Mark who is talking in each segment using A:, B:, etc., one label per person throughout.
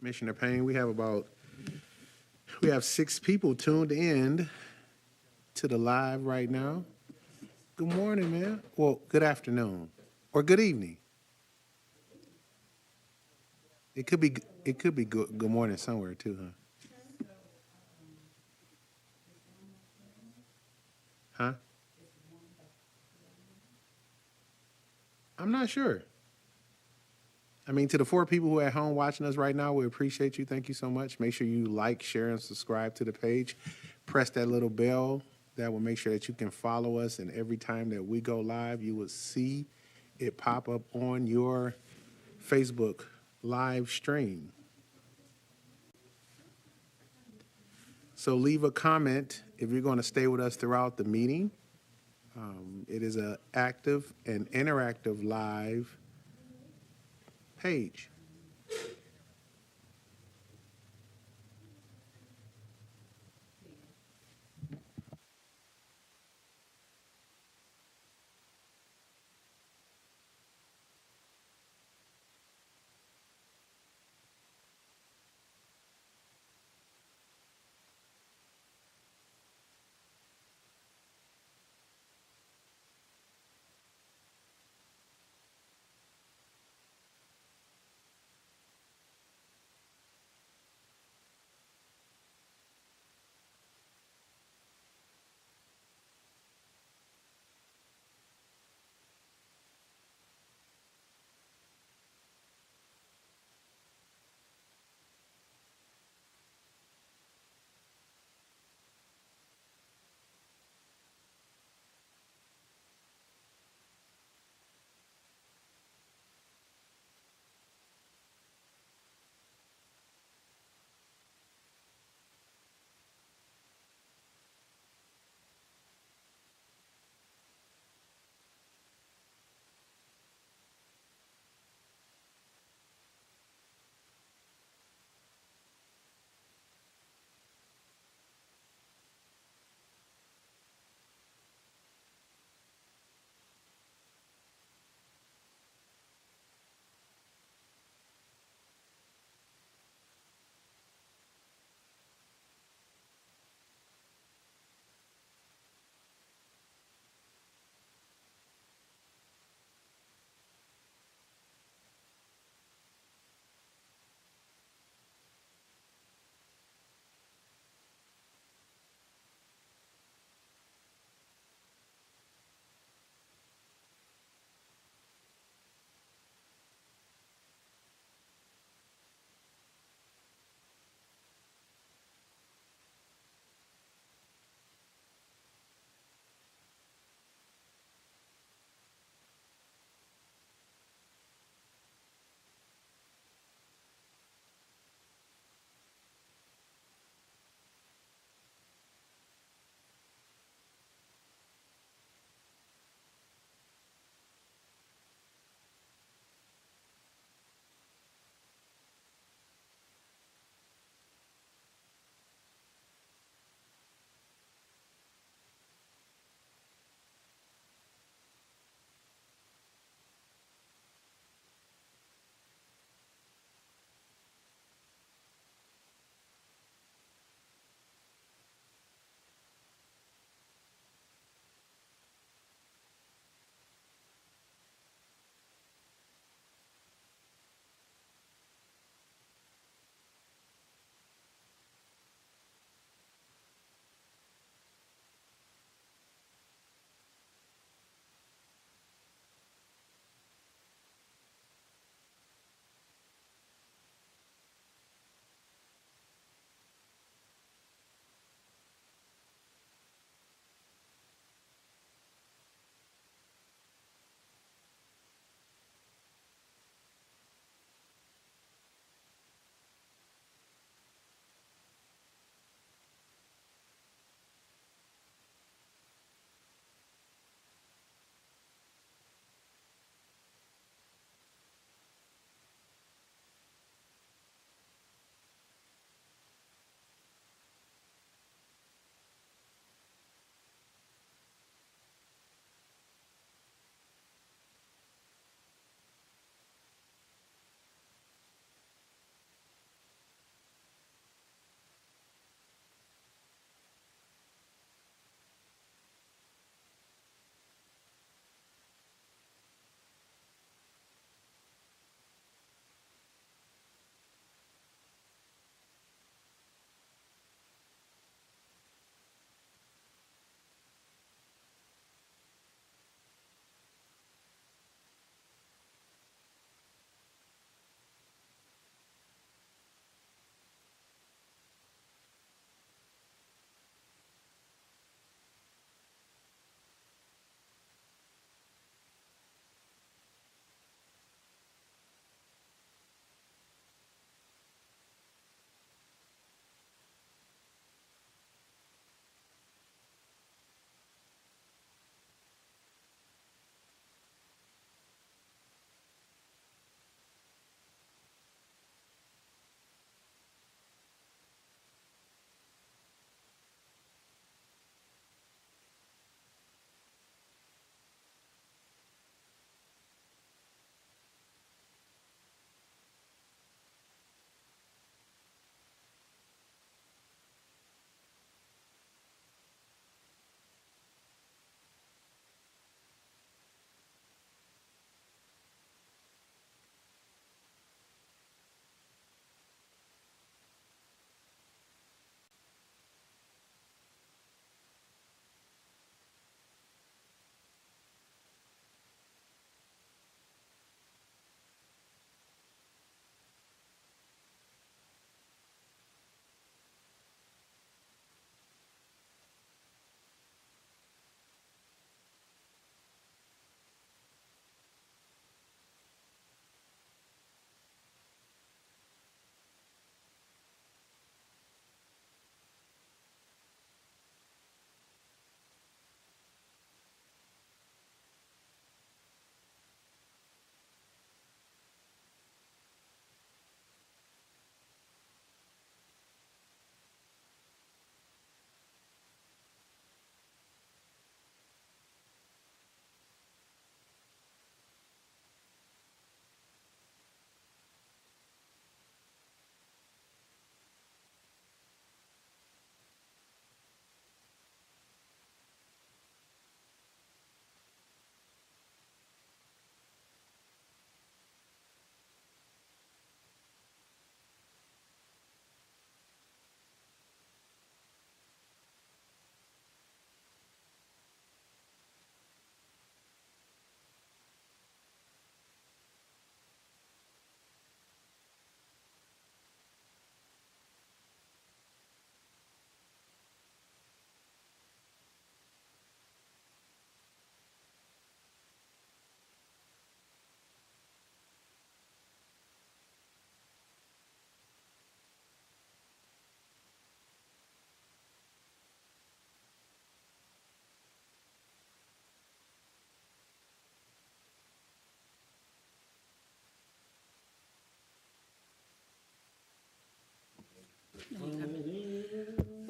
A: Commissioner Payne, we have 6 people tuned in to the live right now. Good morning, man. Well, good afternoon or good evening. It could be good morning somewhere too, huh? Huh? I'm not sure. I mean, to the 4 people who are at home watching us right now, we appreciate you. Thank you so much. Make sure you like, share, and subscribe to the page. Press that little bell. That will make sure that you can follow us. And every time that we go live, you will see it pop up on your Facebook live stream. So leave a comment if you're going to stay with us throughout the meeting. It is an active and interactive live page.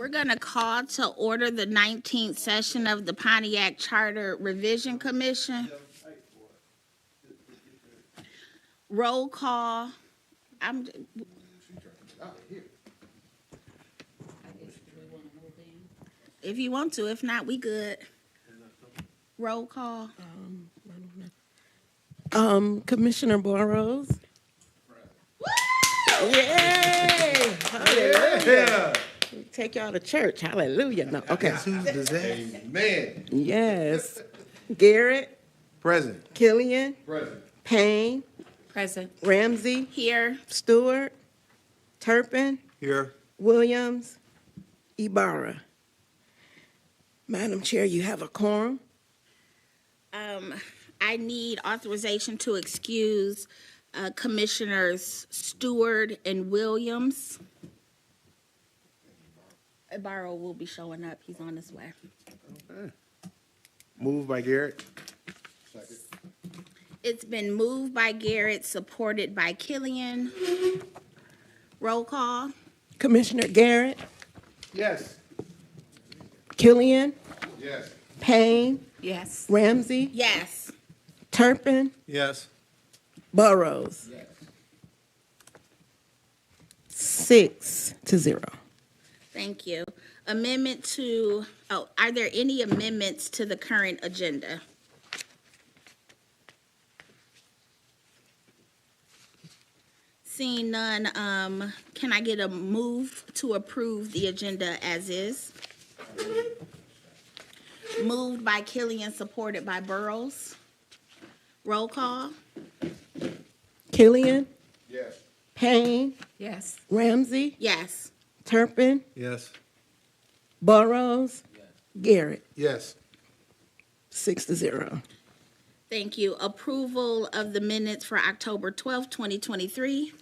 B: We're going to call to order the 19th session of the Pontiac Charter Revision Commission. Roll call. If you want to, if not, we good. Roll call.
C: Commissioner Burrows. Yay! Hallelujah. Take y'all to church. Hallelujah. No, okay.
A: Guess who's the man?
C: Yes. Garrett,
A: Present.
C: Killian,
A: Present.
C: Payne,
D: Present.
C: Ramsey,
B: Here.
C: Stewart, Turpin,
A: Here.
C: Williams, Ibarra. Madam Chair, you have a quorum.
B: I need authorization to excuse Commissioners Stewart and Williams. Ibarra will be showing up. He's on his way.
A: Okay. Moved by Garrett. Second.
B: It's been moved by Garrett, supported by Killian. Roll call.
C: Commissioner Garrett,
A: Yes.
C: Killian,
A: Yes.
C: Payne,
D: Yes.
C: Ramsey,
B: Yes.
C: Turpin,
A: Yes.
C: Burrows. 6-0.
B: Thank you. Amendment to, are there any amendments to the current agenda? Seeing none, can I get a move to approve the agenda as is? Moved by Killian, supported by Burrows. Roll call.
C: Killian,
A: Yes.
C: Payne,
D: Yes.
C: Ramsey,
B: Yes.
C: Turpin,
A: Yes.
C: Burrows, Garrett.
A: Yes.
C: 6-0.
B: Thank you. Approval of the minutes for October 12th, 2023.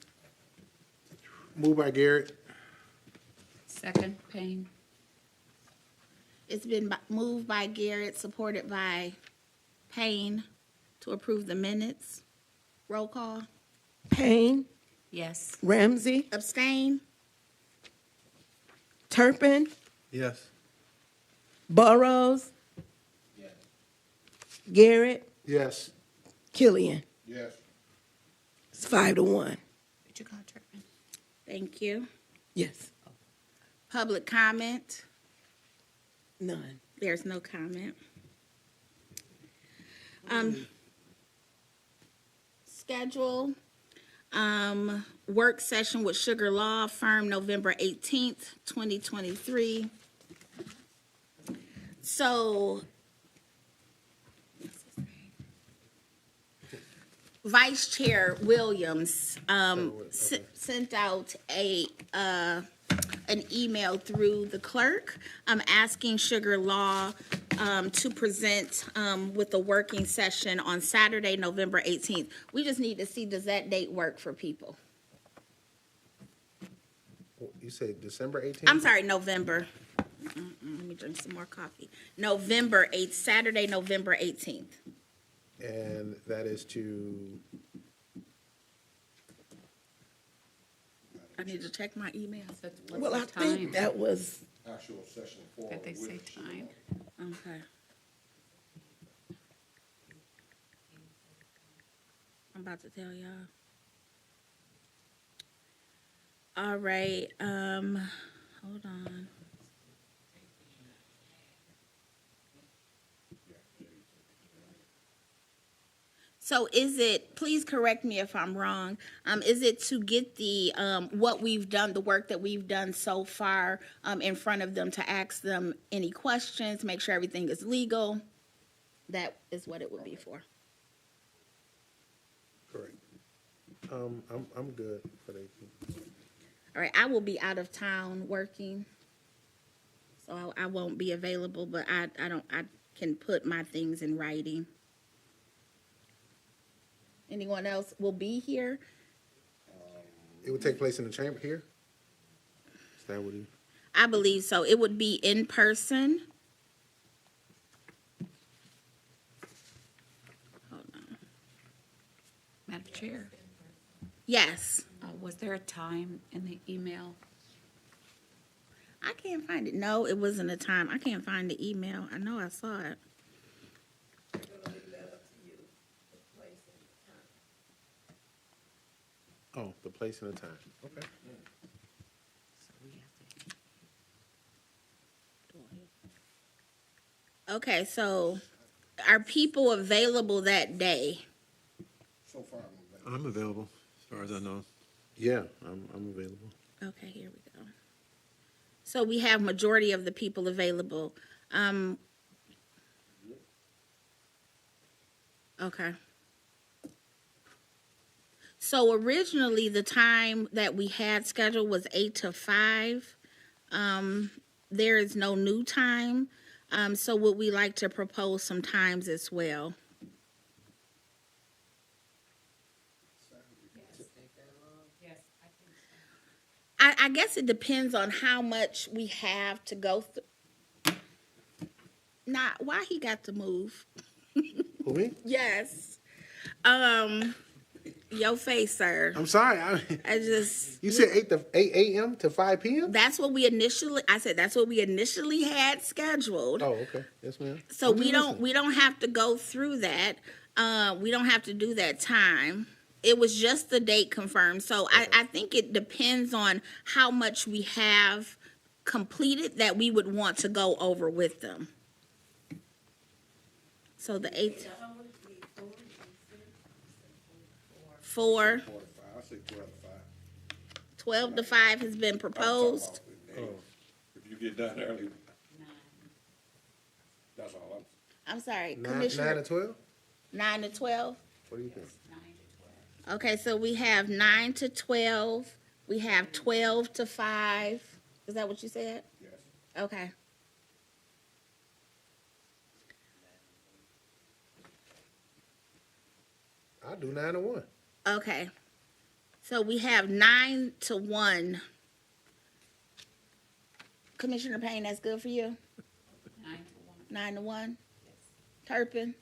A: Moved by Garrett.
D: Second. Payne.
B: It's been moved by Garrett, supported by Payne, to approve the minutes. Roll call.
C: Payne,
D: Yes.
C: Ramsey,
B: Abstain?
C: Turpin,
A: Yes.
C: Burrows, Garrett,
A: Yes.
C: Killian.
A: Yes.
C: It's 5-1.
D: Did you call Turpin?
B: Thank you.
C: Yes.
B: Public comment?
C: None.
B: There's no comment. Schedule, work session with Sugar Law Firm, November 18th, 2023. So, Vice Chair Williams sent out an email through the clerk asking Sugar Law to present with a working session on Saturday, November 18th. We just need to see, does that date work for people?
A: You say December 18th?
B: I'm sorry, November. Let me drink some more coffee. November 8th, Saturday, November 18th.
A: And that is to,
B: I need to check my email.
C: Well, I think that was,
A: actual session 4.
D: Did they say time?
B: Okay. I'm about to tell y'all. All right, hold on. So is it, please correct me if I'm wrong, is it to get the, what we've done, the work that we've done so far, in front of them, to ask them any questions, make sure everything is legal? That is what it would be for.
A: Correct. I'm good for the 18th.
B: All right, I will be out of town working, so I won't be available, but I can put my things in writing. Anyone else will be here?
A: It would take place in the chamber here? Is that what it?
B: I believe so. It would be in person. Hold on.
D: Madam Chair,
B: Yes.
D: was there a time in the email?
B: I can't find it. No, it wasn't a time. I can't find the email. I know I saw it.
A: Oh, the place and the time. Okay.
B: Okay, so are people available that day?
E: I'm available, as far as I know.
A: Yeah, I'm available.
B: Okay, here we go. So we have majority of the people available. Okay. So originally, the time that we had scheduled was 8 to 5. There is no new time. So would we like to propose some times as well? I guess it depends on how much we have to go through. Not why he got to move.
A: Who, me?
B: Yes. Your face, sir.
A: I'm sorry.
B: I just
A: You said 8 a.m. to 5 p.m.?
B: that's what we initially had scheduled.
A: Oh, okay. Yes, ma'am.
B: So we don't have to go through that. We don't have to do that time. It was just the date confirmed. So I think it depends on how much we have completed that we would want to go over with them. So the 8th. 4. 12 to 5 has been proposed.
F: If you get done early. That's all
B: I'm sorry,
A: 9
B: Commissioner.
A: to 12?
B: 9 to 12.
A: What do you think?
B: Okay, so we have 9 to 12. We have 12 to 5. Is that what you said?
F: Yes.
B: Okay.
A: I'll do 9 to 1.
B: Okay. So we have 9 to 1. Commissioner Payne, that's good for you?
D: 9 to 1.
B: 9 to 1? Turpin?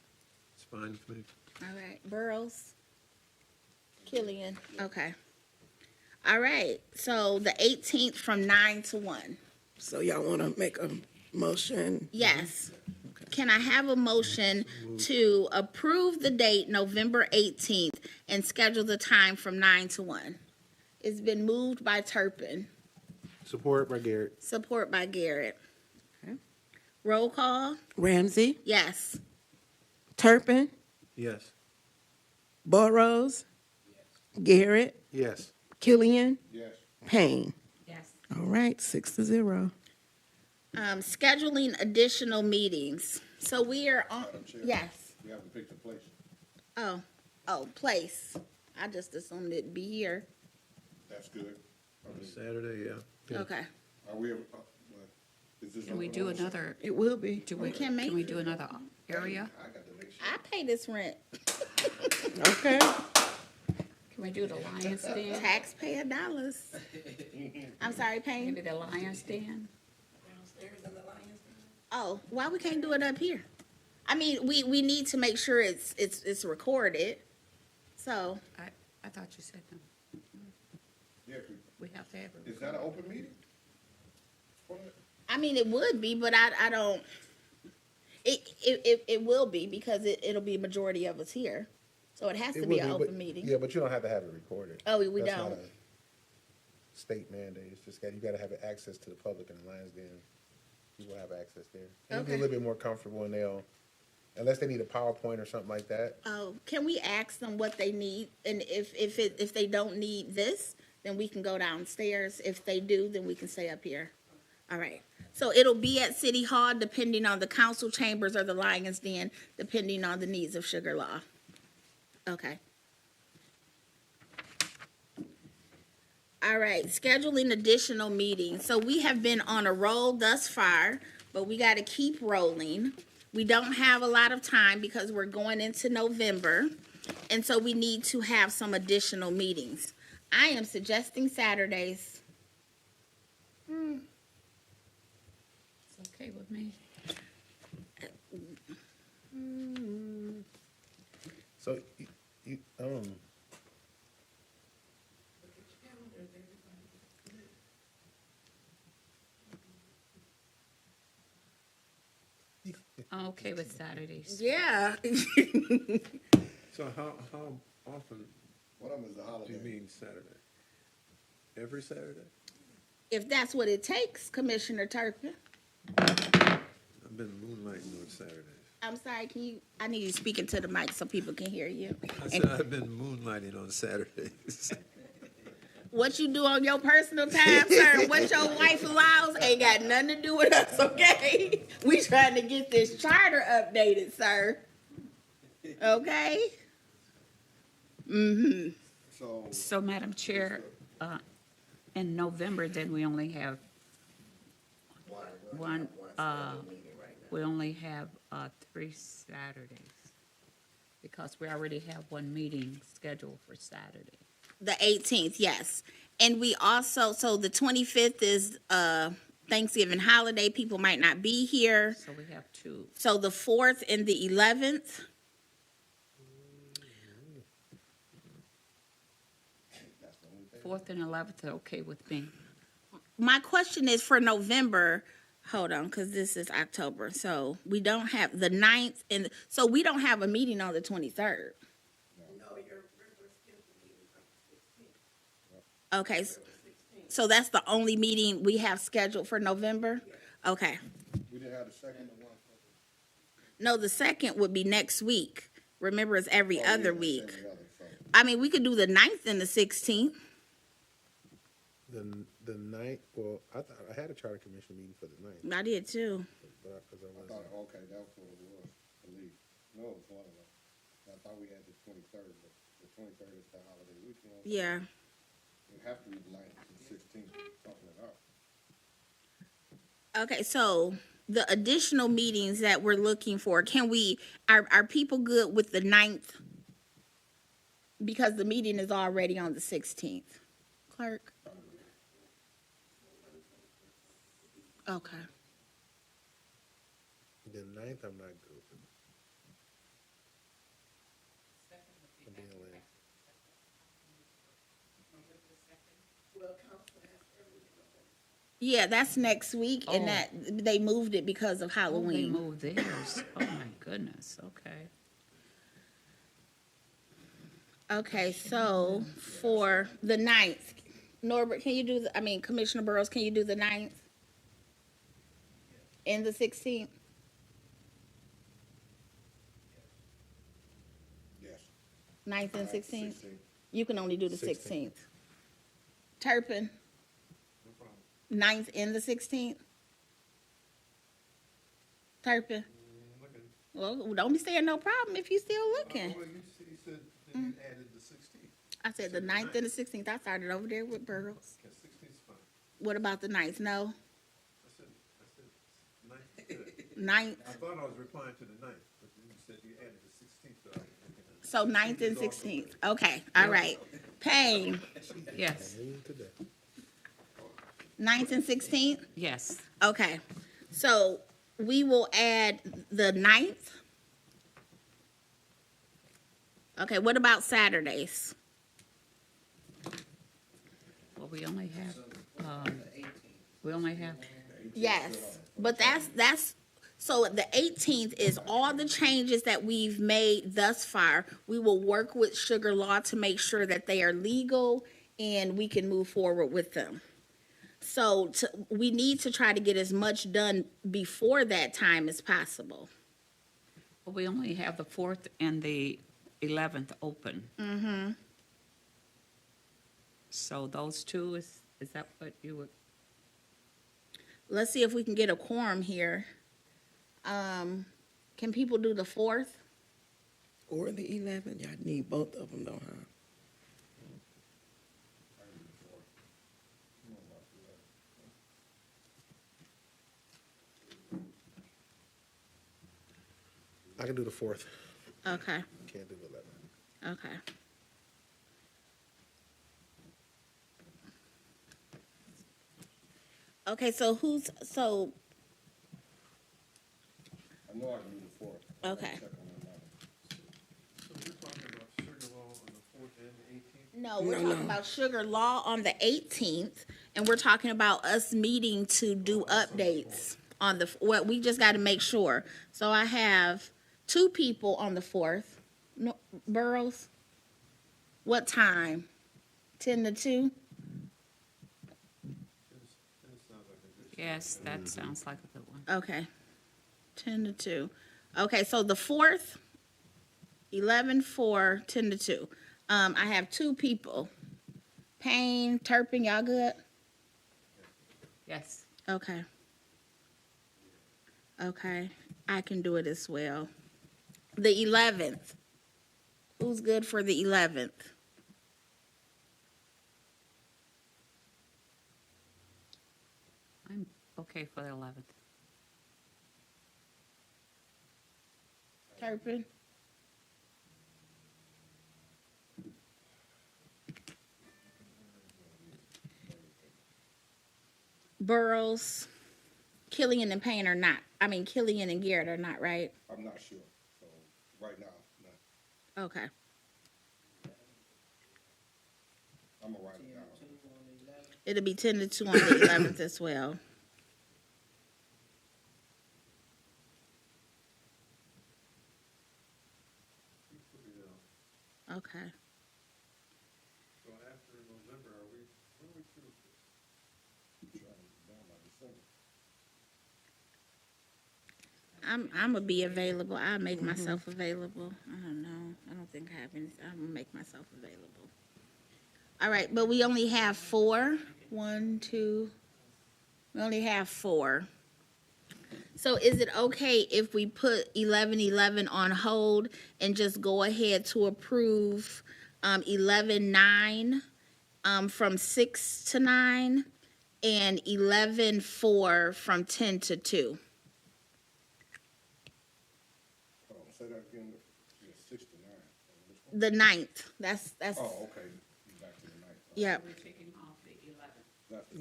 E: It's fine with me.
B: All right. Burrows? Killian? Okay. All right. So the 18th from 9 to 1.
C: So y'all want to make a motion?
B: Yes. Can I have a motion to approve the date November 18th and schedule the time from 9 to 1? It's been moved by Turpin,
A: Support by Garrett.
B: support by Garrett.
C: Okay.
B: Roll call?
C: Ramsey,
B: Yes.
C: Turpin,
E: Yes.
C: Burrows, Garrett,
A: Yes.
C: Killian,
F: Yes.
C: Payne.
D: Yes.
C: All right, 6-0.
B: Scheduling additional meetings. So we are on,
F: Madam Chair.
B: yes.
F: We have to pick the place.
B: Oh, place. I just assumed it'd be here.
F: That's good.
E: Saturday, yeah.
B: Okay.
F: Are we, is this?
D: Can we do another,
C: It will be.
B: can make
D: can we do another area?
F: I got to make sure.
B: I pay this rent.
C: Okay.
D: Can we do the Lions Den?
B: Taxpayer dollars. I'm sorry, Payne.
D: Maybe the Lions Den?
B: Oh, why we can't do it up here? I mean, we need to make sure it's recorded. So,
D: I thought you said no.
F: Yeah,
D: We have to have it.
F: is that an open meeting? For that?
B: I mean, it would be, but I don't. It will be because it'll be a majority of us here, so it has to be an open meeting.
A: Yeah, but you don't have to have it recorded.
B: Oh, we
A: That's not
B: don't.
A: a state mandate. It's just you got to have access to the public in the Lions Den. People have access there. And it'll be a
B: Okay.
A: little bit more comfortable and unless they need a PowerPoint or something like that.
B: Oh, can we ask them what they need, and if they don't need this, then we can go downstairs. If they do, then we can stay up here. All right. So it'll be at City Hall, depending on the council chambers or the Lions Den, depending on the needs of Sugar Law. Okay. All right, scheduling additional meetings. So we have been on a roll thus far, but we got to keep rolling. We don't have a lot of time because we're going into November, and so we need to have some additional meetings. I am suggesting Saturdays.
D: It's okay with me.
A: So you
D: I'm okay with Saturdays.
B: Yeah.
E: So how often
F: One of them is a
E: do
F: holiday.
E: you mean Saturday? Every Saturday?
B: If that's what it takes, Commissioner Turpin.
E: I've been moonlighting on Saturdays.
B: I'm sorry, I need you speaking to the mic so people can hear you.
E: I
B: And
E: said I've been moonlighting on Saturdays.
B: what you do on your personal time, sir, what your wife allows ain't got nothing to do with us, okay? We trying to get this charter updated, sir. Okay? Mm-hmm.
F: So,
D: Madam Chair, in November, then we only have one, we only have 3 Saturdays. Because we already have one meeting scheduled for Saturday.
B: The 18th, yes. And we also, so the 25th is Thanksgiving holiday. People might not be here.
D: So we have 2.
B: So the 4th and the 11th.
D: Fourth and 11th are okay with me.
B: My question is for November, hold on, because this is October. So we don't have the 9th, and so we don't have a meeting on the 23rd. Okay, so that's the only meeting we have scheduled for November? Okay.
F: we didn't have the second one.
B: No, the second would be next week. Remember, it's every other week.
F: Every other, so.
B: I mean, we could do the 9th and the 16th.
A: The ninth, well, I thought I had a charter commission meeting for the ninth,
B: I did too.
A: but because I
F: I
A: wasn't.
F: thought, okay, that was what it was, I believe. No, it was one of them. I thought we had the 23rd, but the 23rd is the holiday weekend.
B: Yeah.
F: It have to be the 9th to the 16th, something like that.
B: Okay, so the additional meetings that we're looking for, are people good with the 9th? Because the meeting is already on the 16th. Clerk? Okay.
A: The ninth, I'm not good with. I'm being lame.
B: Yeah, that's next week, and
D: Oh.
B: that, they moved it because of
D: Oh, they
B: Halloween.
D: moved theirs. Oh, my goodness, okay.
B: Okay, so for the 9th, Norbert, can you do Commissioner Burrows, can you do the 9th? And the 16th?
F: Yes.
B: 9th and 16th?
F: 16th.
B: You can only do the 16th.
A: 16th.
B: Turpin? 9th and the 16th? Turpin? Well, don't be saying no problem if you still looking.
E: You said then you added the 16th.
B: I said the 9th and the 16th. I started over there with Burrows.
E: Okay, 16th's fine.
B: What about the 9th? No?
E: I said 9th is good.
B: 9th.
E: I thought I was replying to the 9th, but then you said you added the 16th. So I was thinking that
B: So 9th and 16th. Okay, all right. Payne,
D: Yes,
A: Lame today.
B: 9th and 16th?
D: yes.
B: Okay, so we will add the 9th. Okay, what about Saturdays?
D: Well, we only have,
B: Yes, but that's, so the 18th is all the changes that we've made thus far. We will work with Sugar Law to make sure that they are legal and we can move forward with them. So we need to try to get as much done before that time as possible.
D: well, we only have the 4th and the 11th open.
B: Mm-hmm.
D: So those 2, is that what you would?
B: Let's see if we can get a quorum here. Can people do the 4th?
C: Or the 11th, y'all need both of them, though, huh?
A: I can do the 4th.
B: Okay,
A: Can't do the 11th.
B: okay. Okay, so so,
F: I know I can do the 4th.
B: okay.
F: Check on the 9th.
E: So you're talking about sugar law on the 4th and the 18th?
B: No, we're
C: No,
B: talking
C: no.
B: about Sugar Law on the 18th, and we're talking about us meeting to do updates on the, well, we just got to make sure. So I have 2 people on the 4th. No, Burrows? What time? 10 to 2?
D: Yes, that sounds like a good one.
B: Okay. 10 to 2. Okay, so the 4th, 11/4, 10 to 2. I have 2 people. Payne, Turpin, y'all good?
D: Yes.
B: Okay. Okay, I can do it as well. The 11th. Who's good for the 11th?
D: I'm okay for the 11th.
B: Turpin? Burrows, Killian and Payne are not. I mean, Killian and Garrett are not, right?
F: I'm not sure, so right now, no.
B: Okay.
F: I'm gonna write it down.
B: It'll be 10 to 2 on the 11th as well. Okay.
E: So after November, are we, when are we through this?
F: Down by December.
B: I'm gonna be available. I'll make myself available. I don't know. I don't think I have any. I'm gonna make myself available. All right, but we only have 4. 1, 2. We only have 4. So is it okay if we put 11/11 on hold and just go ahead to approve 11/9 from 6 to 9 and 11/4 from 10 to 2?
F: Hold on, say that again, yeah, 6 to 9. Which one?
B: The 9th. That's
F: Oh, okay, back to the night.
B: yep.
D: We're taking off the 11th.
F: That's,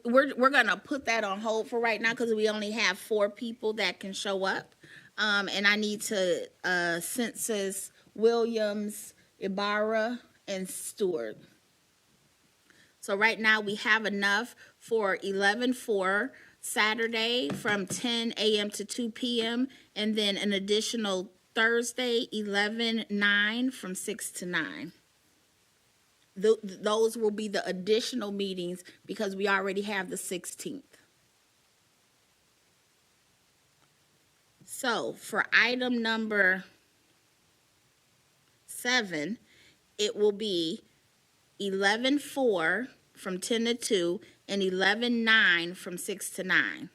B: We're gonna put that on hold for right now because we only have 4 people that can show up, and I need to census Williams, Ibarra, and Stewart. So right now we have enough for 11/4 Saturday from 10 a.m. to 2 p.m. and then an additional Thursday 11/9 from 6 to 9. Those will be the additional meetings because we already have the 16th. So for item number 7, it will be 11/4 from 10 to 2 and 11/9 from 6 to 9.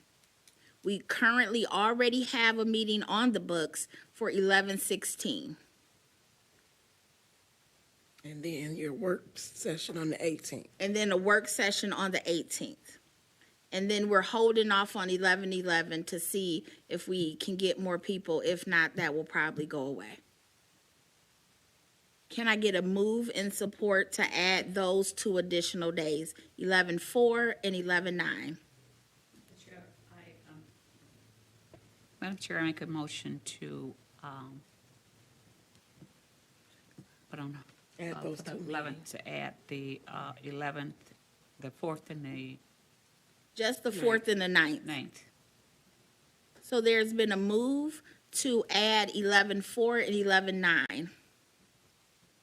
B: We currently already have a meeting on the books for 11/16.
C: And then your work session on the 18th.
B: And then a work session on the 18th. And then we're holding off on 11/11 to see if we can get more people. If not, that will probably go away. Can I get a move in support to add those 2 additional days, 11/4 and 11/9?
D: Madam Chair, I make a motion to, put on,
C: Add those
D: for the
C: 2
D: 11th,
C: meetings.
D: to add the 11th, the 4th, and the
B: Just the 4th and the 9th.
D: 9th.
B: So there's been a move to add 11/4 and 11/9.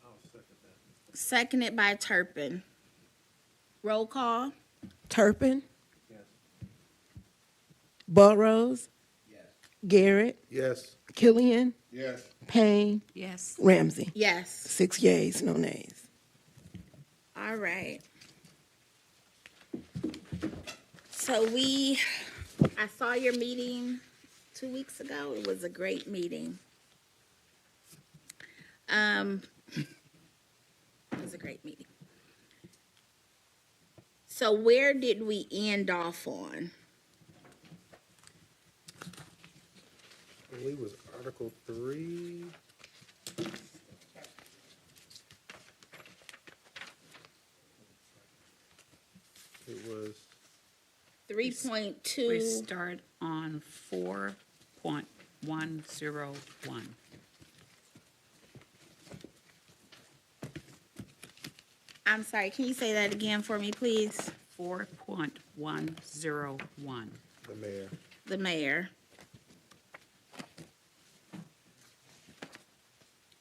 E: I'll second that.
B: Seconded by Turpin. Roll call.
C: Turpin,
E: Yes.
C: Burrows. Garrett,
A: Yes.
C: Killian,
F: yes,
C: Payne,
D: Yes.
C: Ramsey.
B: Yes.
C: 6 yeas, no nays.
B: All right. So I saw your meeting 2 weeks ago. It was a great meeting. It was a great meeting. So where did we end off on?
A: I believe it was Article 3. It was,
B: 3.2.
D: We start on 4.101.
B: I'm sorry, can you say that again for me, please?
D: 4.101.
A: the mayor.
B: the mayor.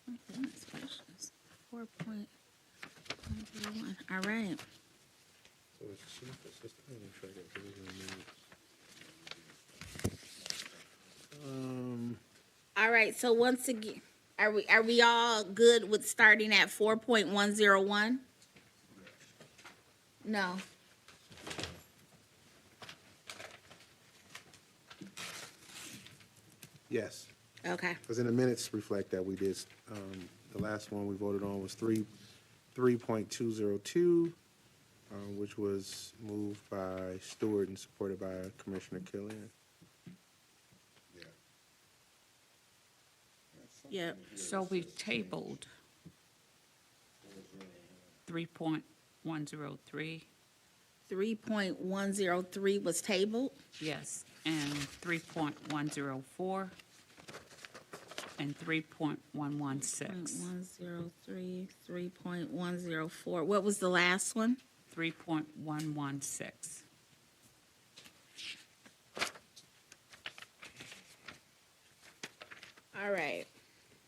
B: Oh, goodness gracious. 4.101. All right.
A: So it's chief assistant administrator, division of minutes.
B: All right, so once again, are we all good with starting at 4.101? No.
A: Yes,
B: Okay.
A: because in the minutes reflect that we did, the last one we voted on was 3.202, which was moved by Stewart and supported by Commissioner Killian.
F: Yeah.
B: Yeah.
D: So we tabled 3.103,
B: 3.103 was tabled.
D: yes, and 3.104, and 3.116.
B: 103, 3.104. What was the last one?
D: 3.116.
B: All right.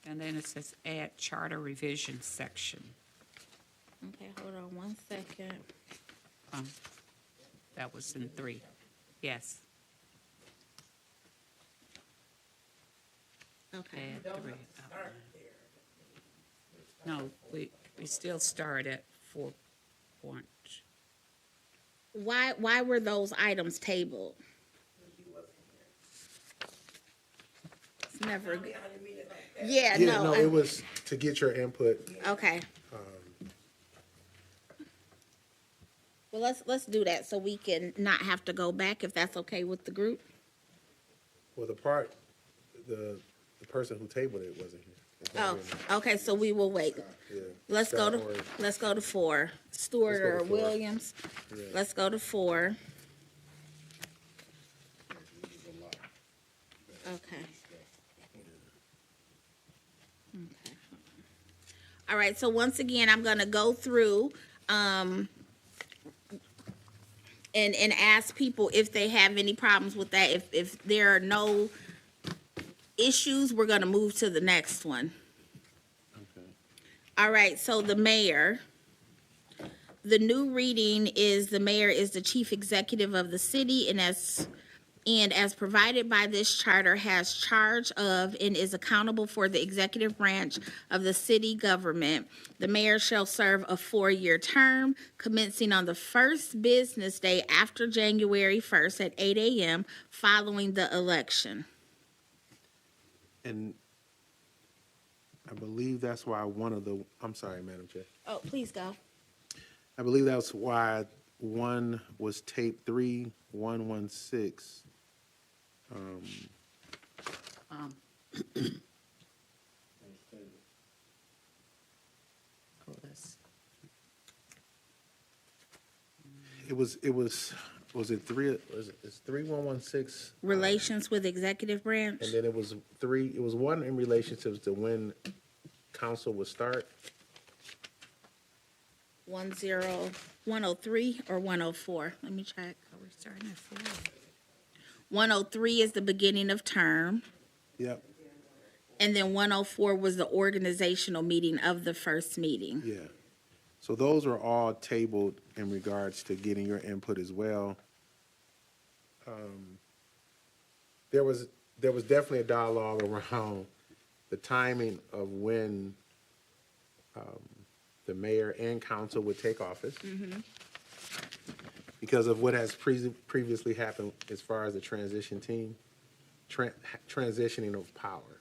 D: And then it says add charter revision section.
B: Okay, hold on one second.
D: That was in 3. Yes,
B: Okay.
D: add 3. No, we still start at 4 point.
B: Why were those items tabled? It's never. Yeah,
A: Yeah,
B: no.
A: no, it was to get your input.
B: Okay. Well, let's do that so we can not have to go back if that's okay with the group.
A: Well, the person who tabled it wasn't here. It's not
B: Oh,
A: here now.
B: okay, so we will wait.
A: Yeah.
B: Let's go
A: Scott
B: to,
A: or-
B: let's go to 4. Stewart
A: Let's go to
B: or
A: 4.
B: Williams.
A: Yeah.
B: Let's go to 4. Okay. Okay. All right, so once again, I'm gonna go through, and ask people if they have any problems with that. If there are no issues, we're gonna move to the next one.
A: Okay.
B: All right, so the mayor. The new reading is the mayor is the chief executive of the city and as provided by this charter has charge of and is accountable for the executive branch of the city government. The mayor shall serve a 4-year term commencing on the first business day after January 1st at 8 a.m. following the election.
A: And I believe that's why I'm sorry, Madam Chair.
B: Oh, please go.
A: I believe that's why one was tape 3116.
D: Oh, that's,
A: It's 3116?
B: Relations with executive branch.
A: And then it was one in relationships to when council would start.
B: 103 or 104? Let me check.
D: are we starting at 4?
B: 103 is the beginning of term.
A: Yep,
B: And then 104 was the organizational meeting of the first meeting.
A: yeah. So those are all tabled in regards to getting your input as well. There was definitely a dialogue around the timing of when the mayor and council would take office. Because of what has previously happened as far as the transition team, transitioning of power.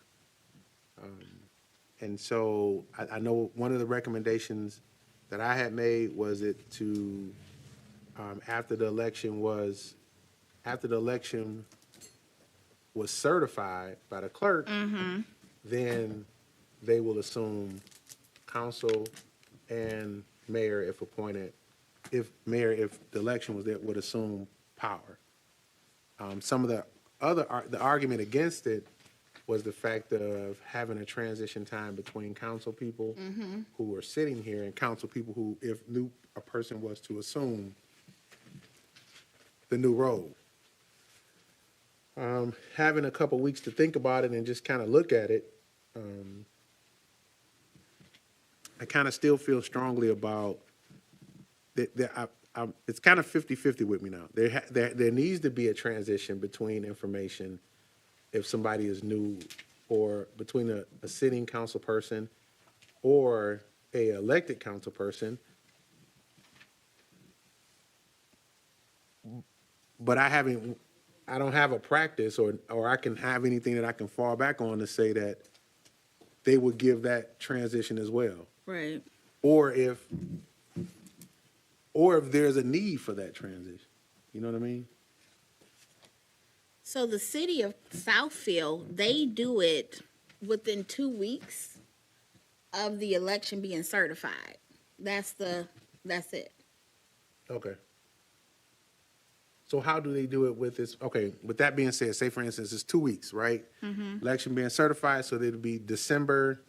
A: And so I know one of the recommendations that I had made was it to, after the election was certified by the clerk, then they will assume council and mayor if appointed, if the election was there, would assume power. Some of the argument against it was the fact of having a transition time between council people who are sitting here and council people who, if a person was to assume the new role. having a couple weeks to think about it and just kind of look at it, I kind of still feel strongly about that. It's kind of 50-50 with me now. There needs to be a transition between information if somebody is new, or between a sitting council person or a elected council person. But I don't have a practice or I can have anything that I can fall back on to say that they would give that transition as well.
B: Right.
A: Or if there's a need for that transition. You know what I mean?
B: So the city of Southfield, they do it within 2 weeks of the election being certified. That's it.
A: Okay. So how do they do it with this? Okay, with that being said, say for instance, it's 2 weeks, right? Election being certified, so it'll be December,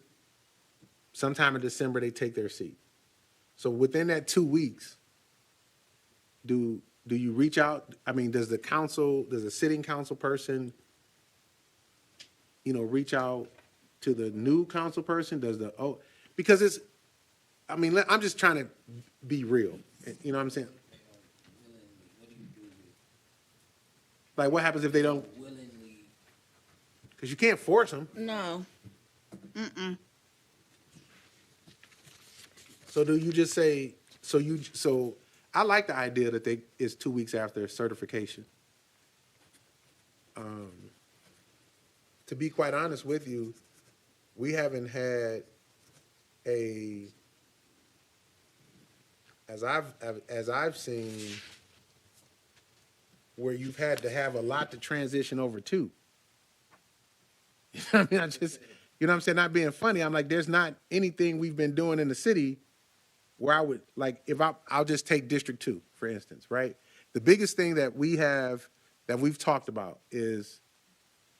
A: sometime in December, they take their seat. So within that 2 weeks, do you reach out? I mean, does a sitting council person, reach out to the new council person? Because I'm just trying to be real. You know what I'm saying? Like, what happens if they don't? Because you can't force them.
B: No.
A: So do you just say, so I like the idea that it's 2 weeks after certification. To be quite honest with you, we haven't had as I've seen, where you've had to have a lot to transition over to. You know what I mean? You know what I'm saying? Not being funny. I'm like, there's not anything we've been doing in the city where I would, like, I'll just take District 2, for instance, right? The biggest thing that we've talked about is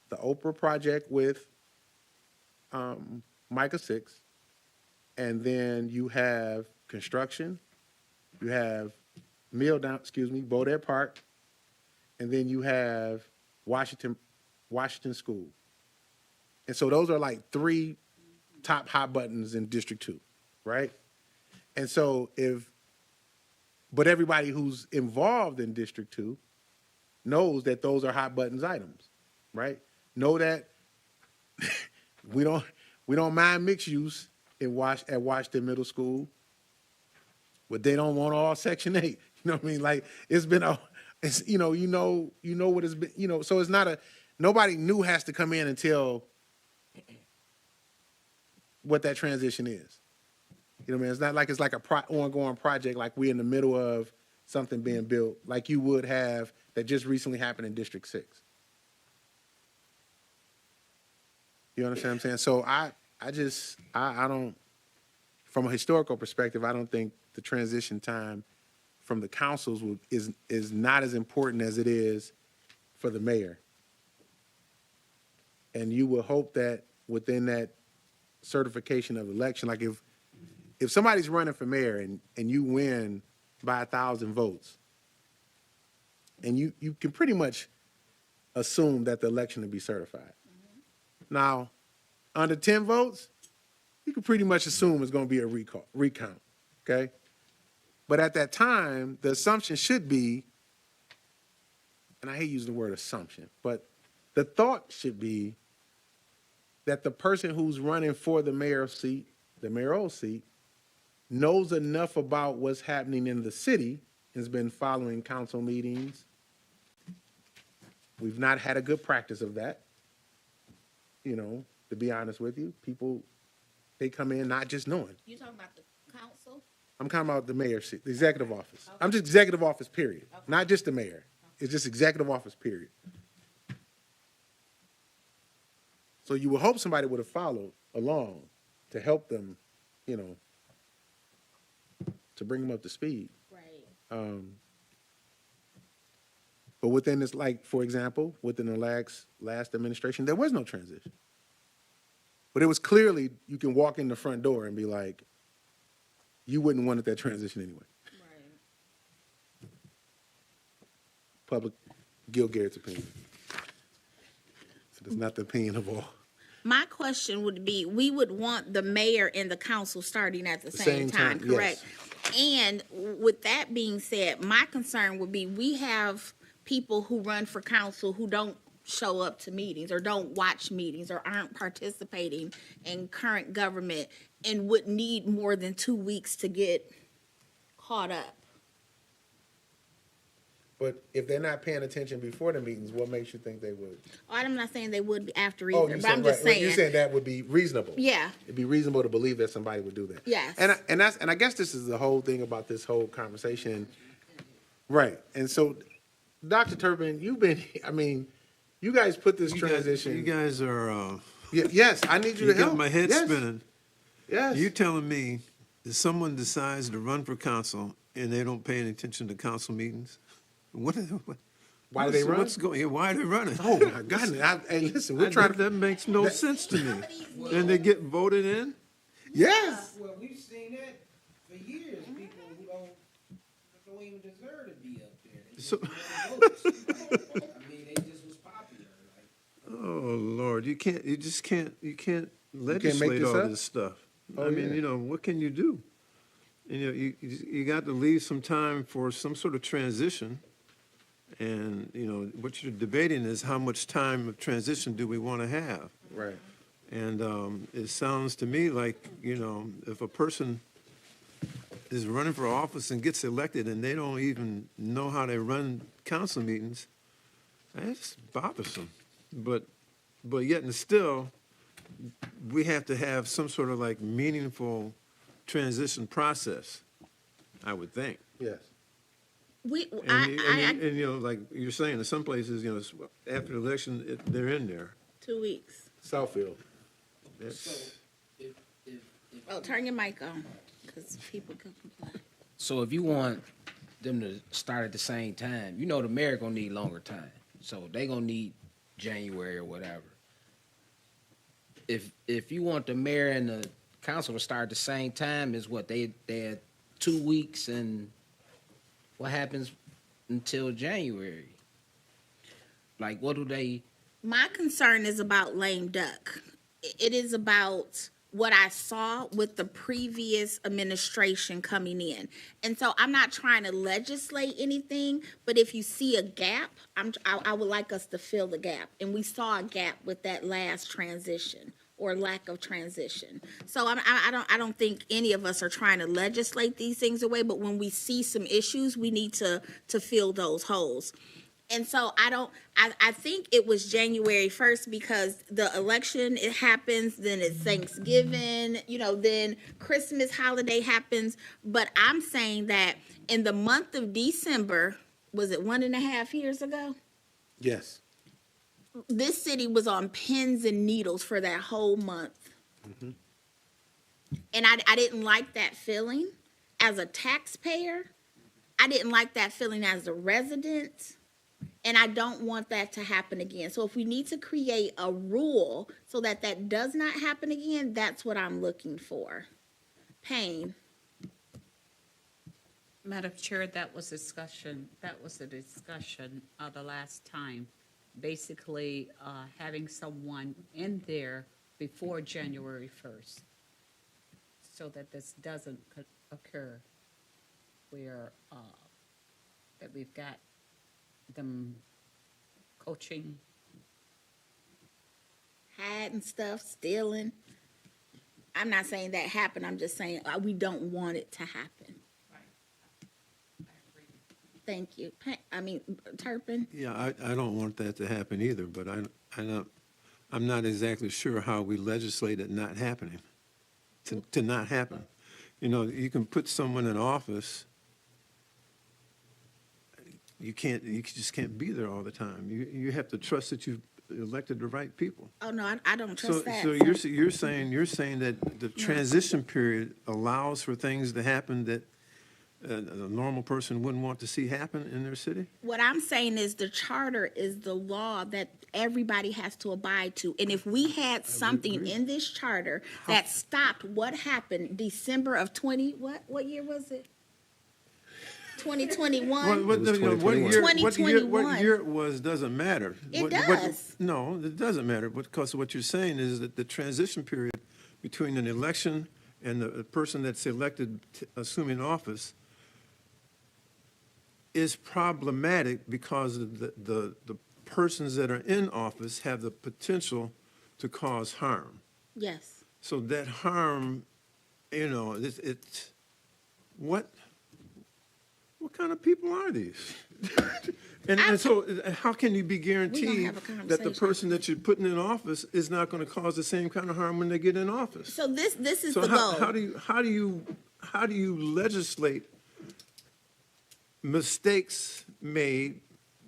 A: the Oprah project with Micah 6, and then you have construction, you have Bodett Park, and then you have Washington School. And so those are like 3 top hot buttons in District 2, right? And so but everybody who's involved in District 2 knows that those are hot buttons items, right? Know that we don't mind mixed use at Washington Middle School, but they don't want all Section 8. You know what I mean? Like, it's been you know what it's been, so it's not nobody new has to come in and tell what that transition is. You know what I mean? It's not like it's like ongoing project, like we're in the middle of something being built, like you would have that just recently happened in District 6. You understand what I'm saying? So I don't, from a historical perspective, I don't think the transition time from the councils is not as important as it is for the mayor. And you will hope that within that certification of election, like if somebody's running for mayor and you win by 1,000 votes, and you can pretty much assume that the election will be certified. Mm-hmm. Now, under 10 votes, you can pretty much assume it's going to be a recount, okay? But at that time, the assumption should be, and I hate using the word assumption, but the thought should be that the person who's running for the mayoral seat, knows enough about what's happening in the city, has been following council meetings. We've not had a good practice of that, to be honest with you. People, they come in not just knowing.
B: You talking about the council?
A: I'm talking about the mayor's seat, the executive office. Okay. I'm just executive office, period. Okay. Not just the mayor. Okay. It's just executive office, period. So you would hope somebody would have followed along to help them, to bring them up to speed.
B: Right.
A: But within this, like, for example, within the last administration, there was no transition. But it was clearly, you can walk in the front door and be like, you wouldn't want that transition anyway.
B: Right.
A: Public, Gil Garrett's opinion. It's not the opinion of all.
B: My question would be, we would want the mayor and the council starting at the same time,
A: yes.
B: correct? And with that being said, my concern would be, we have people who run for council who don't show up to meetings or don't watch meetings or aren't participating in current government and would need more than 2 weeks to get caught up.
A: But if they're not paying attention before the meetings, what makes you think they would?
B: I'm not saying they would be after
A: Oh,
B: either,
A: you
B: but I'm
A: said,
B: just
A: right.
B: saying.
A: You're saying that would be reasonable.
B: Yeah.
A: It'd be reasonable to believe that somebody would do that.
B: Yes.
A: And I guess this is the whole thing about this whole conversation. Right. And so, Dr. Turpin, you guys put this transition.
E: You guys are,
A: Yes, I need you
E: you
A: to help.
E: got my head
A: Yes.
E: spinning.
A: Yes.
E: You telling me that someone decides to run for council and they don't pay any attention to council meetings? What?
A: Why do they run?
E: What's going? Yeah, why are they running?
A: Oh my God! Hey, listen, we're trying to.
E: That makes no sense to me. And they get voted in.
A: Yes.
G: Well, we've seen that for years. People who don't even deserve to be up there. They just
E: So-
G: votes. I mean, they just was popular. Like,
E: Oh Lord, you can't legislate
A: this
E: all
A: up?
E: this stuff.
A: Oh,
E: I mean,
A: yeah.
E: what can you do? You got to leave some time for some sort of transition. And, what you're debating is how much time of transition do we want to have?
A: Right.
E: And it sounds to me like, if a person is running for office and gets elected and they don't even know how they run council meetings, that's bothersome. But yet and still, we have to have some sort of like meaningful transition process, I would think.
A: Yes.
E: And like you're saying, in some places, after the election, they're in there.
B: 2 weeks.
A: Southfield.
E: That's,
G: if
B: Oh, turn your mic on, because people can complain.
G: So if you want them to start at the same time, the mayor gonna need longer time. So they gonna need January or whatever. If you want the mayor and the council to start at the same time, is what they had 2 weeks, and what happens until January? Like, what do they?
B: My concern is about lame duck. It is about what I saw with the previous administration coming in. And so I'm not trying to legislate anything, but if you see a gap, I would like us to fill the gap. And we saw a gap with that last transition or lack of transition. So I don't think any of us are trying to legislate these things away, but when we see some issues, we need to fill those holes. And so I think it was January 1st because the election, it happens, then it's Thanksgiving, then Christmas holiday happens. But I'm saying that in the month of December, was it 1.5 years ago?
A: Yes.
B: This city was on pins and needles for that whole month.
A: Mm-hmm.
B: And I didn't like that feeling as a taxpayer. I didn't like that feeling as a resident. And I don't want that to happen again. So if we need to create a rule so that that does not happen again, that's what I'm looking for. Payne.
D: Madam Chair, that was the discussion the last time. Basically, having someone in there before January 1st so that this doesn't occur where that we've got them coaching.
B: Hiding stuff, stealing. I'm not saying that happened. I'm just saying we don't want it to happen. Thank you. Turpin?
E: yeah, I don't want that to happen either, but I'm not exactly sure how we legislate it not happening, to not happen. You can put someone in office. You just can't be there all the time. You have to trust that you've elected the right people.
B: Oh, no, I don't trust that.
E: So you're saying that the transition period allows for things to happen that a normal person wouldn't want to see happen in their city?
B: What I'm saying is the charter is the law that everybody has to abide to. And if we had something in this charter that stopped what happened December of what year was it? 2021.
E: What,
A: It was
E: you know, what
A: 2021.
E: year, what year,
B: 2021.
E: what year it was doesn't matter.
B: It does.
E: No, it doesn't matter, because what you're saying is that the transition period between an election and the person that's elected assuming office is problematic because of the persons that are in office have the potential to cause harm.
B: Yes.
E: So that harm, you know, it's what kind of people are these? And so how can you be guaranteed
B: have a
E: that the
B: conversation.
E: person that you're putting in office is not going to cause the same kind of harm when they get in office?
B: So this is
E: So
B: the goal.
E: how do you legislate mistakes made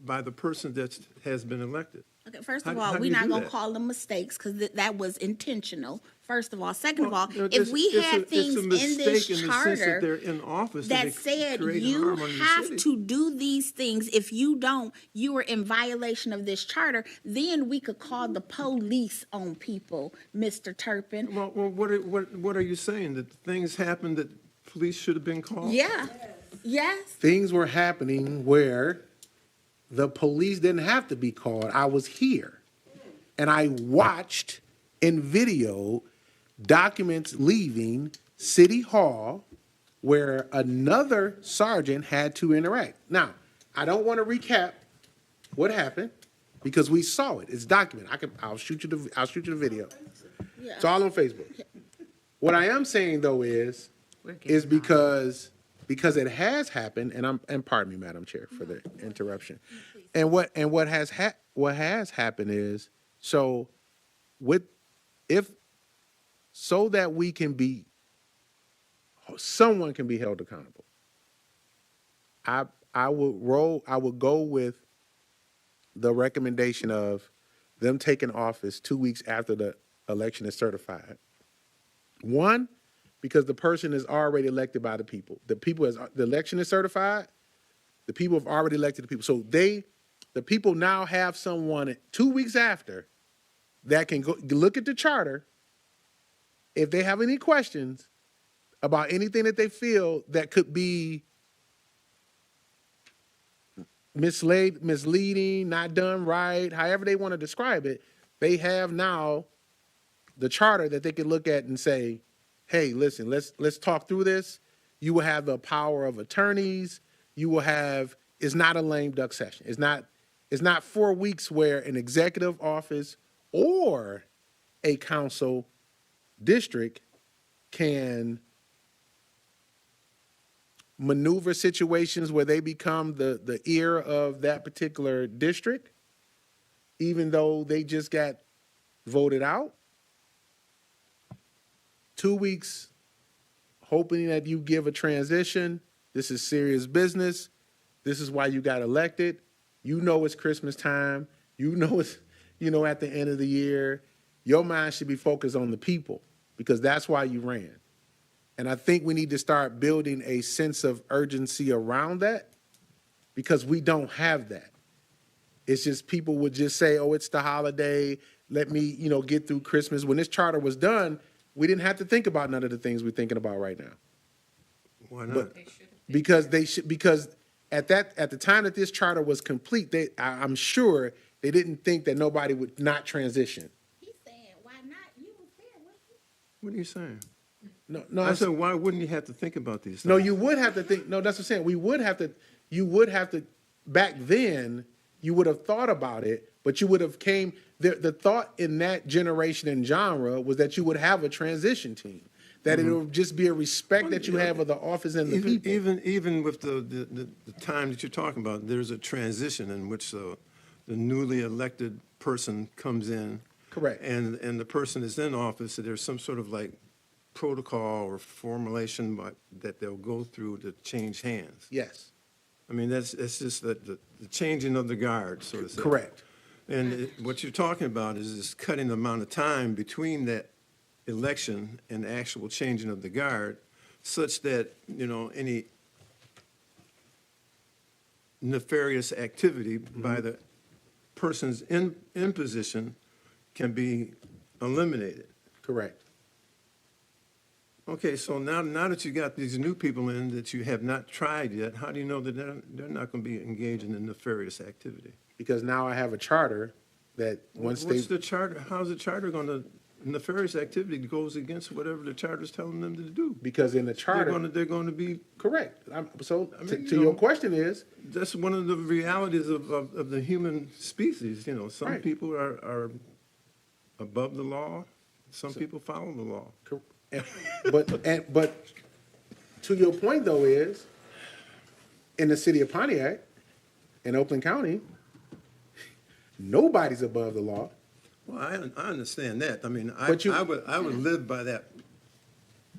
E: by the person that has been elected?
B: Okay, first
E: How-
B: of all,
E: how do
B: we're
E: you
B: not
E: do
B: gonna
E: that?
B: call them mistakes because that was intentional. First of all, second of
E: Well,
B: all,
E: it's-
B: if we
E: it's
B: had things
E: a
B: in
E: mistake
B: this
E: in the sense that
B: charter
E: they're in office
B: that
E: they
B: said
E: create
B: you
E: harm on the
B: have
E: city.
B: to do these things, if you don't, you are in violation of this charter, then we could call the police on people, Mr. Turpin.
E: Well, what are you saying? That things happened that police should have been called?
B: Yeah, yes,
A: Things were happening where the police didn't have to be called. I was here. And I watched in video documents leaving City Hall where another sergeant had to interact. Now, I don't want to recap what happened because we saw it. It's documented. I'll shoot you the video. It's all on Facebook. What I am saying though is
D: We're getting
A: because it has happened, and pardon me, Madam Chair, for the interruption. And what has happened is so that we can be someone can be held accountable. I would go with the recommendation of them taking office 2 weeks after the election is certified. One, because the person is already elected by the people. The election is certified. The people have already elected the people. So the people now have someone 2 weeks after that can go look at the charter. If they have any questions about anything that they feel that could be misleading, not done right, however they want to describe it, they have now the charter that they can look at and say, hey, listen, let's talk through this. You will have the power of attorneys. You will have, it's not a lame duck session. It's not 4 weeks where an executive office or a council district can maneuver situations where they become the ear of that particular district, even though they just got voted out. 2 weeks hoping that you give a transition. This is serious business. This is why you got elected. You know it's Christmas time. You know it's, at the end of the year. Your mind should be focused on the people because that's why you ran. And I think we need to start building a sense of urgency around that because we don't have that. It's just people would just say, oh, it's the holiday. Let me, get through Christmas. When this charter was done, we didn't have to think about none of the things we're thinking about right now.
E: Why not?
A: But because at the time that this charter was complete, I'm sure they didn't think that nobody would not transition.
B: he's saying, why not? You was there, wasn't you?
E: What are you saying?
A: No,
E: I said, why wouldn't you have to think about these things?
A: no, you would have to think. No, that's what I'm saying. You would have to. Back then, you would have thought about it, but you would have came. The thought in that generation and genre was that you would have a transition team. That it would just be a respect that you have of the office and the people.
E: Even with the time that you're talking about, there's a transition in which the newly elected person comes in.
A: Correct.
E: And the person is in office, so there's some sort of like protocol or formulation that they'll go through to change hands.
A: Yes.
E: I mean, that's just the changing of the guard, so to say.
A: Correct.
E: And what you're talking about is this cutting the amount of time between that election and the actual changing of the guard, such that, any nefarious activity by the persons in position can be eliminated.
A: Correct.
E: Okay, so now that you got these new people in that you have not tried yet, how do you know that they're not going to be engaging in nefarious activity?
A: Because now I have a charter that once
E: What's
A: they,
E: the charter? How's the charter going to, nefarious activity goes against whatever the charter's telling them to do?
A: because in the
E: They're
A: charter,
E: going to be,
A: correct. So
E: I mean,
A: to
E: you
A: your
E: know,
A: question is,
E: that's one of the realities of the human species. You know, some
A: Right.
E: people are above the law, some people follow the law.
A: but to your point though is, in the city of Pontiac, in Oakland County, nobody's above the law.
E: Well, I understand that. I mean,
A: But you-
E: I would live by that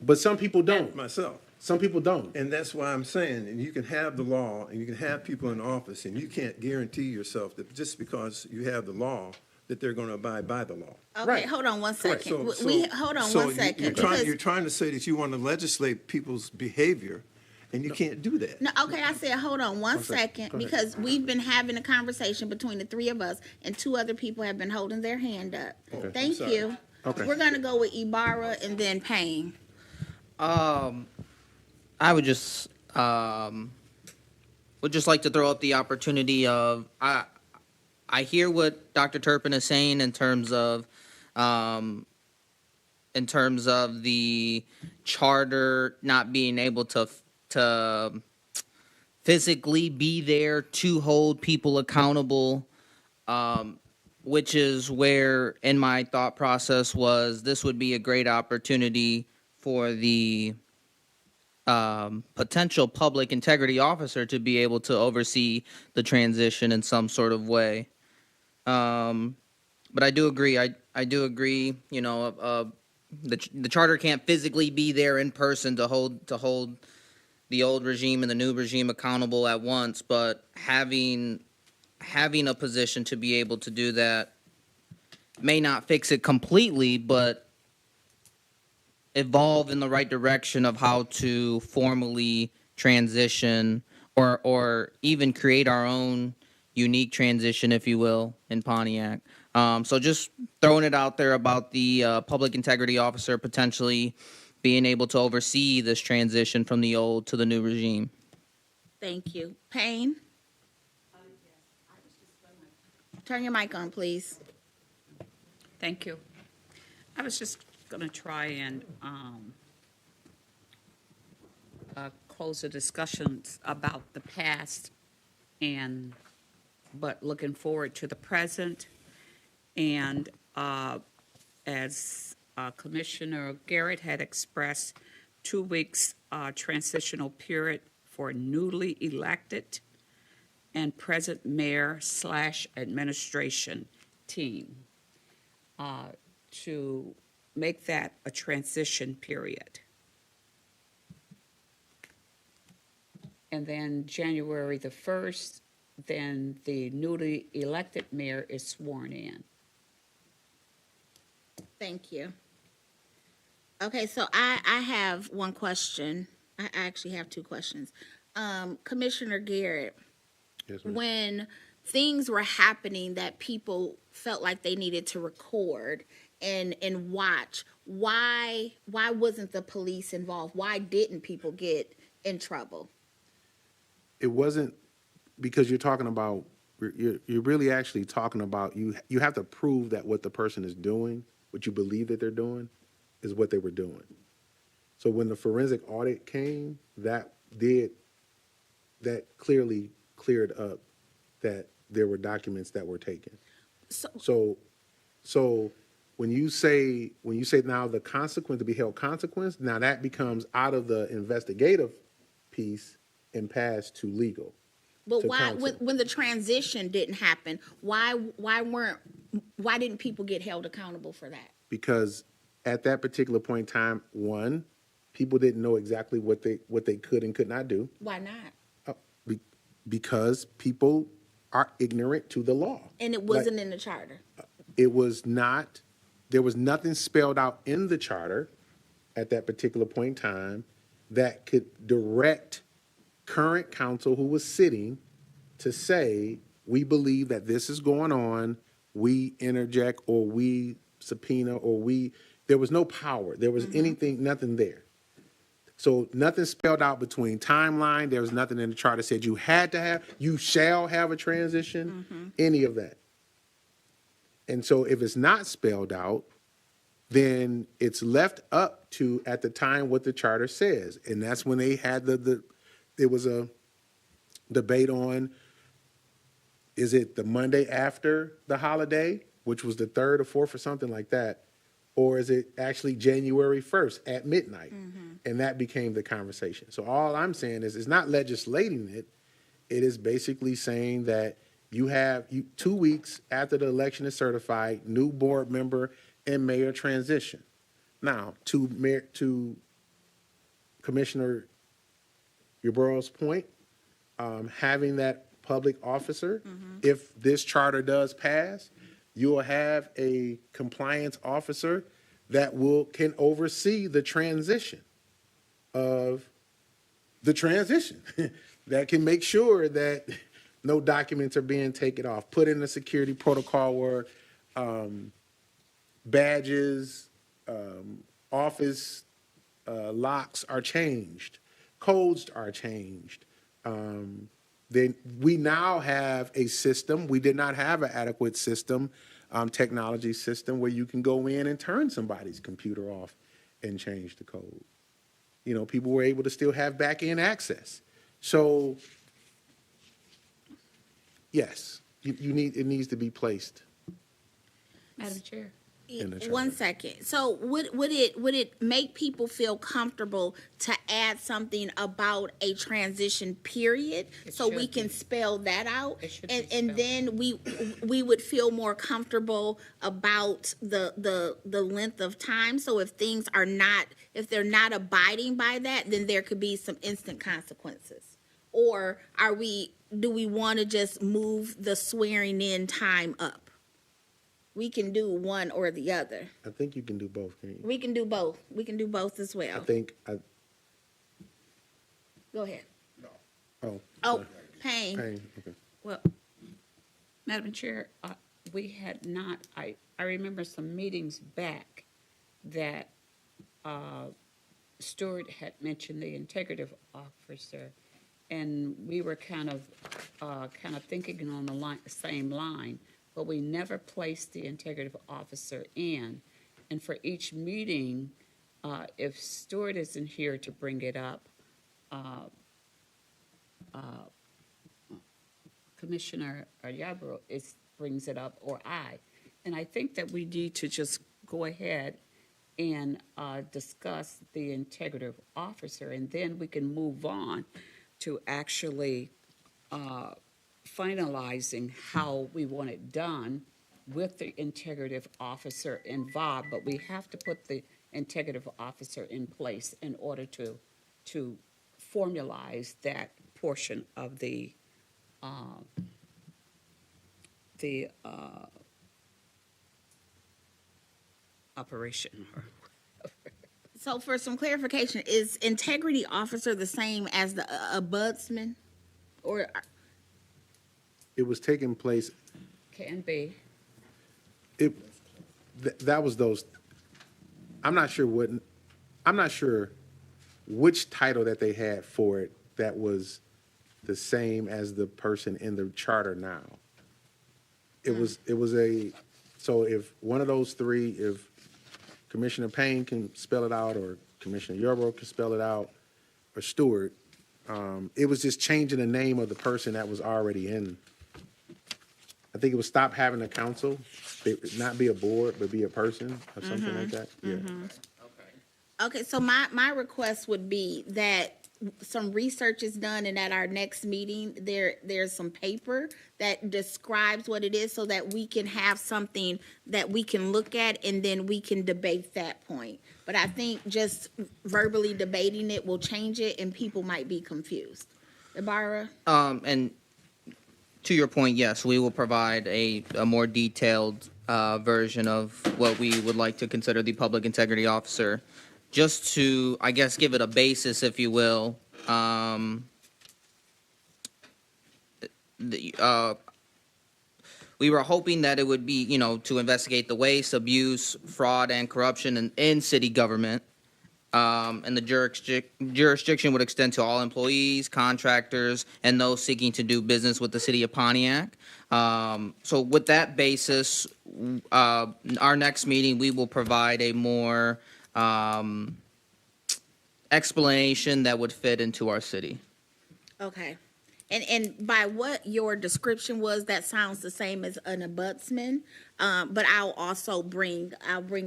A: But some people don't.
E: myself.
A: Some people don't.
E: And that's why I'm saying, and you can have the law, and you can have people in office, and you can't guarantee yourself that just because you have the law, that they're going to abide by the law.
B: Okay,
A: Right.
B: hold on one
A: Correct.
B: second.
E: So-
B: Hold on
E: so
B: one
E: you-
B: second.
E: You're
B: because-
E: trying to say that you want to legislate people's behavior, and you can't do that.
B: No, okay, I said, hold on one second,
A: Go ahead.
B: because we've been having a conversation between the three of us, and two other people have been holding their hand up. Thank
E: sorry.
B: you.
A: Okay.
B: We're gonna go with Ibarra and then Payne.
H: I would just like to throw up the opportunity of I hear what Dr. Turpin is saying in terms of the charter not being able to physically be there to hold people accountable, which is where in my thought process was this would be a great opportunity for the potential public integrity officer to be able to oversee the transition in some sort of way. But I do agree. I do agree. You know, the charter can't physically be there in person to hold the old regime and the new regime accountable at once. But having a position to be able to do that may not fix it completely, but evolve in the right direction of how to formally transition or even create our own unique transition, if you will, in Pontiac. So just throwing it out there about the public integrity officer potentially being able to oversee this transition from the old to the new regime.
B: Thank you. Payne? Turn your mic on, please.
D: Thank you. I was just going to try and close the discussions about the past but looking forward to the present. And as Commissioner Garrett had expressed, 2 weeks transitional period for newly elected and present mayor/administration team to make that a transition period. And then January the 1st, then the newly elected mayor is sworn in.
B: Thank you. Okay, so I have one question. I actually have two questions. Commissioner Garrett,
A: Yes, ma'am.
B: when things were happening that people felt like they needed to record and watch, why wasn't the police involved? Why didn't people get in trouble?
A: It wasn't because you're talking about, you're really actually talking about, you have to prove that what the person is doing, what you believe that they're doing, is what they were doing. So when the forensic audit came, that clearly cleared up that there were documents that were taken. So when you say now the consequence, to be held consequence, now that becomes out of the investigative piece and passed to legal.
B: But
A: to
B: why,
A: counsel.
B: when the transition didn't happen, why didn't people get held accountable for that?
A: Because at that particular point in time, one, people didn't know exactly what they could and could not do.
B: Why not?
A: Because people are ignorant to the law.
B: And it wasn't in the charter.
A: It was not, there was nothing spelled out in the charter at that particular point in time that could direct current council who was sitting to say, we believe that this is going on, we interject or we subpoena or there was no power. There was anything, nothing there. So nothing spelled out between timeline. There was nothing in the charter said you had to have, you shall have a transition, any of that. And so if it's not spelled out, then it's left up to, at the time, what the charter says. And that's when they had there was a debate on, is it the Monday after the holiday, which was the 3rd or 4th or something like that? Or is it actually January 1st at midnight? And that became the conversation. So all I'm saying is it's not legislating it. It is basically saying that you have 2 weeks after the election is certified, new board member and mayor transition. Now, to Commissioner Yarbrough's point, having that public officer, if this charter does pass, you will have a compliance officer that can oversee the transition of the transition, that can make sure that no documents are being taken off, put in a security protocol where badges, office locks are changed, codes are changed. Then we now have a system. We did not have an adequate system, technology system, where you can go in and turn somebody's computer off and change the code. You know, people were able to still have back-end access. So, yes, it needs to be placed.
D: Madam Chair.
A: In the charter.
B: 1 second. So would it make people feel comfortable to add something about a transition period so we
D: should
B: can
D: be.
B: spell that out?
D: It should be
B: And
D: spelled
B: then we would feel more comfortable about the length of time. So if they're not abiding by that, then there could be some instant consequences. Or do we want to just move the swearing in time up? We can do one or the other.
A: I think you can do both, can you?
B: We can do both. We can do both as well. Go ahead.
A: Oh,
B: Oh, Payne.
A: okay.
D: Well, Madam Chair, we had not, I remember some meetings back that Stewart had mentioned the integrative officer, and we were kind of thinking on the same line, but we never placed the integrative officer in. And for each meeting, if Stewart isn't here to bring it up, Commissioner Yarbrough brings it up, or I. And I think that we need to just go ahead and discuss the integrative officer, and then we can move on to actually finalizing how we want it done with the integrative officer involved. But we have to put the integrative officer in place in order to formalize that portion of the operation.
B: So for some clarification, is integrity officer the same as the ombudsman? Or
A: It was taking place,
D: Can be.
A: that was those, I'm not sure which title that they had for it that was the same as the person in the charter now. So if one of those three, if Commissioner Payne can spell it out, or Commissioner Yarbrough can spell it out, or Stewart, it was just changing the name of the person that was already in. I think it was stop having a council, not be a board, but be a person or something like that. Yeah.
B: okay, so my request would be that some research is done, and at our next meeting, there's some paper that describes what it is, so that we can have something that we can look at, and then we can debate that point. But I think just verbally debating it will change it, and people might be confused. Ibarra?
H: And to your point, yes, we will provide a more detailed version of what we would like to consider the public integrity officer. Just to, I guess, give it a basis, if you will, we were hoping that it would be, to investigate the waste, abuse, fraud, and corruption in city government, And the jurisdiction would extend to all employees, contractors, and those seeking to do business with the city of Pontiac. So with that basis, our next meeting, we will provide a more explanation that would fit into our city.
B: Okay. And by what your description was, that sounds the same as an ombudsman. But I'll also bring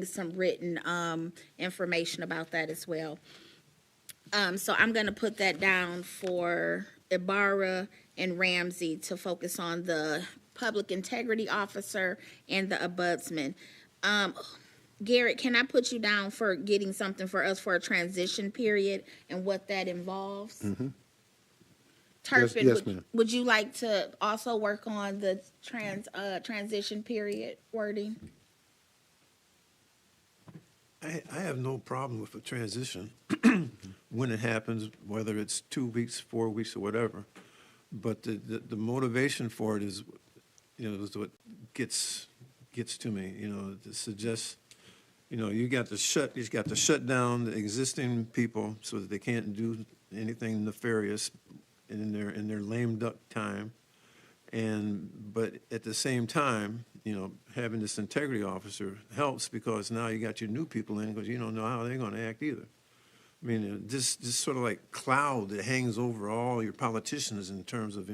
B: some written information about that as well. So I'm gonna put that down for Ibarra and Ramsey to focus on the public integrity officer and the ombudsman. Garrett, can I put you down for getting something for us for a transition period and what that involves?
A: Mm-hmm.
B: Turpin,
A: Yes, ma'am.
B: would you like to also work on the transition period wording?
E: I have no problem with the transition when it happens, whether it's 2 weeks, 4 weeks, or whatever. But the motivation for it is, is what gets to me. To suggest, you got to shut down the existing people so that they can't do anything nefarious in their lame duck time, but at the same time, having this integrity officer helps because now you got your new people in because you don't know how they're going to act either. I mean, this sort of like cloud that hangs over all your politicians in terms of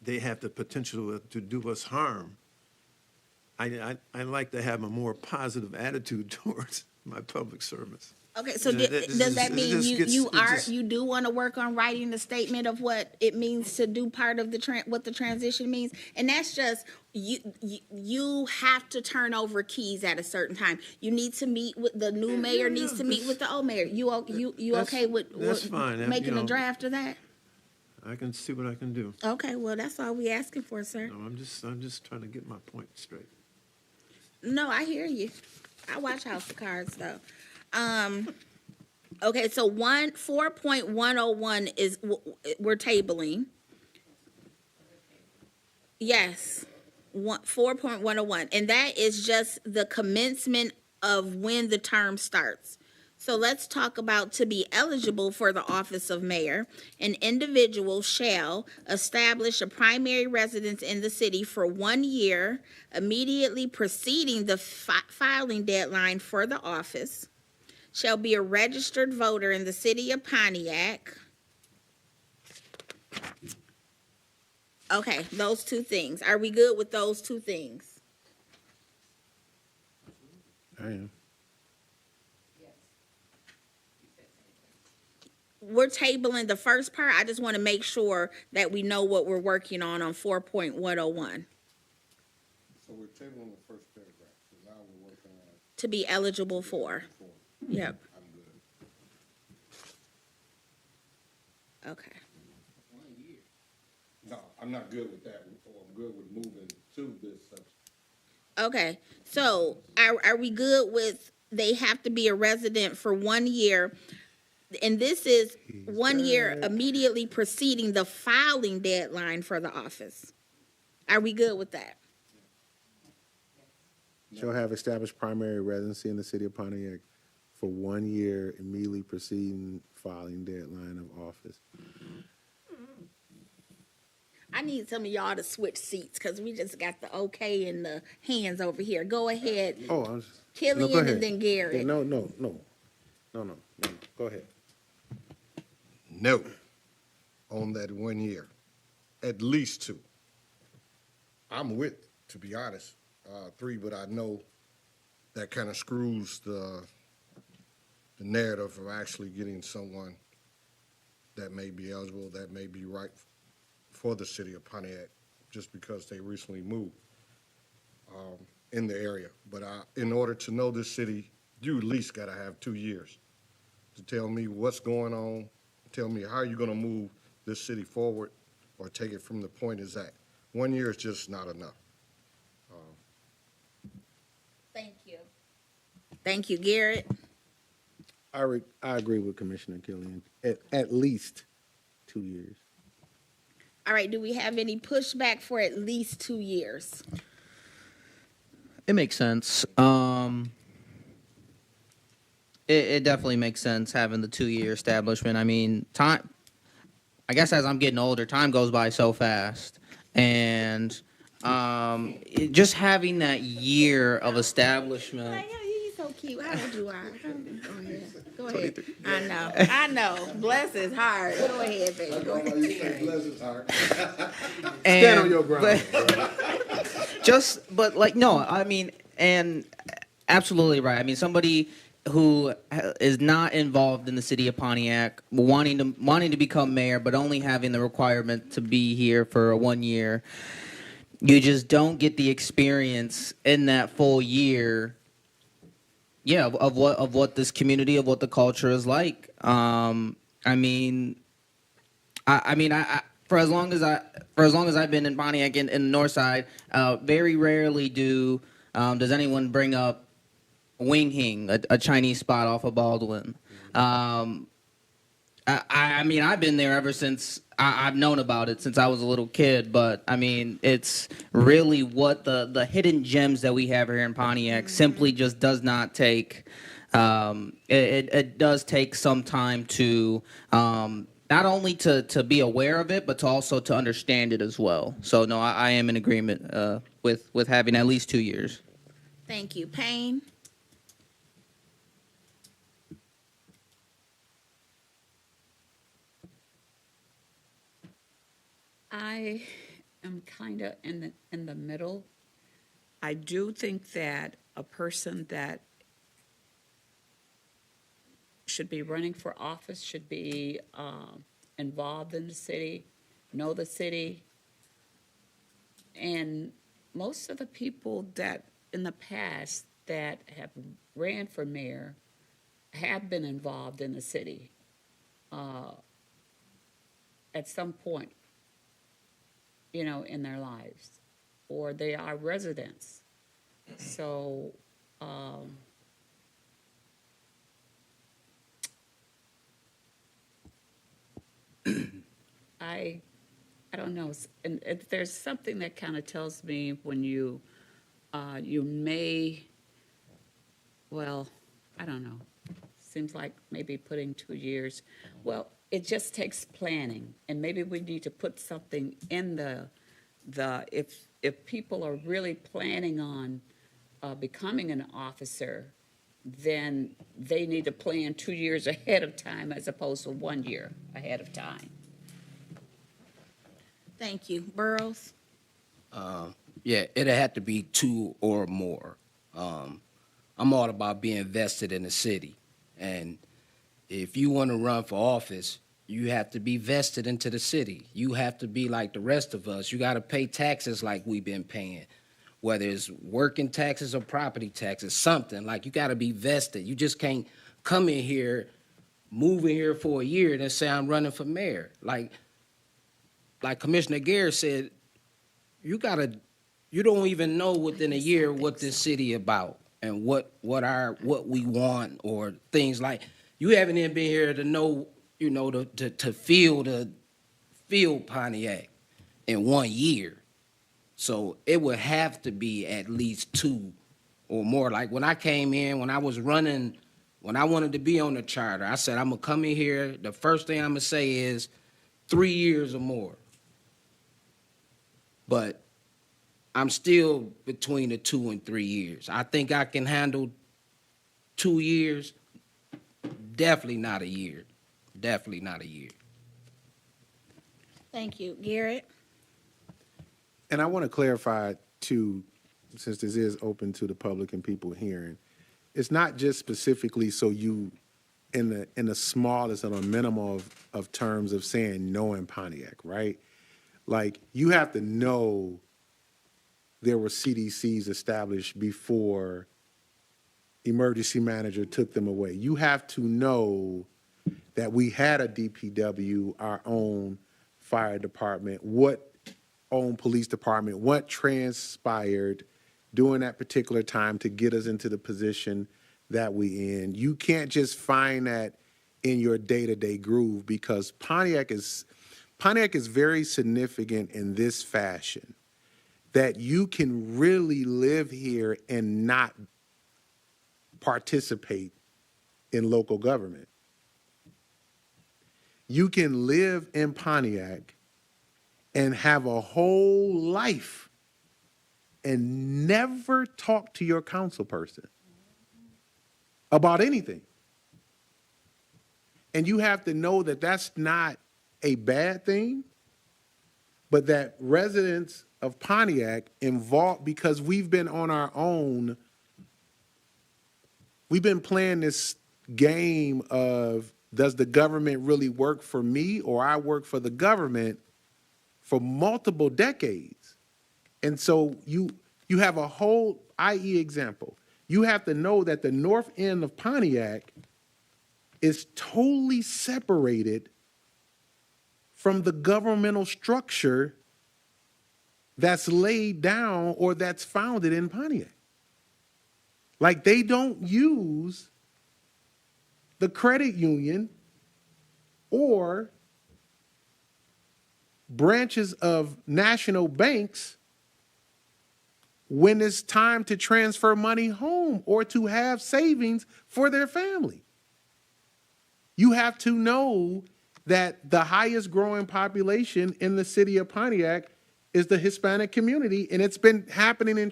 E: they have the potential to do us harm. I like to have a more positive attitude towards my public servants.
B: Okay, so does that mean you do want to work on writing the statement of what it means to do part of what the transition means? And that's just, you have to turn over keys at a certain time. You need to meet with, the new mayor needs to meet with the old mayor. You okay with
E: that's fine.
B: making a draft of that?
E: I can see what I can do.
B: Okay, well, that's all we asking for, sir.
E: No, I'm just trying to get my point straight.
B: No, I hear you. I watch House of Cards, though. Okay, so 4.101 is, we're tabling. Yes, 4.101, and that is just the commencement of when the term starts. So let's talk about to be eligible for the office of mayor, an individual shall establish a primary residence in the city for 1 year immediately preceding the filing deadline for the office, shall be a registered voter in the city of Pontiac. Okay, those two things. Are we good with those two things?
A: I am.
B: We're tabling the first part. I just want to make sure that we know what we're working on 4.101.
F: So we're tabling the first paragraph, so now we're working on.
B: To be eligible for. Yep.
F: I'm good.
B: Okay.
F: No, I'm not good with that, or I'm good with moving to this subject.
B: Okay. So are we good with they have to be a resident for 1 year? And this is 1 year immediately preceding the filing deadline for the office. Are we good with that?
A: Shall have established primary residency in the city of Pontiac for 1 year immediately preceding filing deadline of office.
B: I need some of y'all to switch seats because we just got the okay and the hands over here. Go ahead.
A: Oh, I was,
B: Killian
A: go ahead.
B: and then Garrett.
A: Yeah, no. Go ahead.
F: No, on that 1 year, at least 2. I'm with, to be honest, 3, but I know that kind of screws the narrative of actually getting someone that may be eligible, that may be right for the city of Pontiac, just because they recently moved in the area. But in order to know this city, you at least got to have 2 years to tell me what's going on, tell me how you're going to move this city forward or take it from the point it's at. 1 year is just not enough.
B: Thank you. Thank you, Garrett.
A: I agree with Commissioner Killian. At least 2 years.
B: All right, do we have any pushback for at least 2 years?
H: It makes sense. it definitely makes sense having the 2-year establishment. I mean, time. I guess as I'm getting older, time goes by so fast, and just having that year of establishment.
B: Like, oh, he's so cute. How old you are? Go ahead. Go ahead. I know. Bless his heart. Go ahead, baby. Go ahead.
F: Bless his heart.
A: Stand on your ground.
H: But like, no, I mean, and absolutely right. I mean, somebody who is not involved in the city of Pontiac, wanting to become mayor, but only having the requirement to be here for 1 year, you just don't get the experience in that full year. Yeah, of what this community, of what the culture is like. I mean, I for as long as I've been in Pontiac in the North Side, very rarely does anyone bring up Wing Hing, a Chinese spot off of Baldwin. I mean, I've been there ever since I've known about it since I was a little kid. But I mean, it's really what the hidden gems that we have here in Pontiac simply just does not take. It does take some time to not only to be aware of it, but to also to understand it as well. So no, I am in agreement with having at least 2 years.
B: Thank you. Payne?
D: I am kind of in the middle. I do think that a person that should be running for office should be involved in the city, know the city, and most of the people that in the past that have ran for mayor have been involved in the city at some point, you know, in their lives, or they are residents. So, I don't know, and there's something that kind of tells me when you may, well, I don't know. Seems like maybe putting 2 years. Well, it just takes planning, and maybe we need to put something in if people are really planning on becoming an officer, then they need to plan 2 years ahead of time as opposed to 1 year ahead of time.
B: Thank you. Burrows?
G: Yeah, it'll have to be 2 or more. I'm all about being vested in the city. And if you want to run for office, you have to be vested into the city. You have to be like the rest of us. You got to pay taxes like we've been paying, whether it's working taxes or property taxes, something. Like, you got to be vested. You just can't come in here, move in here for a year, and then say I'm running for mayor. Like Commissioner Gare said, you don't even know within a year what this city about and what we want or things like. You haven't even been here to know, you know, to feel Pontiac in 1 year. So it would have to be at least 2 or more. Like when I came in, when I was running, when I wanted to be on the charter, I said, I'm gonna come in here. The first thing I'm gonna say is 3 years or more. But I'm still between the 2 and 3 years. I think I can handle 2 years. Definitely not a year. Definitely not a year.
B: Thank you. Garrett?
A: And I want to clarify too, since this is open to the public and people hearing, it's not just specifically so you, in the smallest and a minimum of terms of saying no in Pontiac, right? Like, you have to know there were CDCs established before emergency manager took them away. You have to know that we had a DPW, our own fire department, what own police department, what transpired during that particular time to get us into the position that we in. You can't just find that in your day-to-day groove, because Pontiac is very significant in this fashion, that you can really live here and not participate in local government. You can live in Pontiac and have a whole life and never talk to your council person about anything. And you have to know that that's not a bad thing, but that residents of Pontiac involved, because we've been on our own, we've been playing this game of, does the government really work for me or I work for the government, for multiple decades. And so you have a whole, i.e. example, you have to know that the north end of Pontiac is totally separated from the governmental structure that's laid down or that's founded in Pontiac. Like, they don't use the credit union or branches of national banks when it's time to transfer money home or to have savings for their family. You have to know that the highest growing population in the city of Pontiac is the Hispanic community, and it's been happening in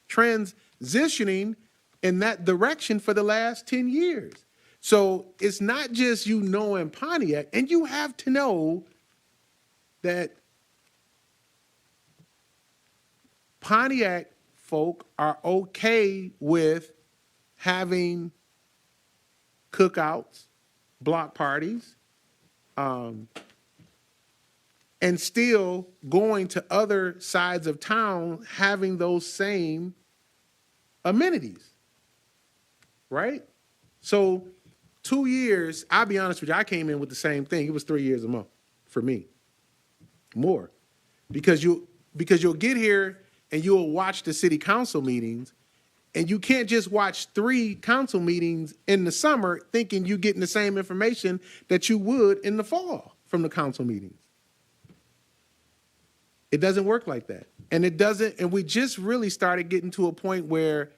A: transitioning in that direction for the last 10 years. So it's not just you knowing Pontiac, and you have to know that Pontiac folk are okay with having cookouts, block parties, and still going to other sides of town having those same amenities, right? So 2 years, I'll be honest with you, I came in with the same thing. It was 3 years a month for me, more, because you'll get here and you'll watch the city council meetings, and you can't just watch 3 council meetings in the summer thinking you're getting the same information that you would in the fall from the council meetings. It doesn't work like that. And it doesn't, and we just really started getting to a point where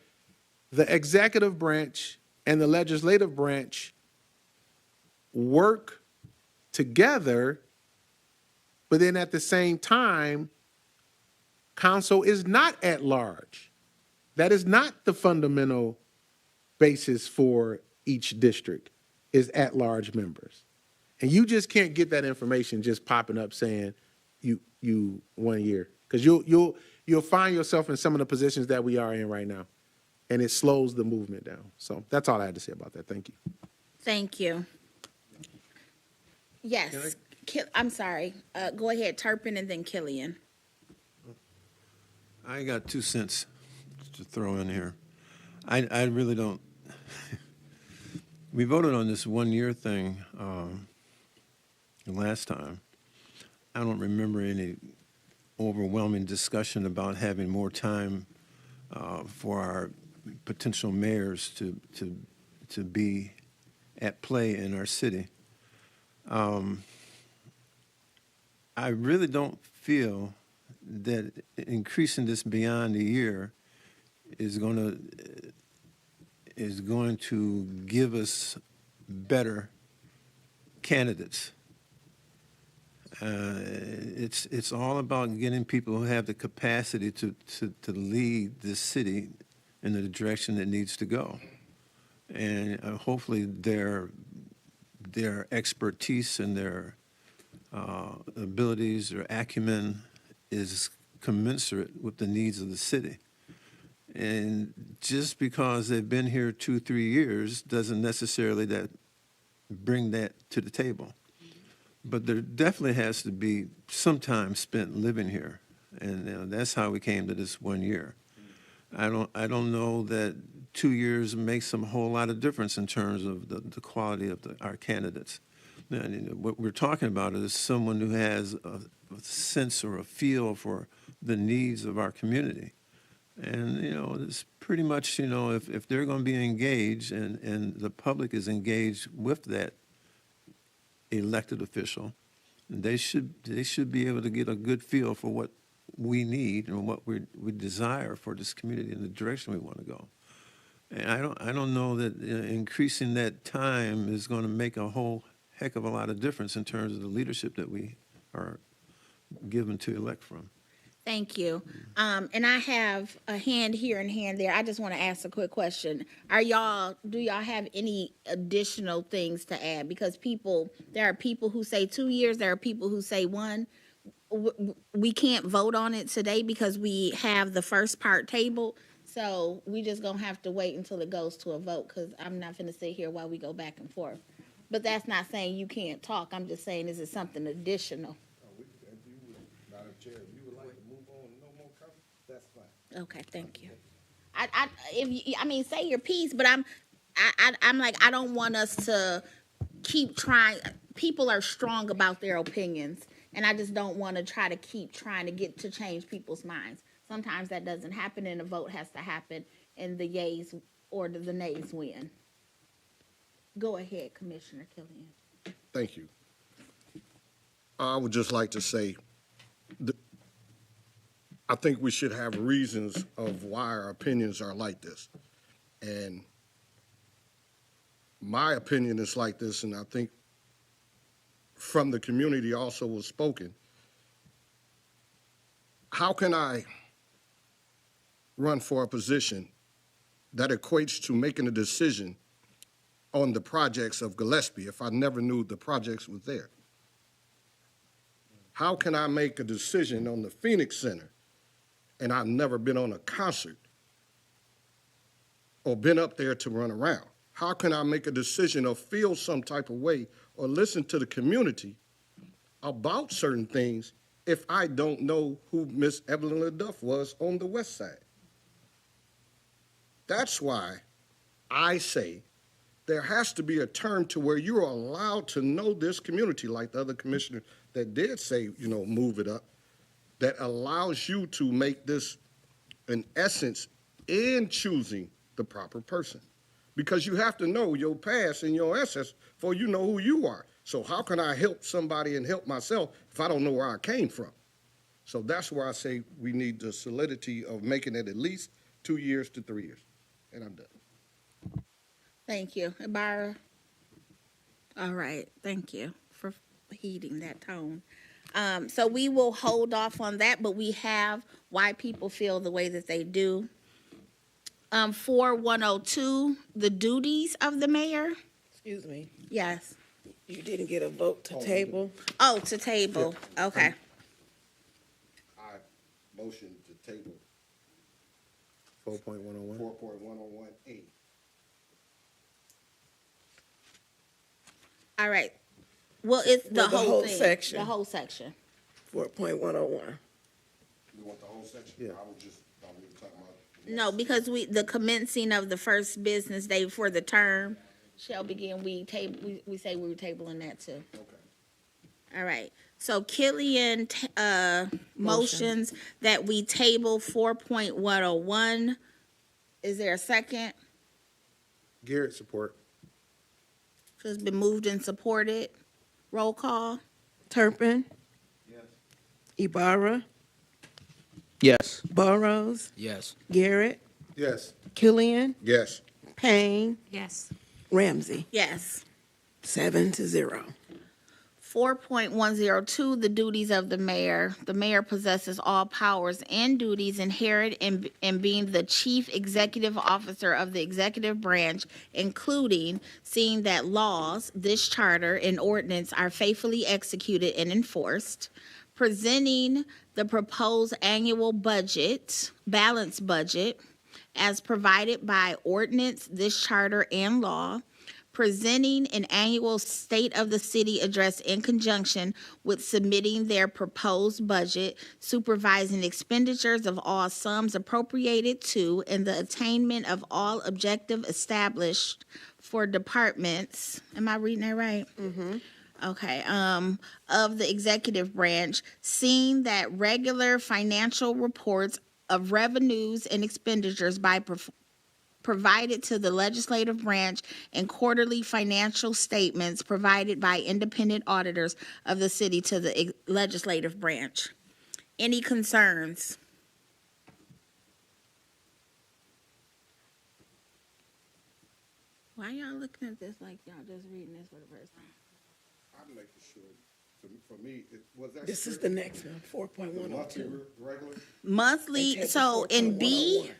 A: the executive branch and the legislative branch work together, but then at the same time, council is not at large. That is not the fundamental basis for each district, is at large members. And you just can't get that information just popping up saying you 1 year, because you'll find yourself in some of the positions that we are in right now, and it slows the movement down. So that's all I had to say about that. Thank you.
B: Thank you. Yes, I'm sorry. Go ahead, Turpin, and then Killian.
E: I got 2 cents to throw in here. I really don't. We voted on this 1 year thing last time. I don't remember any overwhelming discussion about having more time for our potential mayors to be at play in our city. I really don't feel that increasing this beyond a year is going to give us better candidates. It's all about getting people who have the capacity to lead this city in the direction it needs to go, and hopefully their expertise and their abilities or acumen is commensurate with the needs of the city. And just because they've been here 2-3 years doesn't necessarily bring that to the table. But there definitely has to be some time spent living here, and that's how we came to this 1 year. I don't know that 2 years makes a whole lot of difference in terms of the quality of our candidates. And what we're talking about is someone who has a sense or a feel for the needs of our community. And, it's pretty much, if they're going to be engaged and the public is engaged with that elected official, they should be able to get a good feel for what we need and what we desire for this community and the direction we want to go. And I don't know that increasing that time is going to make a whole heck of a lot of difference in terms of the leadership that we are given to elect from.
B: Thank you. And I have a hand here and hand there. I just want to ask a quick question. Do y'all have any additional things to add? Because there are people who say 2 years, there are people who say 1. We can't vote on it today because we have the first part tabled. So we just gonna have to wait until it goes to a vote, because I'm not gonna sit here while we go back and forth. But that's not saying you can't talk. I'm just saying, is it something additional?
F: Madam Chair, if you would like to move on, no more comments, that's fine.
B: Okay, thank you. Say your piece, but I'm like, I don't want us to keep trying. People are strong about their opinions, and I just don't want to try to keep trying to get to change people's minds. Sometimes that doesn't happen, and a vote has to happen, and the yays or the nays win. Go ahead, Commissioner Killian.
F: Thank you. I would just like to say, I think we should have reasons of why our opinions are like this. And my opinion is like this, and I think from the community also was spoken. How can I run for a position that equates to making a decision on the projects of Gillespie if I never knew the projects was there? How can I make a decision on the Phoenix Center and I've never been on a concert or been up there to run around? How can I make a decision or feel some type of way or listen to the community about certain things if I don't know who Miss Evelyn LaDuff was on the West Side? That's why I say there has to be a term to where you're allowed to know this community, like the other commissioner that did say, move it up, that allows you to make this an essence in choosing the proper person. Because you have to know your past and your essence before you know who you are. So how can I help somebody and help myself if I don't know where I came from? So that's where I say we need the solidity of making it at least 2 years to 3 years. And I'm done.
B: Thank you. Ibarra? All right, thank you for heeding that tone. So we will hold off on that, but we have why people feel the way that they do. 4102, the duties of the mayor.
C: Excuse me,
B: Yes.
C: you didn't get a vote to table?
B: Oh, to table. Okay.
F: I motion to table
A: 4.101.
F: 4.101A.
B: All right. Well, it's the
C: Well, the
B: whole
C: whole
B: thing.
C: section.
B: The whole section.
C: 4.101.
F: You want the whole section?
A: Yeah.
F: I was just, thought we were talking about.
B: No, because the commencing of the first business day for the term shall begin. We say we were tabling that too.
F: Okay.
B: All right. So Killian motions that we table 4.101. Is there a second?
A: Garrett, support.
B: So it's been moved and supported. Roll call.
C: Turpin.
E: Yes.
C: Ibarra.
H: Yes.
C: Burrows.
G: Yes.
C: Garrett.
A: Yes.
C: Killian.
F: Yes.
C: Payne.
D: Yes.
C: Ramsey.
B: Yes.
C: 7-0.
B: 4.102, the duties of the mayor. The mayor possesses all powers and duties inherent in being the chief executive officer of the executive branch, including seeing that laws, this charter, and ordinance are faithfully executed and enforced, presenting the proposed annual budget, balanced budget, as provided by ordinance, this charter, and law, presenting an annual state of the city address in conjunction with submitting their proposed budget, supervising expenditures of all sums appropriated to and the attainment of all objective established for departments. Am I reading that right? Mm-hmm. Okay, of the executive branch, seeing that regular financial reports of revenues and expenditures provided to the legislative branch and quarterly financial statements provided by independent auditors of the city to the legislative branch. Any concerns? Why y'all looking at this like y'all just reading this for the first time?
F: I'm making sure, for me, was that?
C: This is the next one, 4.102.
F: Monthly regular?
B: Monthly,
C: They
B: so
C: taking
B: in B,
C: 4.101.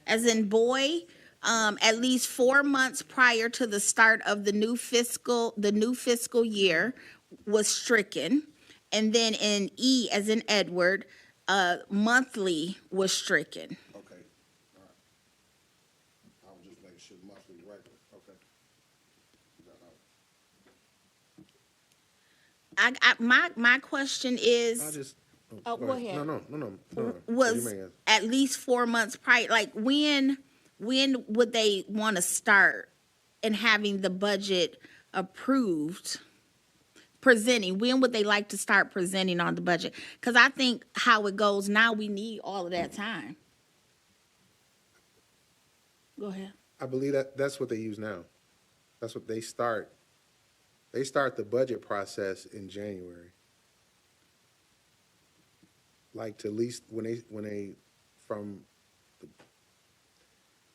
B: as in boy, at least 4 months prior to the start of the new fiscal year was stricken. And then in E, as in Edward, monthly was stricken.
F: Okay, all right. I was just making sure monthly regular, okay.
B: My question is.
A: I just.
B: Oh, go ahead.
A: No.
B: Was
A: You may answer.
B: at least 4 months prior, like when would they want to start and having the budget approved, presenting? When would they like to start presenting on the budget? Because I think how it goes now, we need all of that time. Go ahead.
A: I believe that's what they use now. That's what they start. They start the budget process in January. Like to at least when they from the,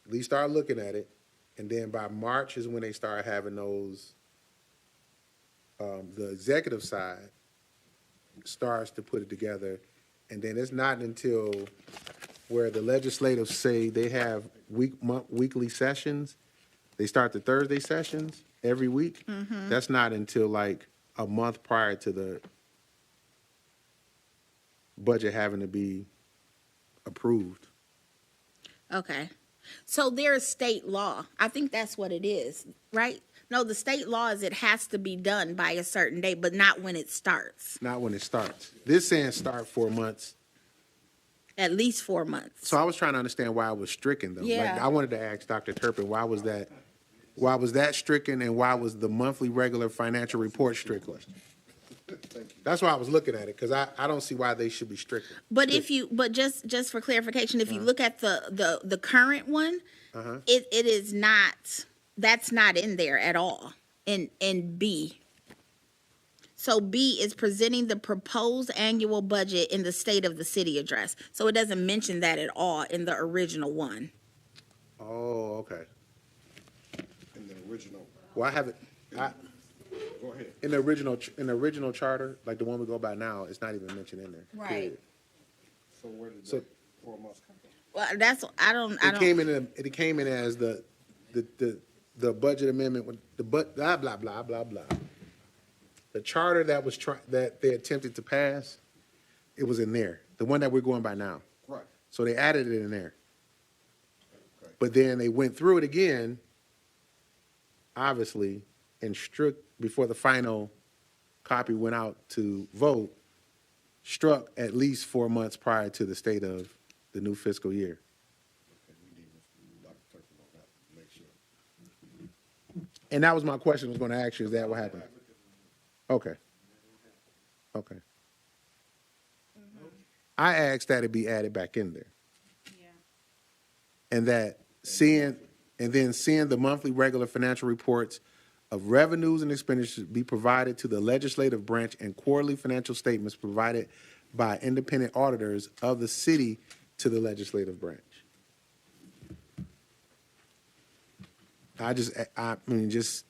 A: at least start looking at it, and then by March is when they start having those. The executive side starts to put it together, and then it's not until where the legislative say they have weekly sessions. They start the Thursday sessions every week. That's not until like a month prior to the budget having to be approved.
B: Okay. So there is state law. I think that's what it is, right? No, the state law is it has to be done by a certain date, but not when it starts.
A: Not when it starts. This saying start 4 months.
B: At least 4 months.
A: So I was trying to understand why it was stricken though.
B: Yeah.
A: Like I wanted to ask Dr. Turpin, why was that stricken, and why was the monthly regular financial report stricken? That's why I was looking at it, because I don't see why they should be stricken.
B: But just for clarification, if you look at the current one, it is not, that's not in there at all in B. So B is presenting the proposed annual budget in the State of the City address. So it doesn't mention that at all in the original one.
A: Oh, okay.
F: In the original,
A: Well, I have it,
F: go ahead.
A: in the original charter, like the one we go by now, it's not even mentioned in there.
B: Right.
A: period.
F: So where did
A: So-
F: that 4 months come from?
B: Well, that's, I don't.
A: It came in as the budget amendment with blah, blah, blah, blah, blah. The charter that they attempted to pass, it was in there, the one that we're going by now.
F: Right.
A: So they added it in there.
F: Okay.
A: But then they went through it again, obviously, and before the final copy went out to vote, struck at least 4 months prior to the state of the new fiscal year.
F: Okay, we need Dr. Turpin on that, to make sure.
A: And that was my question I was going to ask you, is that what happened? Okay. Okay. I asked that it be added back in there. And that seeing the monthly regular financial reports of revenues and expenditures be provided to the legislative branch and quarterly financial statements provided by independent auditors of the city to the legislative branch. I mean, just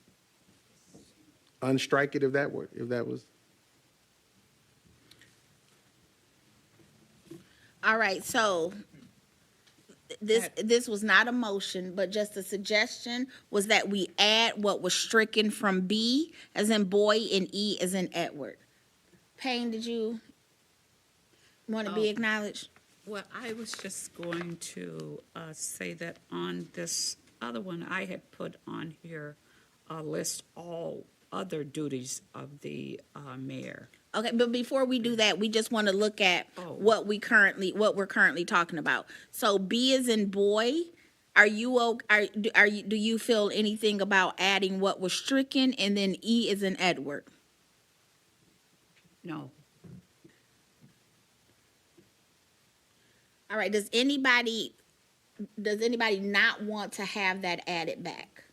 A: unstrike it if that was.
B: All right, so this was not a motion, but just a suggestion was that we add what was stricken from B as in boy and E as in Edward. Payne, did you want to be acknowledged?
D: Well, I was just going to say that on this other one, I had put on here, list all other duties of the mayor.
B: Okay, but before we do that, we just want to look at
D: Oh.
B: what we're currently talking about. So B is in boy. Do you feel anything about adding what was stricken, and then E is in Edward?
D: No.
B: All right, does anybody not want to have that added back?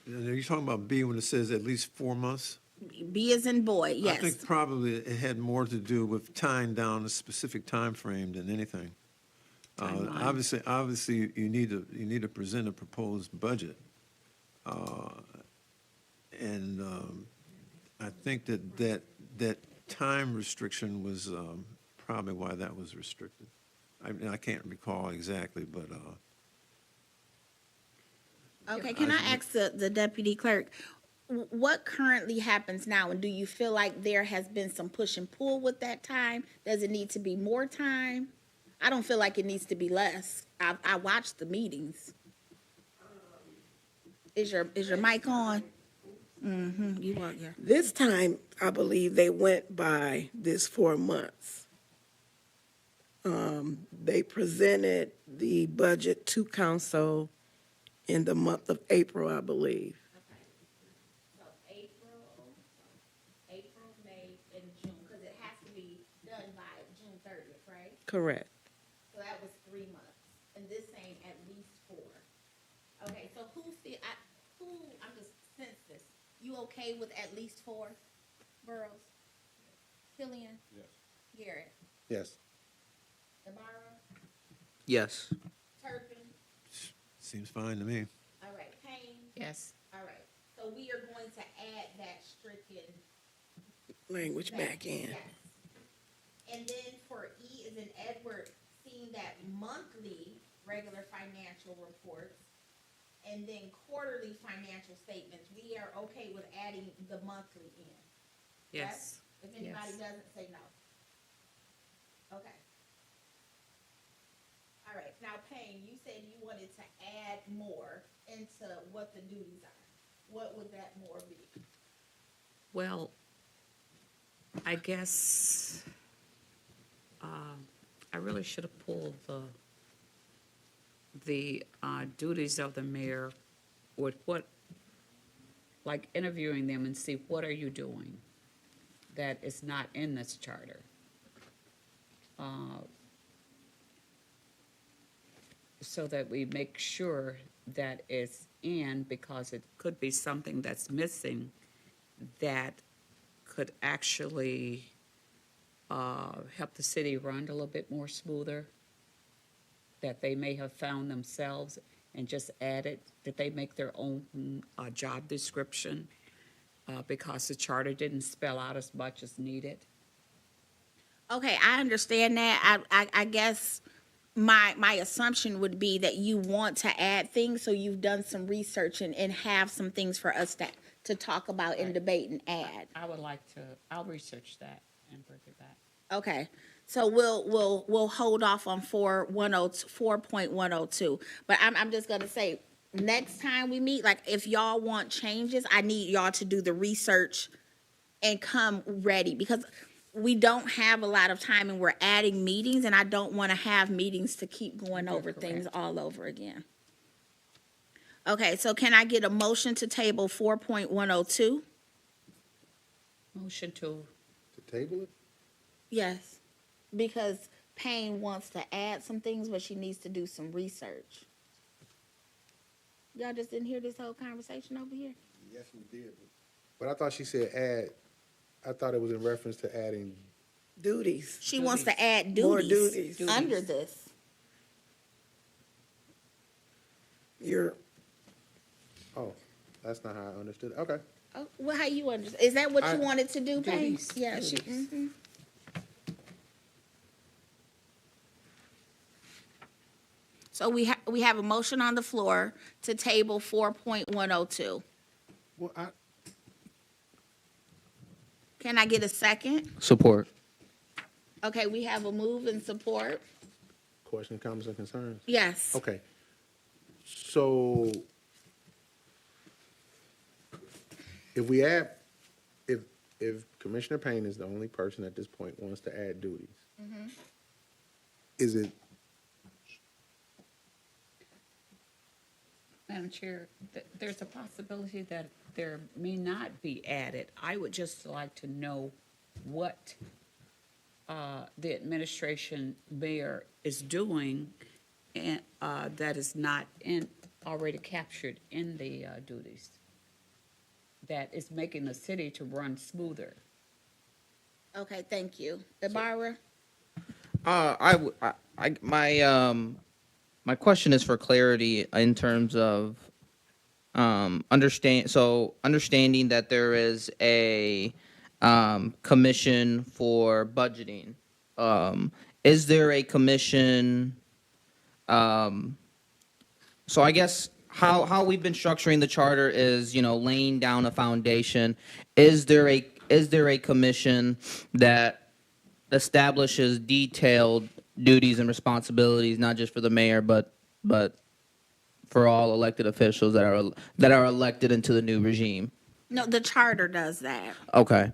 E: And are you talking about B when it says at least 4 months?
B: B is in boy,
E: I
B: yes.
E: think probably it had more to do with tying down a specific time frame than anything.
D: Timeline.
E: Obviously, you need to present a proposed budget. And I think that time restriction was probably why that was restricted. I can't recall exactly, but
B: Okay, can I ask the deputy clerk, what currently happens now? And do you feel like there has been some push and pull with that time? Does it need to be more time? I don't feel like it needs to be less. I watched the meetings. Is your mic on? Mm-hmm, you are, yeah.
I: This time, I believe they went by this 4 months. They presented the budget to council in the month of April, I believe.
B: So April, May, and June, because it has to be done by June 30th, right?
I: Correct.
B: So that was 3 months, and this saying at least 4. Okay, so I'm just sense this. You okay with at least 4, Burrows? Killian?
F: Yes.
B: Garrett?
A: Yes.
B: Ibarra?
H: Yes.
B: Turpin?
E: seems fine to me.
B: All right, Payne?
D: Yes.
B: All right, so we are going to add that stricken.
I: Language back in.
B: Yes. And then for E is in Edward, seeing that monthly regular financial reports and then quarterly financial statements, we are okay with adding the monthly in.
D: Yes.
B: If anybody
D: Yes.
B: doesn't, say no. Okay. All right, now Payne, you said you wanted to add more into what the duties are. What would that more be?
D: Well, I guess I really should have pulled the duties of the mayor with what, like interviewing them and see what are you doing that is not in this charter. So that we make sure that it's in, because it could be something that's missing that could actually help the city run a little bit more smoother, that they may have found themselves and just added, that they make their own job description because the charter didn't spell out as much as needed.
B: Okay, I understand that. I guess my assumption would be that you want to add things, so you've done some research and have some things for us to talk about and debate and add.
D: I would like to, I'll research that and bring it back.
B: Okay, so we'll hold off on 4.102. But I'm just gonna say, next time we meet, like if y'all want changes, I need y'all to do the research and come ready, because we don't have a lot of time and we're adding meetings, and I don't want to have meetings to keep going over things all over again. Okay, so can I get a motion to table 4.102?
D: Motion to,
A: To table it?
B: Yes, because Payne wants to add some things, but she needs to do some research. Y'all just didn't hear this whole conversation over here?
A: Yes, we did. But I thought she said add, I thought it was in reference to adding.
I: Duties.
B: She wants to add
I: More
B: duties
I: duties.
B: under this.
I: You're,
A: Oh, that's not how I understood it. Okay.
B: Oh, well, how you understand? Is that what you
A: I-
B: wanted to do, Payne?
D: Duties,
B: Yeah, she,
D: duties.
B: mhm. So we have a motion on the floor to table 4.102.
A: Well,
B: Can I get a second?
H: Support.
B: Okay, we have a move and support.
A: question, comments, and concerns?
B: Yes.
A: Okay. So if we add, if Commissioner Payne is the only person at this point wants to add duties, is it,
D: Madam Chair, there's a possibility that there may not be added. I would just like to know what the administration mayor is doing and that is not already captured in the duties, that is making the city to run smoother.
B: Okay, thank you. Ibarra?
H: My question is for clarity in terms of understanding that there is a commission for budgeting. Um, is there a commission? So I guess how we've been structuring the charter is, laying down a foundation. Is there a commission that establishes detailed duties and responsibilities, not just for the mayor, but for all elected officials that are elected into the new regime?
B: No, the charter does that.
H: Okay.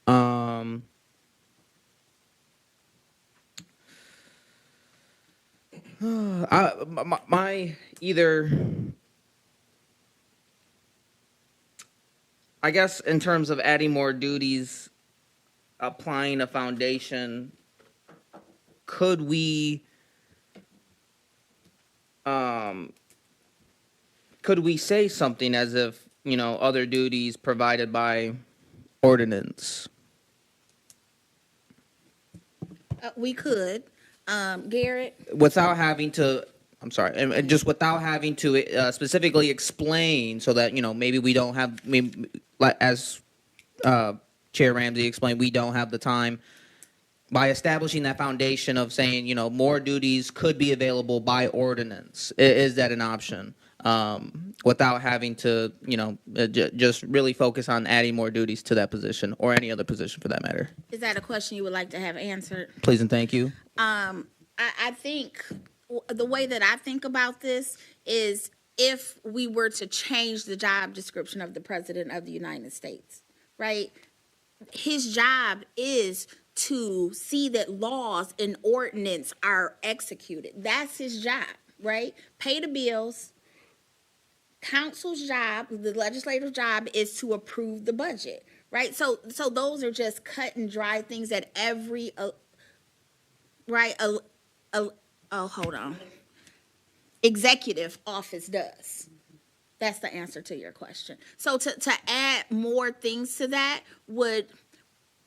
H: Um, my either, I guess, in terms of adding more duties, applying a foundation, could we um could we say something as if, other duties provided by ordinance?
B: We could. Garrett?
H: Without having to, I'm sorry, and just without having to specifically explain, so that, maybe we don't have, maybe, like, as Chair Ramsey explained, we don't have the time. By establishing that foundation of saying, more duties could be available by ordinance, is that an option? Without having to, just really focus on adding more duties to that position, or any other position for that matter.
B: Is that a question you would like to have answered?
H: Please and thank you.
B: I think the way that I think about this is if we were to change the job description of the President of the United States, right? His job is to see that laws and ordinance are executed. That's his job, right? Pay the bills. Council's job, the legislative job, is to approve the budget, right? So those are just cut and dry things that every hold on, executive office does. That's the answer to your question. So to add more things to that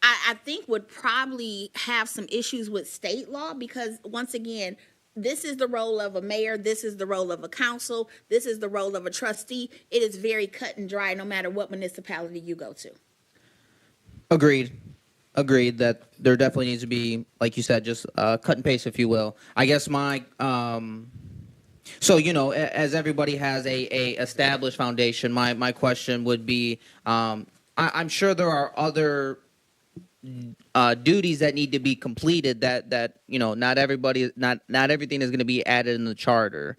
B: I think would probably have some issues with state law, because once again, this is the role of a mayor, this is the role of a council, this is the role of a trustee. It is very cut and dry no matter what municipality you go to.
H: Agreed that there definitely needs to be, like you said, just cut and paste, if you will. I guess my so, as everybody has a established foundation, my question would be, I'm sure there are other duties that need to be completed, that not everything is going to be added in the charter.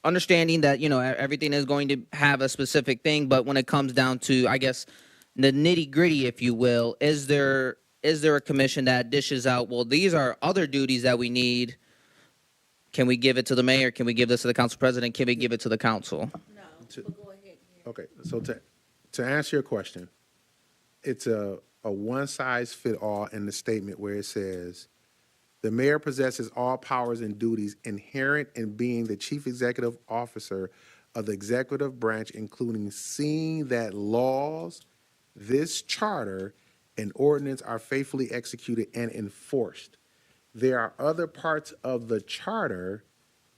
H: Understanding that, everything is going to have a specific thing, but when it comes down to, I guess, the nitty gritty, if you will, is there a commission that dishes out, well, these are other duties that we need? Can we give it to the mayor? Can we give this to the council president? Can we give it to the council?
B: No, but go ahead.
A: Okay, so to answer your question, it's a one-size-fit-all in the statement where it says, the mayor possesses all powers and duties inherent in being the chief executive officer of the executive branch, including seeing that laws, this charter, and ordinance are faithfully executed and enforced. There are other parts of the charter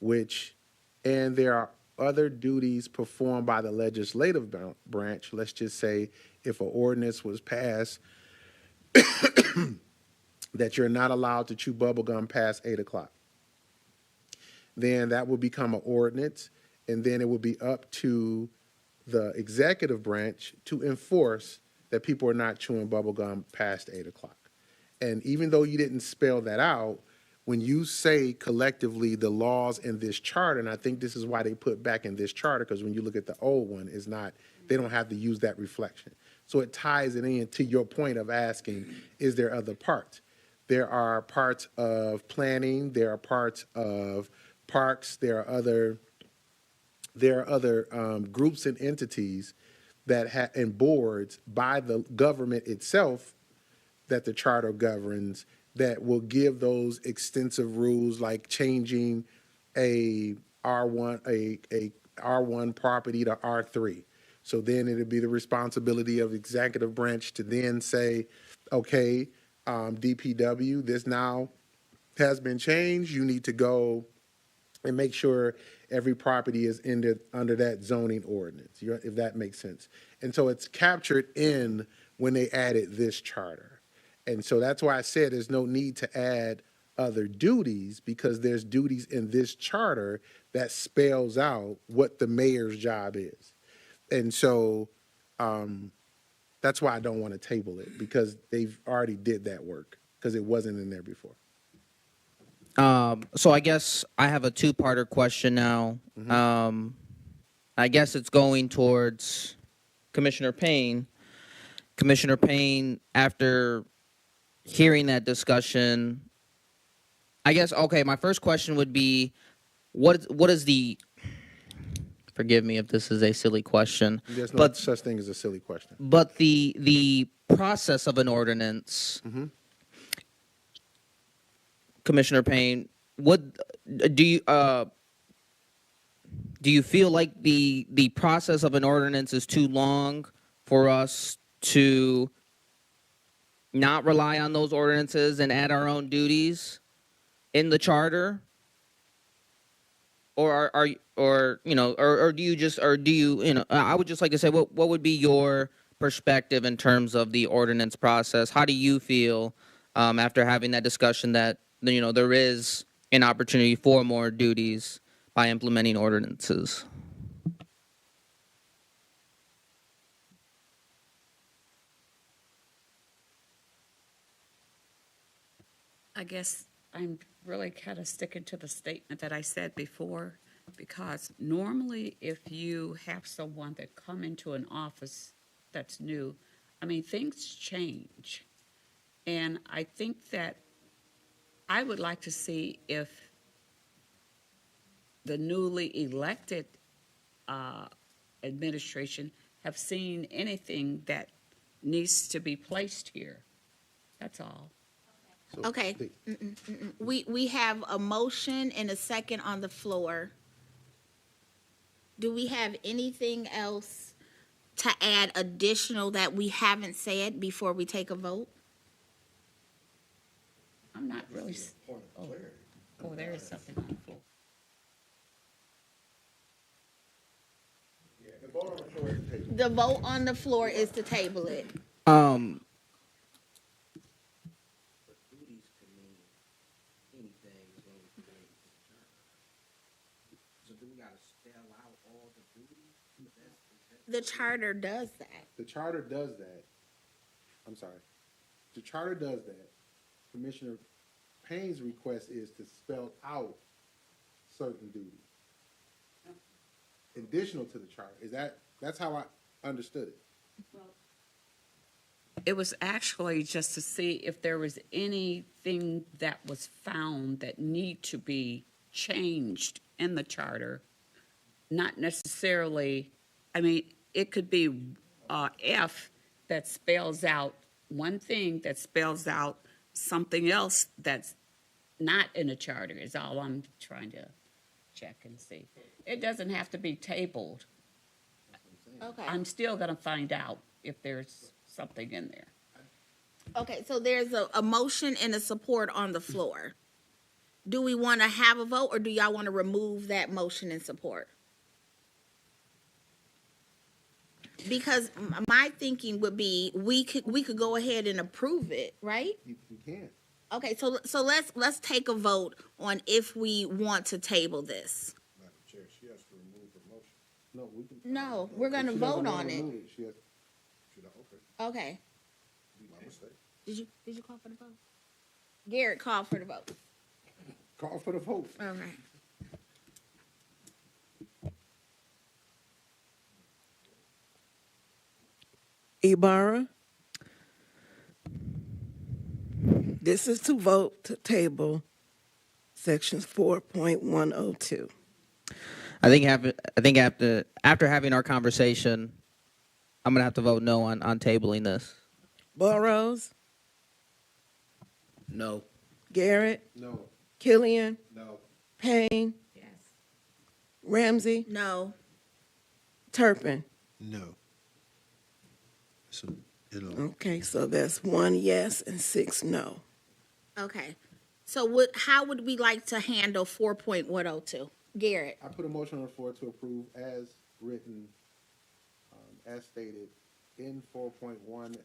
A: and there are other duties performed by the legislative branch. Let's just say if an ordinance was passed that you're not allowed to chew bubble gum past 8 o'clock, then that will become an ordinance, and then it will be up to the executive branch to enforce that people are not chewing bubble gum past 8 o'clock. And even though you didn't spell that out, when you say collectively the laws in this charter, and I think this is why they put back in this charter, because when you look at the old one, they don't have to use that reflection. So it ties it in to your point of asking, is there other parts? There are parts of planning, there are parts of parks, there are other groups and entities and boards by the government itself that the charter governs, that will give those extensive rules, like changing a R1 property to R3. So then it'd be the responsibility of the executive branch to then say, okay, DPW, this now has been changed. You need to go and make sure every property is under that zoning ordinance, if that makes sense. And so it's captured in when they added this charter. And so that's why I said there's no need to add other duties, because there's duties in this charter that spells out what the mayor's job is. And so that's why I don't want to table it, because they've already did that work, because it wasn't in there before.
H: So I guess I have a two-parter question now. I guess it's going towards Commissioner Payne. Commissioner Payne, after hearing that discussion, I guess, okay, my first question would be, what is the, forgive me if this is a silly question,
A: There's no
H: but
A: such thing as a silly question.
H: but the process of an ordinance, Commissioner Payne, what do you feel like the process of an ordinance is too long for us to not rely on those ordinances and add our own duties in the charter? Or do you I would just like to say, what would be your perspective in terms of the ordinance process? How do you feel after having that discussion that there is an opportunity for more duties by implementing ordinances?
D: I guess I'm really kind of sticking to the statement that I said before, because normally if you have someone that come into an office that's new, I mean, things change. And I think that I would like to see if the newly elected administration have seen anything that needs to be placed here. That's all.
A: So
B: Okay. We have a motion and a second on the floor. Do we have anything else to add additional that we haven't said before we take a vote?
D: I'm not really. Oh, there is something on the floor.
B: The vote on the floor is to table it. The charter does that.
A: The charter does that. I'm sorry. The charter does that. Commissioner Payne's request is to spell out certain duties. Additional to the charter. That's how I understood it.
D: It was actually just to see if there was anything that was found that need to be changed in the charter. Not necessarily, I mean, it could be F that spells out one thing that spells out something else that's not in the charter is all I'm trying to check and see. It doesn't have to be tabled.
B: Okay.
D: I'm still gonna find out if there's something in there.
B: Okay, so there's a motion and a support on the floor. Do we want to have a vote, or do y'all want to remove that motion and support? Because my thinking would be we could go ahead and approve it, right?
A: You can.
B: Okay, so let's take a vote on if we want to table this.
F: Madam Chair, she has to remove her motion.
A: No, we can.
B: No, we're
A: If
B: gonna
A: she doesn't
B: vote
A: wanna
B: on it.
A: remove She has,
F: Should I? Okay,
B: Okay.
F: my mistake.
B: Did you call for the vote? Garrett called for the vote.
A: call for the vote.
B: All right.
I: Ibarra? This is to vote to table sections 4.102.
H: I think after having our conversation, I'm gonna have to vote no on tabling this.
I: Burrows?
G: No.
I: Garrett?
A: No.
I: Killian?
A: No.
I: Payne?
D: Yes.
I: Ramsey?
B: No.
I: Turpin?
E: No. So you know.
I: Okay, so that's 1 yes and 6 no.
B: Okay. So how would we like to handle 4.102? Garrett?
A: I put a motion on the floor to approve as written, as stated in 4.101.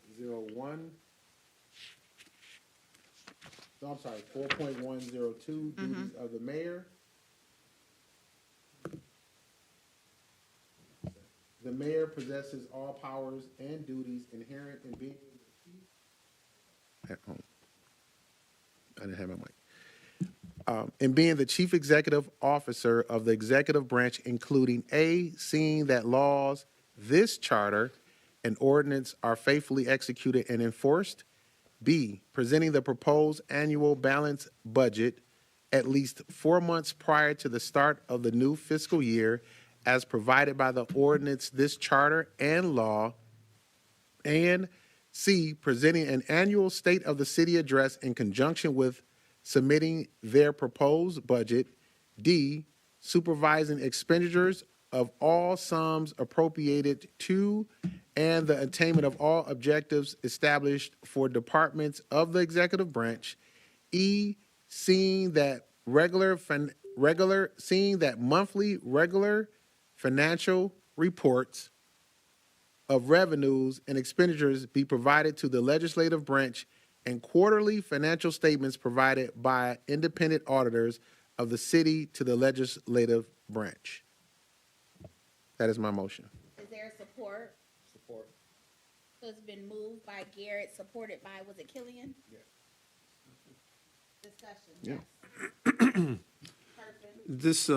A: No, I'm sorry, 4.102, duties of the mayor. The mayor possesses all powers and duties inherent in being the chief. At home. I didn't have my mic. In being the chief executive officer of the executive branch, including A, seeing that laws, this charter, and ordinance are faithfully executed and enforced. B, presenting the proposed annual balanced budget at least 4 months prior to the start of the new fiscal year as provided by the ordinance, this charter, and law. And C, presenting an annual state of the city address in conjunction with submitting their proposed budget. D, supervising expenditures of all sums appropriated to and the attainment of all objectives established for departments of the executive branch. E, seeing that monthly regular financial reports of revenues and expenditures be provided to the legislative branch and quarterly financial statements provided by independent auditors of the city to the legislative branch. That is my motion.
B: Is there support?
A: Support.
B: So it's been moved by Garrett, supported by, was it Killian?
A: Yes.
B: Discussion,
A: Yeah.
B: yes. Turpin?
E: This,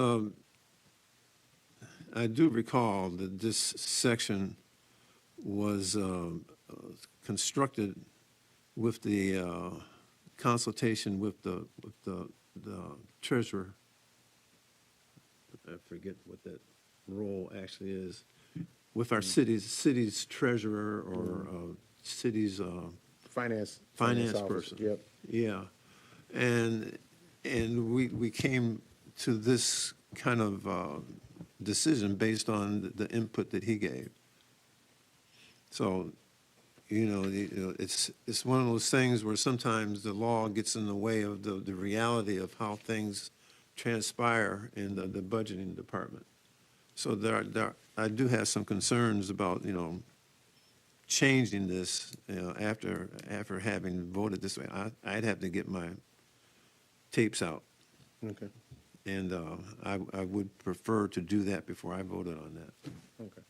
E: I do recall that this section was constructed with the consultation with the treasurer. I forget what that role actually is, with our city's treasurer or city's
A: Finance
E: finance
A: officer.
E: person.
A: Yep.
E: Yeah, and we came to this kind of decision based on the input that he gave. So, it's one of those things where sometimes the law gets in the way of the reality of how things transpire in the budgeting department. So I do have some concerns about, changing this, after having voted this way. I'd have to get my tapes out,
A: Okay.
E: and I would prefer to do that before I voted on that.
A: Okay.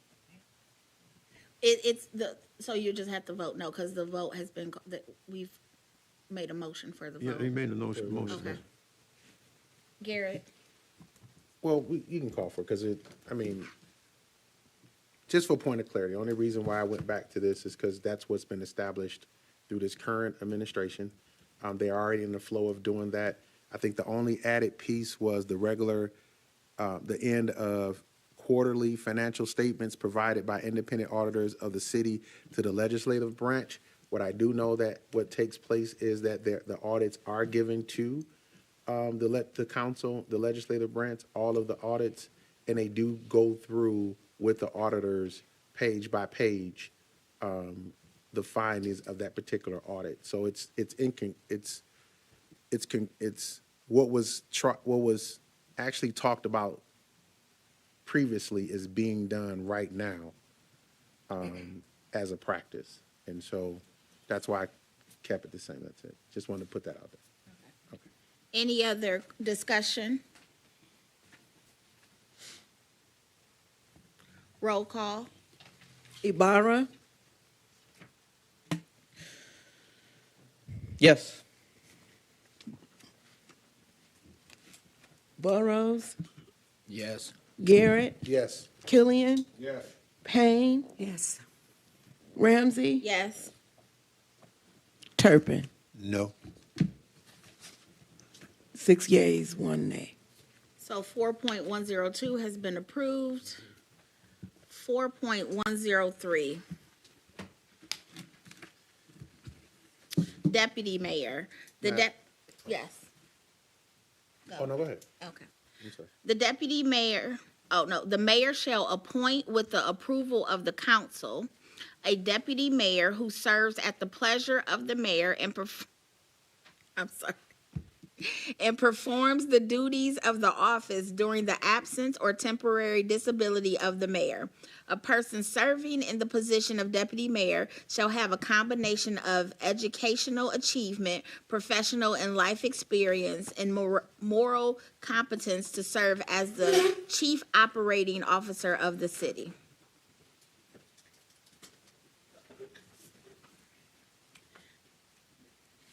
B: So you just have to vote no, because the vote has been, we've made a motion for the
E: Yeah,
B: vote.
E: he made a motion.
B: Okay. Garrett?
A: Well, you can call for it, because just for point of clarity, the only reason why I went back to this is because that's what's been established through this current administration. They're already in the flow of doing that. I think the only added piece was the regular, the end of quarterly financial statements provided by independent auditors of the city to the legislative branch. What I do know that what takes place is that the audits are given to the council, the legislative branch, all of the audits, and they do go through with the auditors page by page the findings of that particular audit. So it's what was actually talked about previously is being done right now as a practice. And so that's why I kept it the same. That's it. Just wanted to put that out there. Okay.
B: Any other discussion? Roll call?
I: Ibarra,
H: Yes.
I: Burrows,
G: Yes.
I: Garrett,
A: Yes.
I: Killian,
A: Yes.
I: Payne,
C: Yes.
I: Ramsey,
B: Yes.
I: Turpin.
E: No.
I: 6 yeas, 1 nay.
B: So 4.102 has been approved. 4.103. Deputy Mayor. Yes.
A: Oh, no, go ahead.
B: Okay.
A: I'm sorry.
B: The deputy mayor, the mayor shall appoint with the approval of the council A deputy mayor who serves at the pleasure of the mayor and performs the duties of the office during the absence or temporary disability of the mayor. A person serving in the position of deputy mayor shall have a combination of educational achievement, professional and life experience, and moral competence to serve as the chief operating officer of the city.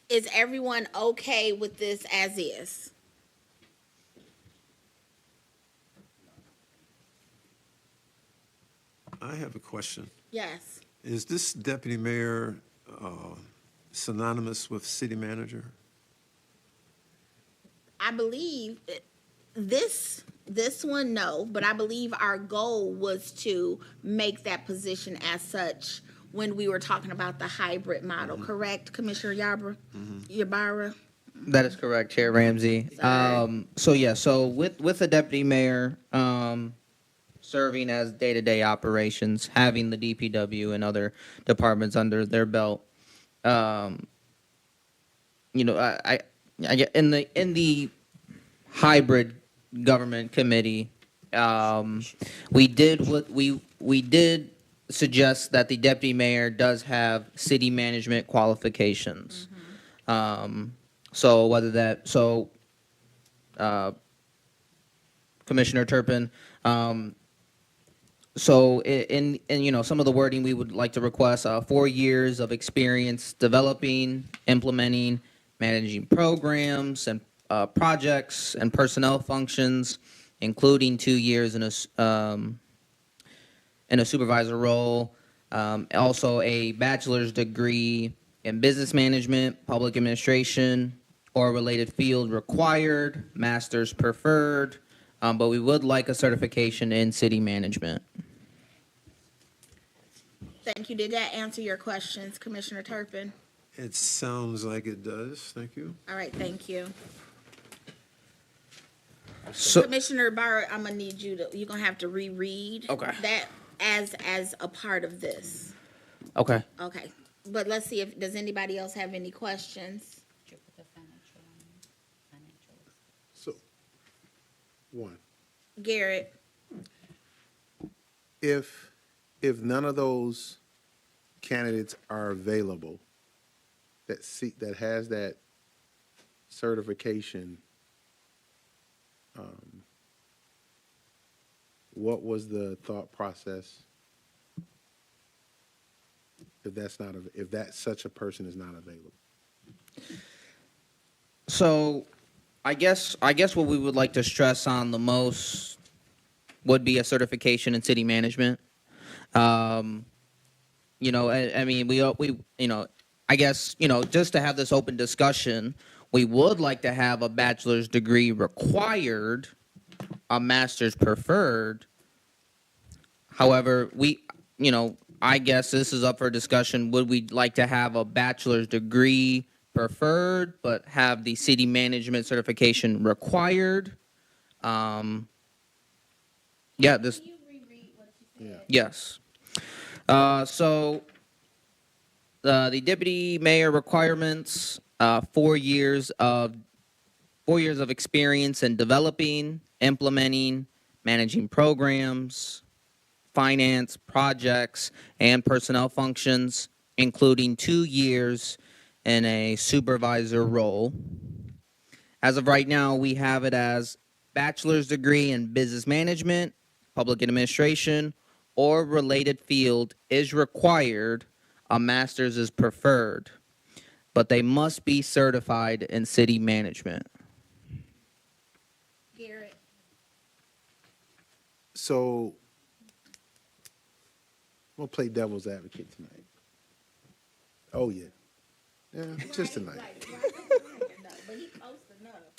B: Is everyone okay with this as is?
E: I have a question.
B: Yes.
E: Is this deputy mayor synonymous with city manager?
B: I believe this one, no, but I believe our goal was to make that position as such when we were talking about the hybrid model, correct, Commissioner Ybarra?
H: That is correct, Chair Ramsey.
B: Sorry.
H: So with the deputy mayor serving as day-to-day operations, having the DPW and other departments under their belt, I get in the hybrid government committee, we did suggest that the deputy mayor does have city management qualifications. Commissioner Turpin, so in some of the wording we would like to request 4 years of experience developing, implementing, managing programs and projects and personnel functions, including 2 years in a supervisor role. Also, a bachelor's degree in business management, public administration, or related field required, master's preferred, but we would like a certification in city management.
B: Thank you. Did that answer your questions, Commissioner Turpin?
E: It sounds like it does. Thank you.
B: All right, thank you.
H: So,
B: Commissioner Barr, I'm gonna need you're gonna have to reread
H: Okay.
B: that as a part of this.
H: okay.
B: Okay, but let's see does anybody else have any questions?
A: So, one,
B: Garrett,
A: if none of those candidates are available that has that certification, what was the thought process if such a person is not available?
H: So, I guess what we would like to stress on the most would be a certification in city management. I mean, I guess, just to have this open discussion, we would like to have a bachelor's degree required, a master's preferred. However, I guess this is up for discussion. Would we like to have a bachelor's degree preferred, but have the city management certification required? Yes. So the deputy mayor requirements: 4 years of experience in developing, implementing, managing programs, finance, projects, and personnel functions, including 2 years in a supervisor role. As of right now, we have it as bachelor's degree in business management, public administration, or related field is required. A master's is preferred, but they must be certified in city management.
B: Garrett.
A: So, I'm gonna play devil's advocate tonight. Oh yeah, just tonight.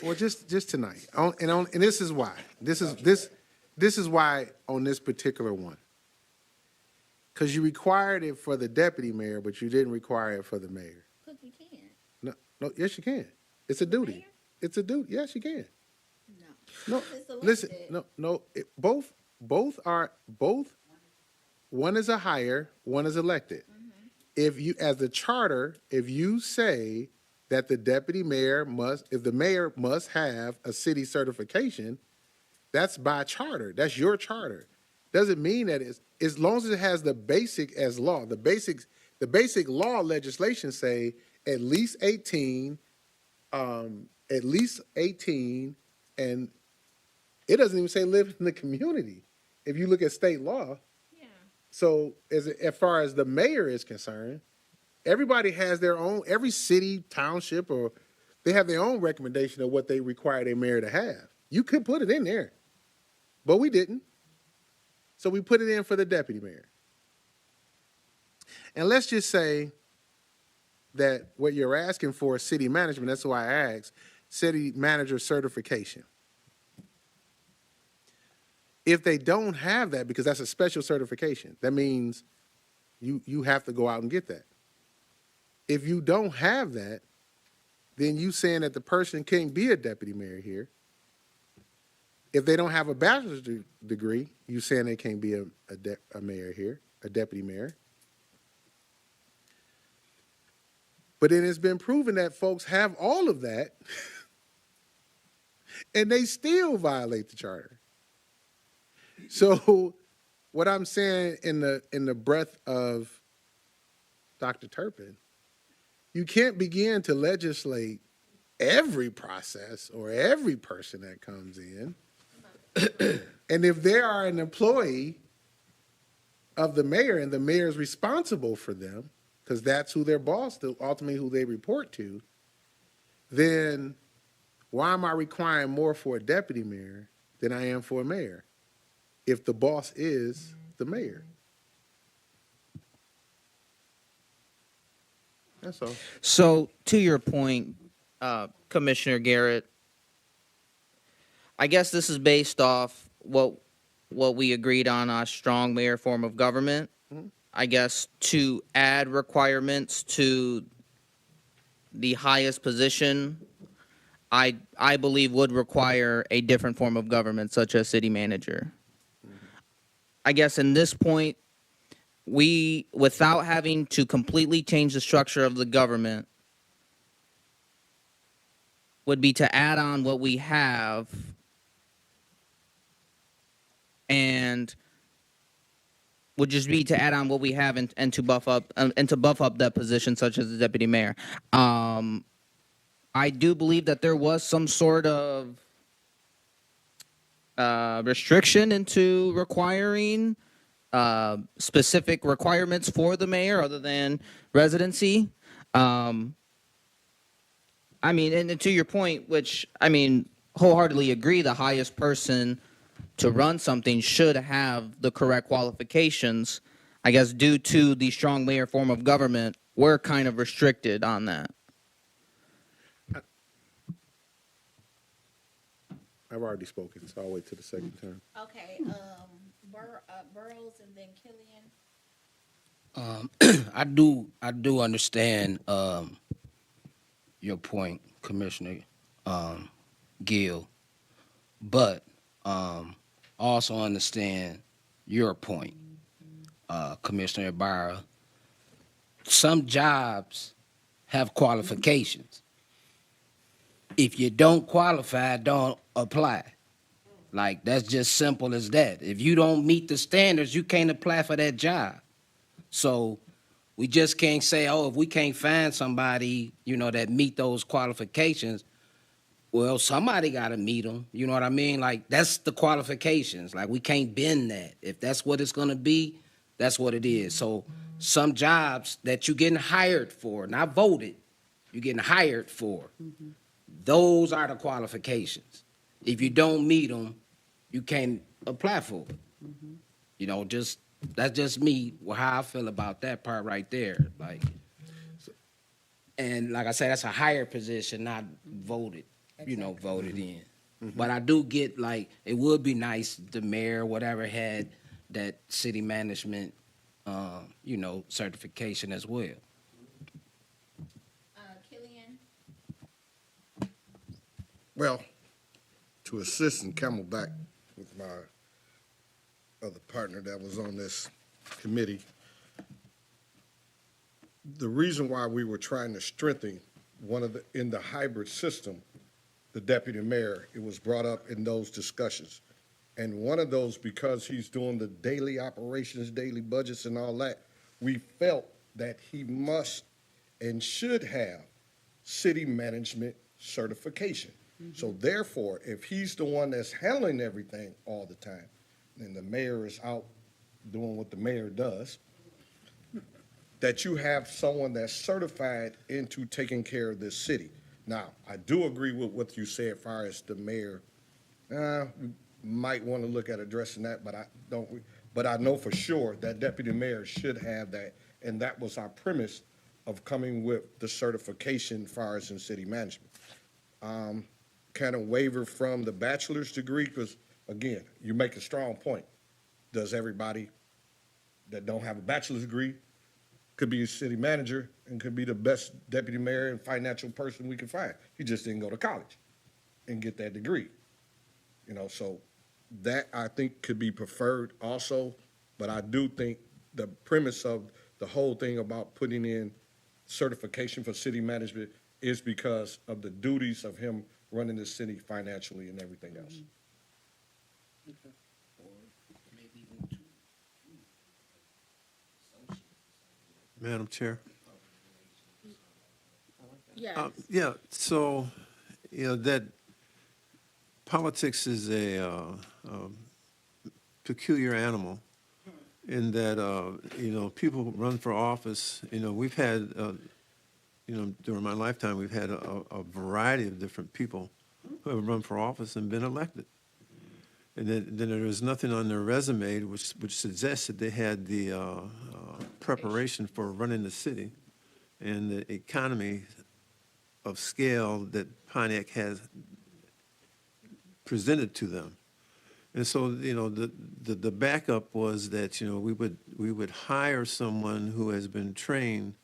A: Well, just tonight. And this is why. This is why on this particular one. Because you required it for the deputy mayor, but you didn't require it for the mayor.
B: Because we can.
A: No, yes you can. It's a duty.
B: Mayor?
A: It's a duty. Yes, you can.
B: No.
A: No,
B: It's elected.
A: listen. No. Both one is a hire, one is elected. If you, as the charter, if you say that the deputy mayor must, if the mayor must have a city certification, that's by charter. That's your charter. Doesn't mean that it's, as long as it has the basic as law. The basic law legislation say at least 18, at least 18, and it doesn't even say live in the community. If you look at state law. So as far as the mayor is concerned, everybody has their own, every city, township, or they have their own recommendation of what they require their mayor to have. You could put it in there, but we didn't. So we put it in for the deputy mayor. And let's just say that what you're asking for is city management. That's why I asked, city manager certification. If they don't have that, because that's a special certification, that means you have to go out and get that. If you don't have that, then you saying that the person can't be a deputy mayor here. If they don't have a bachelor's degree, you saying they can't be a mayor here, a deputy mayor. But then it's been proven that folks have all of that and they still violate the charter. So what I'm saying in the breath of Dr. Turpin, you can't begin to legislate every process or every person that comes in. And if they are an employee of the mayor and the mayor is responsible for them, because that's who their boss, ultimately who they report to, then why am I requiring more for a deputy mayor than I am for a mayor if the boss is the mayor? That's all.
H: So to your point, Commissioner Garrett, I guess this is based off what we agreed on a strong mayor form of government.
A: Mm-hmm.
H: I guess to add requirements to the highest position, I believe would require a different form of government, such as city manager. I guess in this point, we, without having to completely change the structure of the government, would be to add on what we have and would just be to add on what we have and to buff up that position, such as the deputy mayor. I do believe that there was some sort of restriction into requiring specific requirements for the mayor other than residency. I mean, and to your point, which I mean, wholeheartedly agree, the highest person to run something should have the correct qualifications. I guess due to the strong mayor form of government, we're kind of restricted on that.
A: I've already spoken, so I'll wait till the second term.
B: Okay, Burrows and then Killian.
G: I do understand your point, Commissioner Gill, but also understand your point, Commissioner Ibarra. Some jobs have qualifications. If you don't qualify, don't apply. Like, that's just simple as that. If you don't meet the standards, you can't apply for that job. So we just can't say, oh, if we can't find somebody, that meet those qualifications, well, somebody got to meet them. You know what I mean? Like, that's the qualifications. Like, we can't bend that. If that's what it's going to be, that's what it is. So some jobs that you're getting hired for, not voted, you're getting hired for, those are the qualifications. If you don't meet them, you can't apply for it. That's just me, how I feel about that part right there. Like, and like I said, that's a higher position, not voted, voted in. But I do get, like, it would be nice the mayor, whatever, had that city management, certification as well.
B: Killian.
F: Well, to assist and camelback with my other partner that was on this committee, the reason why we were trying to strengthen in the hybrid system, the deputy mayor, it was brought up in those discussions. And one of those, because he's doing the daily operations, daily budgets and all that, we felt that he must and should have city management certification. So therefore, if he's the one that's handling everything all the time, and the mayor is out doing what the mayor does, that you have someone that's certified into taking care of this city. Now, I do agree with what you said as far as the mayor. We might want to look at addressing that, but I don't. But I know for sure that deputy mayor should have that, and that was our premise of coming with the certification as far as in city management. Kind of waiver from the bachelor's degree, because again, you make a strong point. Does everybody that don't have a bachelor's degree could be a city manager and could be the best deputy mayor and financial person we could find? He just didn't go to college and get that degree. You know, so that I think could be preferred also, but I do think the premise of the whole thing about putting in certification for city management is because of the duties of him running the city financially and everything else.
E: Madam Chair?
B: Yes.
E: Yeah, so, that politics is a peculiar animal in that, people run for office. We've had, during my lifetime, we've had a variety of different people who have run for office and been elected. And then there was nothing on their resume which suggests that they had the preparation for running the city and the economy of scale that Pontiac has presented to them. And so, the backup was that, we would hire someone who has been trained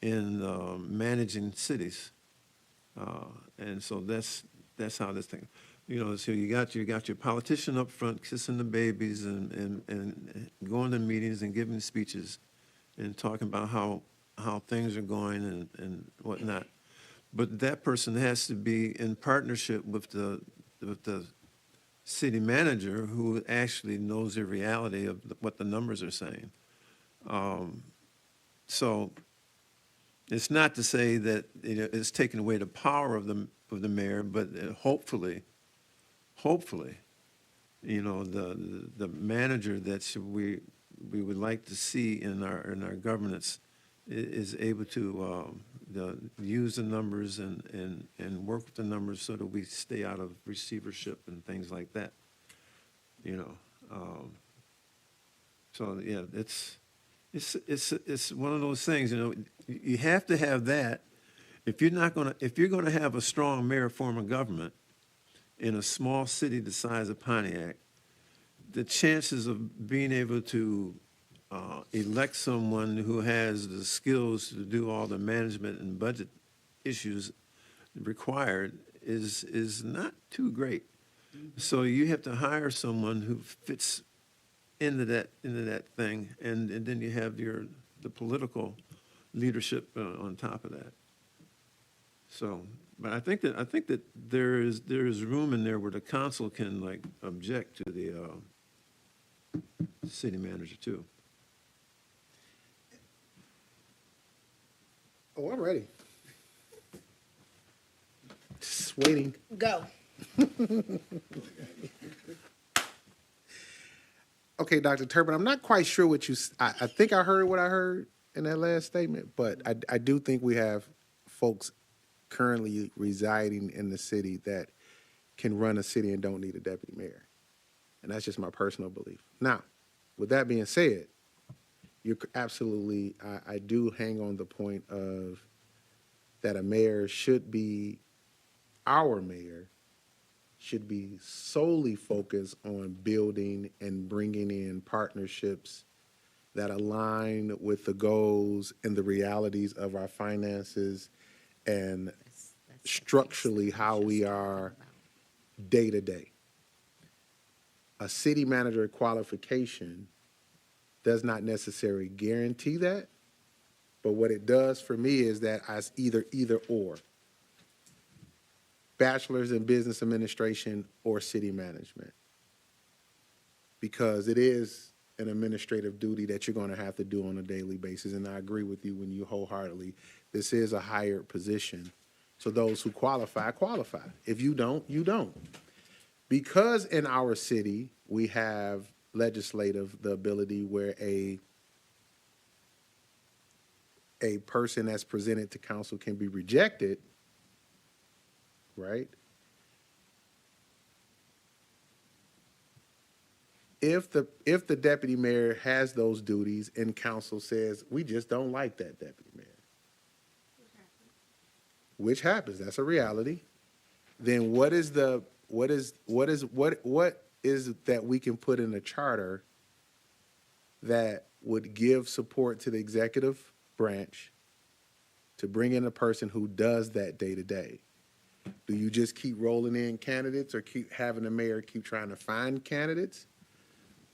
E: in managing cities. And so that's how this thing, so you got your politician up front kissing the babies and going to meetings and giving speeches and talking about how things are going and whatnot. But that person has to be in partnership with the city manager who actually knows the reality of what the numbers are saying. So it's not to say that it's taking away the power of the mayor, but hopefully, the manager that we would like to see in our governance is able to use the numbers and work with the numbers so that we stay out of receivership and things like that. So yeah, it's one of those things. You have to have that if you're gonna have a strong mayor form of government in a small city the size of Pontiac. The chances of being able to elect someone who has the skills to do all the management and budget issues required is not too great. So you have to hire someone who fits into that thing, and then you have the political leadership on top of that. So, but I think that there is room in there where the council can object to the city manager too.
A: Oh, I'm ready. Just waiting.
B: Go.
A: Okay, Dr. Turpin, I'm not quite sure what I think I heard what I heard in that last statement, but I do think we have folks currently residing in the city that can run a city and don't need a deputy mayor. And that's just my personal belief. Now, with that being said, you're absolutely, I do hang on the point of that a mayor should be, our mayor should be solely focused on building and bringing in partnerships that align with the goals and the realities of our finances and structurally how we are day to day. A city manager qualification does not necessarily guarantee that. But what it does for me is that I either or. Bachelor's in business administration or city management. Because it is an administrative duty that you're going to have to do on a daily basis. And I agree with you when you wholeheartedly, this is a hired position. So those who qualify, qualify. If you don't, you don't. Because in our city, we have legislative, the ability where a person that's presented to council can be rejected, right? If the deputy mayor has those duties and council says, we just don't like that deputy mayor, which happens, that's a reality, then what is that we can put in a charter that would give support to the executive branch to bring in a person who does that day to day? Do you just keep rolling in candidates or keep having the mayor keep trying to find candidates?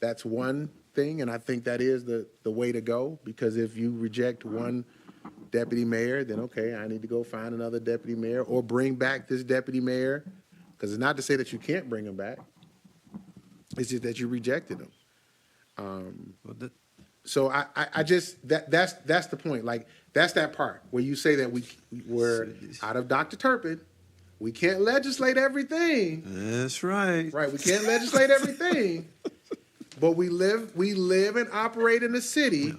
A: That's one thing, and I think that is the way to go, because if you reject one deputy mayor, then okay, I need to go find another deputy mayor or bring back this deputy mayor, because it's not to say that you can't bring him back. It's just that you rejected him. So I just, that's the point. Like, that's that part where you say that we're out of Dr. Turpin. We can't legislate everything.
E: That's right.
A: Right, we can't legislate everything. But we live and operate in a city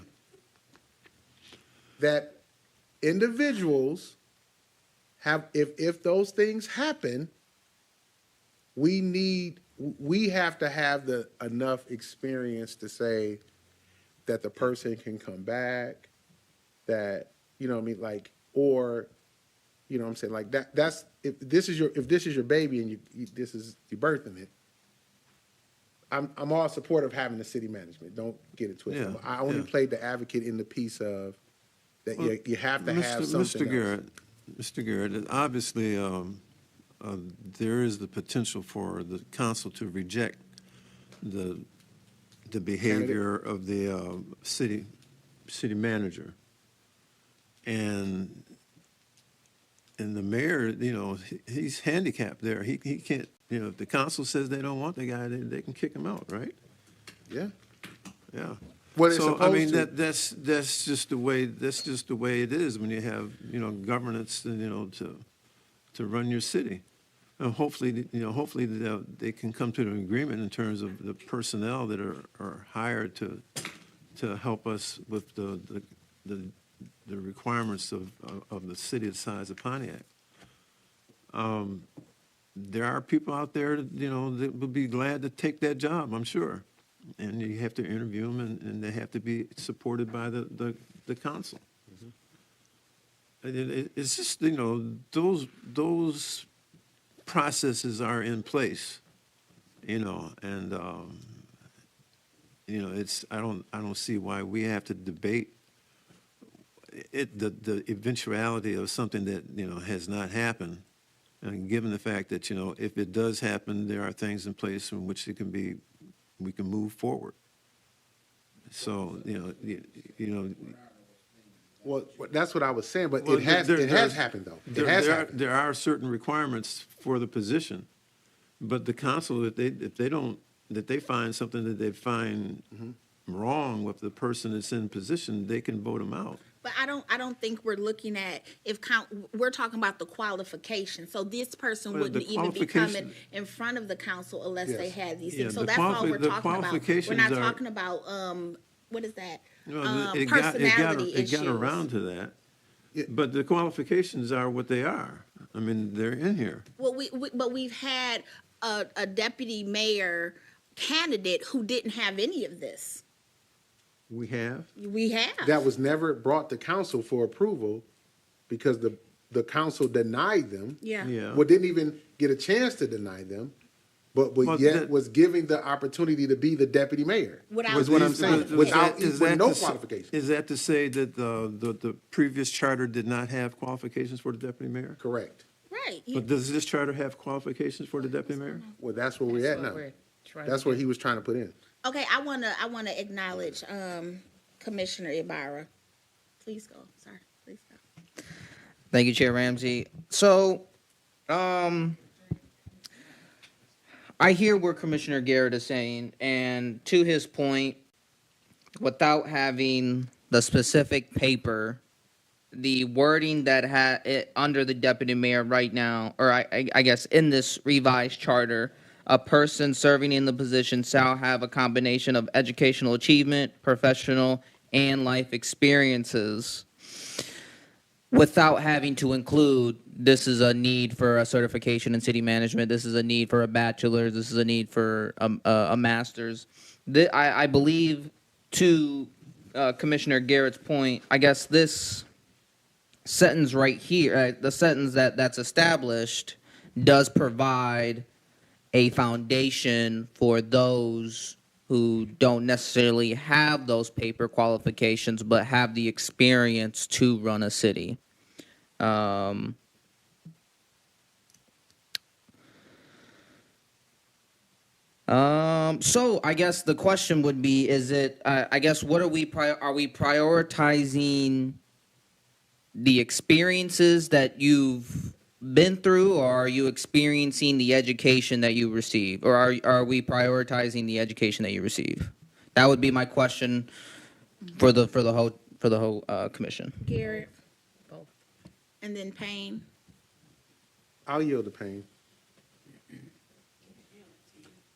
A: that individuals have, if those things happen, we have to have enough experience to say that the person can come back, that, you know what I mean, like, or, you know what I'm saying, like that's, if this is your baby and you're birthing it, I'm all supportive of having the city management. Don't get it twisted.
E: Yeah,
A: I only played the advocate in the piece of that you have to have something
E: Mr. Garrett, obviously, there is the potential for the council to reject the behavior of the city manager. And the mayor, you know, he's handicapped there. He can't, you know, if the council says they don't want the guy, they can kick him out, right?
A: Yeah.
E: Yeah.
A: What it's
E: So, I mean,
A: supposed to.
E: that's just the way it is when you have, you know, governance, you know, to run your city. And hopefully they can come to an agreement in terms of the personnel that are hired to help us with the requirements of the city the size of Pontiac. There are people out there, you know, that would be glad to take that job, I'm sure. And you have to interview them, and they have to be supported by the council. And it's just, you know, those processes are in place, you know, and you know, I don't see why we have to debate the eventuality of something that, you know, has not happened. And given the fact that, you know, if it does happen, there are things in place in which we can move forward. So, you know.
A: Well, that's what I was saying, but
E: Well,
A: it has happened, though. It has happened.
E: There are certain requirements for the position, but the council, if they find something that they find wrong with the person that's in position, they can vote them out.
B: But I don't think we're looking at we're talking about the qualification. So this person
E: Well,
B: wouldn't
E: the
B: even be coming
E: qualification-
B: in front of the council unless they
A: Yes.
B: had these
E: Yeah,
B: things. So
E: the
B: that's all we're
E: the
B: talking about. We're
E: qualifications
B: not
E: are-
B: talking about what is that?
E: You know,
B: Personality
E: it got
B: issues.
E: around to that.
A: Yeah.
E: But the qualifications are what they are. I mean, they're in here.
B: Well, but we've had a deputy mayor candidate who didn't have any of this.
E: We have.
B: We have.
A: That was never brought to council for approval because the council denied them.
B: Yeah.
E: Yeah.
A: Well, didn't even get a chance to deny them, but
E: Well,
A: yet
E: that-
A: was giving the opportunity to be the deputy mayor.
B: Without
A: is what I'm
B: these
A: saying.
B: qualifications.
A: With no
E: to say-
A: qualifications.
E: Is that to say that the previous charter did not have qualifications for the deputy mayor?
A: Correct.
B: Right.
E: But does this charter have qualifications for the deputy mayor?
A: Well, that's where we're at now. That's what he was trying to put in.
B: Okay, I wanna acknowledge Commissioner Ibarra. Please go. Sorry, please go.
H: Thank you, Chair Ramsey. So, I hear what Commissioner Garrett is saying, and to his point, without having the specific paper, the wording that it under the deputy mayor right now, or I guess in this revised charter, a person serving in the position shall have a combination of educational achievement, professional, and life experiences, without having to include this is a need for a certification in city management, this is a need for a bachelor's, this is a need for a master's. I believe, to Commissioner Garrett's point, I guess this sentence right here, the sentence that's established, does provide a foundation for those who don't necessarily have those paper qualifications but have the experience to run a city. So I guess the question would be: is it? I guess what are we prioritizing the experiences that you've been through, or are you experiencing the education that you receive, or are we prioritizing the education that you receive? That would be my question for the whole commission.
B: Garrett. Both. And then Payne.
A: I'll yield to Payne.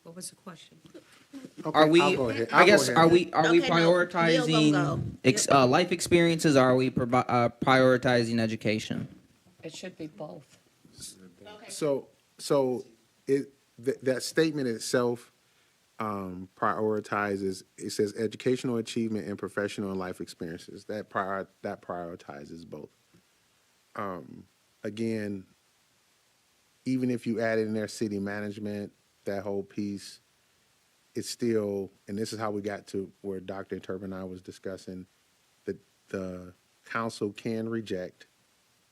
D: What was the question?
A: Okay,
H: Are we?
A: I'll go ahead.
H: I guess
A: I'll go
H: are
A: ahead.
H: we
B: Okay, no,
H: prioritizing
B: Neil gonna go.
H: life experiences? Or are we prioritizing education?
D: It should be both.
A: So that statement itself prioritizes. It says educational achievement and professional and life experiences. That prioritizes both. Again, even if you add in there city management, that whole piece, it's still, and this is how we got to where Dr. Turpin and I was discussing, that the council can reject.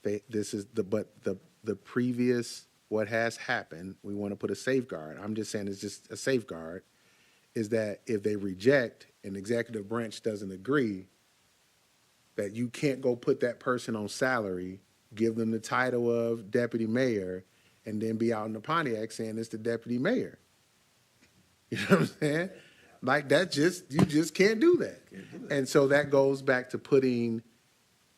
A: But the previous, what has happened, we want to put a safeguard. I'm just saying it's just a safeguard, is that if they reject and the executive branch doesn't agree, that you can't go put that person on salary, give them the title of deputy mayor, and then be out in the Pontiac saying it's the deputy mayor. You know what I'm saying? Like you just can't do that. And so that goes back to putting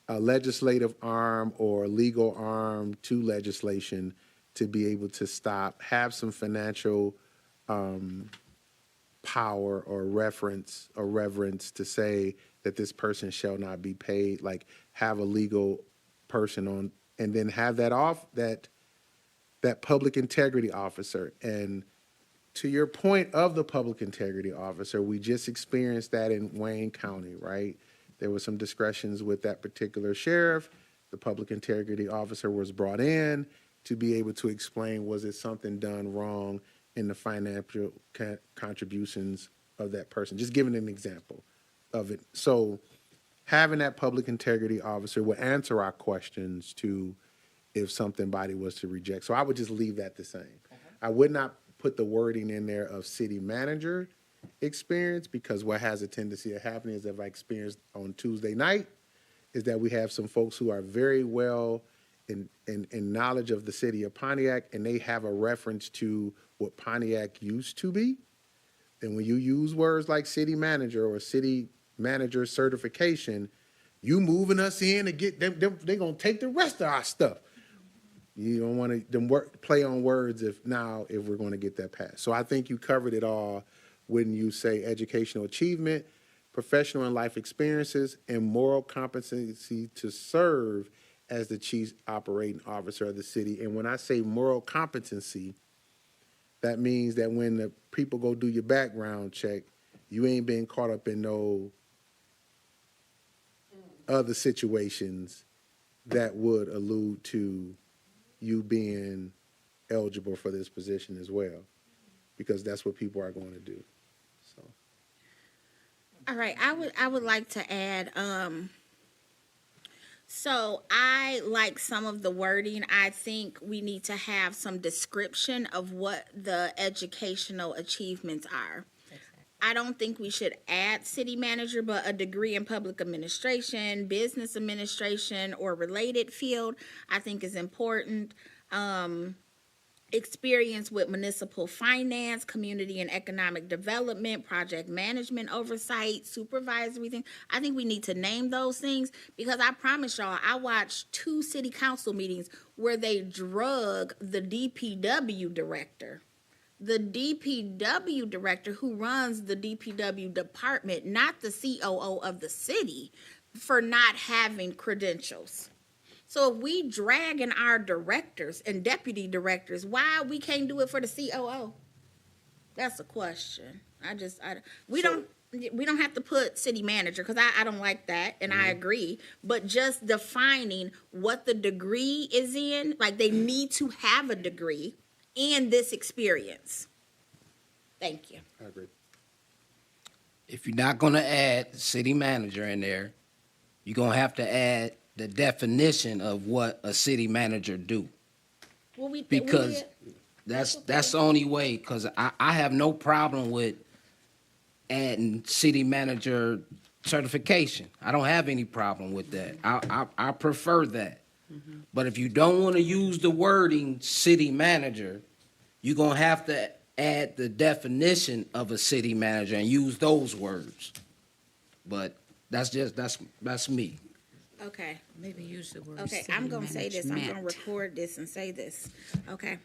A: a legislative arm or legal arm to legislation to be able to have some financial power or reverence to say that this person shall not be paid, like have a legal person on, and then have that public integrity officer. And to your point of the public integrity officer, we just experienced that in Wayne County, right? There was some discretions with that particular sheriff. The public integrity officer was brought in to be able to explain, was it something done wrong in the financial contributions of that person? Just giving an example of it. So having that public integrity officer will answer our questions to if somebody was to reject. So I would just leave that the same. I would not put the wording in there of city manager experience, because what has a tendency of happening is that I experienced on Tuesday night is that we have some folks who are very well in knowledge of the city of Pontiac, and they have a reference to what Pontiac used to be. And when you use words like city manager or city manager certification, you moving us in to get them, they're going to take the rest of our stuff. You don't want to play on words if we're going to get that passed. So I think you covered it all when you say educational achievement, professional and life experiences, and moral competency to serve as the chief operating officer of the city. And when I say moral competency, that means that when the people go do your background check, you ain't been caught up in no other situations that would allude to you being eligible for this position as well, because that's what people are going to do. So,
B: All right, I would like to add. So I like some of the wording. I think we need to have some description of what the educational achievements are. I don't think we should add city manager, but a degree in public administration, business administration, or related field, I think is important. Experience with municipal finance, community and economic development, project management oversight, supervisory thing. I think we need to name those things because I promise y'all, I watched 2 city council meetings where they drug the DPW director. The DPW director who runs the DPW department, not the COO of the city, for not having credentials. So if we drag in our directors and deputy directors, why we can't do it for the COO? That's a question. We don't have to put city manager because I don't like that, and I agree. But just defining what the degree is in, like they need to have a degree and this experience. Thank you.
A: I agree.
G: If you're not gonna add city manager in there, you're gonna have to add the definition of what a city manager do.
B: Well,
G: Because that's the only way, because I have no problem with adding city manager certification. I don't have any problem with that. I prefer that. But if you don't want to use the wording city manager, you're gonna have to add the definition of a city manager and use those words. But that's me.
B: Okay.
D: Maybe use the word.
B: Okay,
D: city
B: I'm gonna say this, I'm gonna
D: management.
B: record this and say this, okay?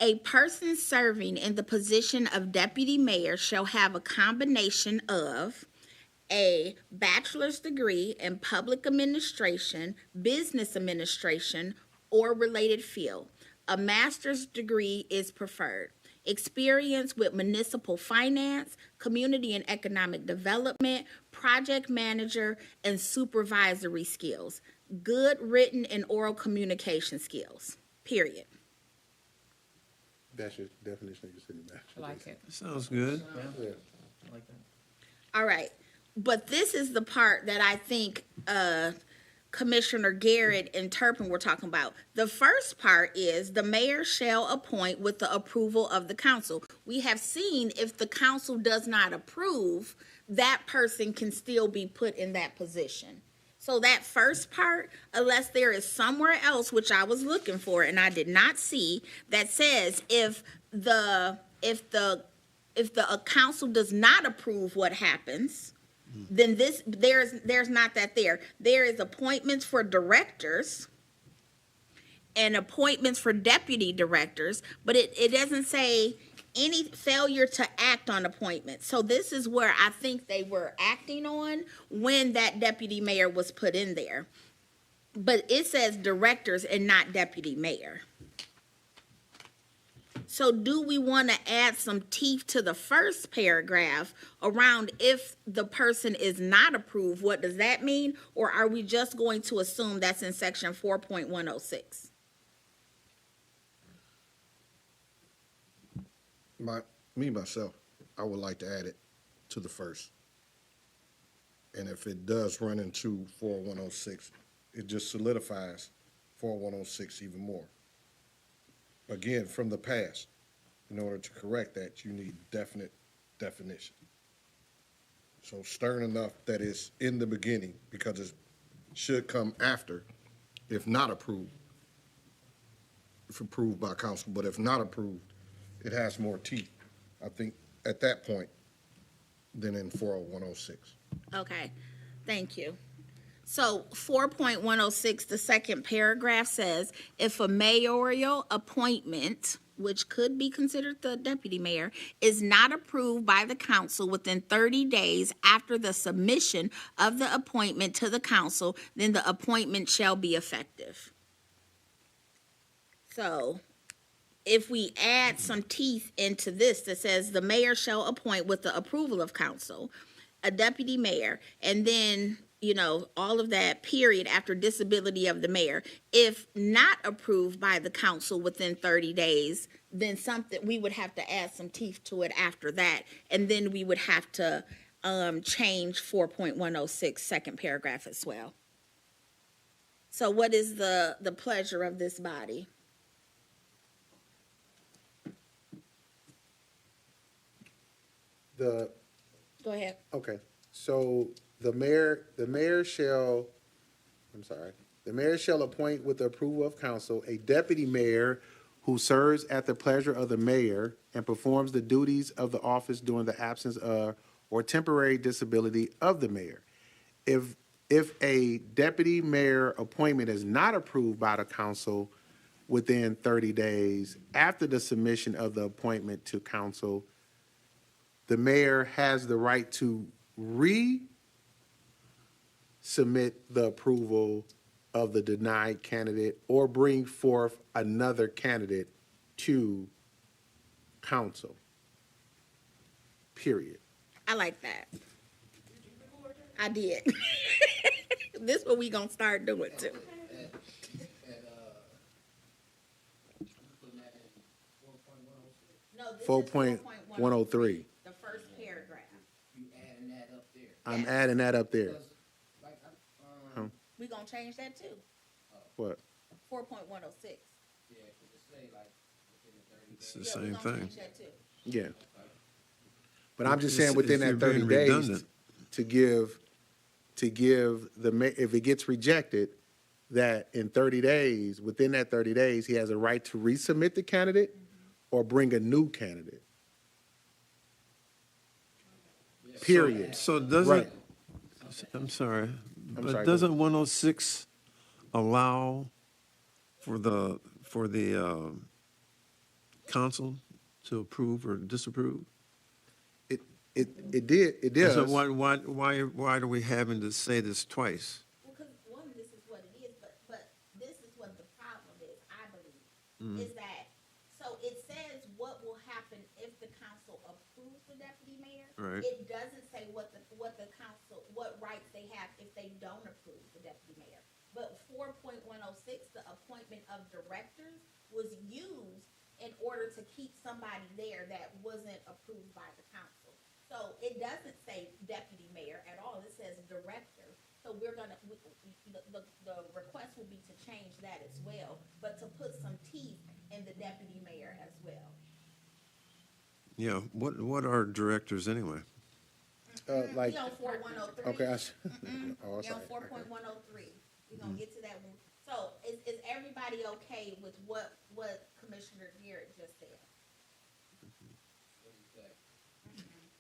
B: A person serving in the position of deputy mayor shall have a combination of a bachelor's degree in public administration, business administration, or related field. A master's degree is preferred. Experience with municipal finance, community and economic development, project manager, and supervisory skills. Good written and oral communication skills, period.
A: That's your definition of your city manager.
D: I like it.
E: Sounds good.
B: All right, but this is the part that I think Commissioner Garrett and Turpin were talking about. The first part is the mayor shall appoint with the approval of the council. We have seen if the council does not approve, that person can still be put in that position. So that first part, unless there is somewhere else, which I was looking for and I did not see, that says if the council does not approve what happens, then there's not that there. There is appointments for directors and appointments for deputy directors, but it doesn't say any failure to act on appointments. So this is where I think they were acting on when that deputy mayor was put in there. But it says directors and not deputy mayor. So do we want to add some teeth to the first paragraph around if the person is not approved, what does that mean? Or are we just going to assume that's in section 4.106?
F: Myself, I would like to add it to the first. And if it does run into 4106, it just solidifies 4106 even more. Again, from the past, in order to correct that, you need definite definition. So stern enough that it's in the beginning, because it should come after, if not approved, if approved by council, but if not approved, it has more teeth, I think, at that point than in 40106.
B: Okay, thank you. So 4.106, the second paragraph says, if a mayoral appointment, which could be considered the deputy mayor, is not approved by the council within 30 days after the submission of the appointment to the council, then the appointment shall be effective. So if we add some teeth into this that says the mayor shall appoint with the approval of council, a deputy mayor, and then, you know, all of that period after disability of the mayor, if not approved by the council within 30 days, then we would have to add some teeth to it after that. And then we would have to change 4.106 second paragraph as well. So what is the pleasure of this body?
A: The,
B: Go ahead.
A: okay, so the mayor shall, I'm sorry, the mayor shall appoint with the approval of council a deputy mayor who serves at the pleasure of the mayor and performs the duties of the office during the absence of or temporary disability of the mayor. If a deputy mayor appointment is not approved by the council within 30 days after the submission of the appointment to council, the mayor has the right to resubmit the approval of the denied candidate or bring forth another candidate to council. Period.
B: I like that. I did. This what we gonna start doing too. No, this is
A: 4.103.
B: The first paragraph.
A: I'm adding that up there.
B: We gonna change that too.
A: What?
B: 4.106.
E: It's the
B: Yeah, we
E: same
B: gonna
E: thing.
B: change that too.
A: Yeah. But I'm just saying
E: It's-
A: within
E: you're
A: that 30
E: being
A: days
E: redundant.
A: to give if it gets rejected, that in 30 days, within that 30 days, he has a right to resubmit the candidate or bring a new candidate. Period.
E: So doesn't,
A: Right.
E: I'm sorry,
A: I'm
E: but
A: sorry, go
E: doesn't 106 allow for the council to approve or disapprove?
A: It does.
E: So why are we having to say this twice?
B: Well, because one, this is what it is, but this is what the problem is, I believe, is that, so it says what will happen if the council approves the deputy mayor.
E: Right.
B: It doesn't say what the council, what rights they have if they don't approve the deputy mayor. But 4.106, the appointment of directors, was used in order to keep somebody there that wasn't approved by the council. So it doesn't say deputy mayor at all, it says director. So we're gonna, the request will be to change that as well, but to put some teeth in the deputy mayor as well.
E: Yeah, what are directors anyway?
A: Like,
B: We on 4.103.
A: okay, oh,
B: We on
A: sorry.
B: 4.103. We're gonna get to that one. So is everybody okay with what Commissioner Garrett just said?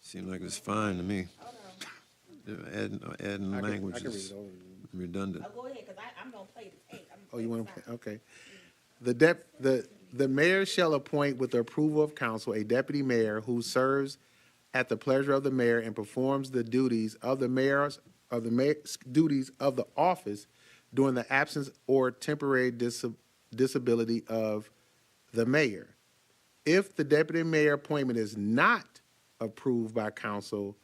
E: Seems like it's fine to me.
B: Hold on.
E: Adding
A: I
E: language
A: can read
E: is
A: it over.
E: redundant.
B: Oh, go ahead, because I'm gonna play the tape.
A: Oh, you want to,
B: to?
A: okay. The mayor shall appoint with the approval of council a deputy mayor who serves at the pleasure of the mayor and performs the duties of the duties of the office during the absence or temporary disability of the mayor. If the deputy mayor appointment is not approved by council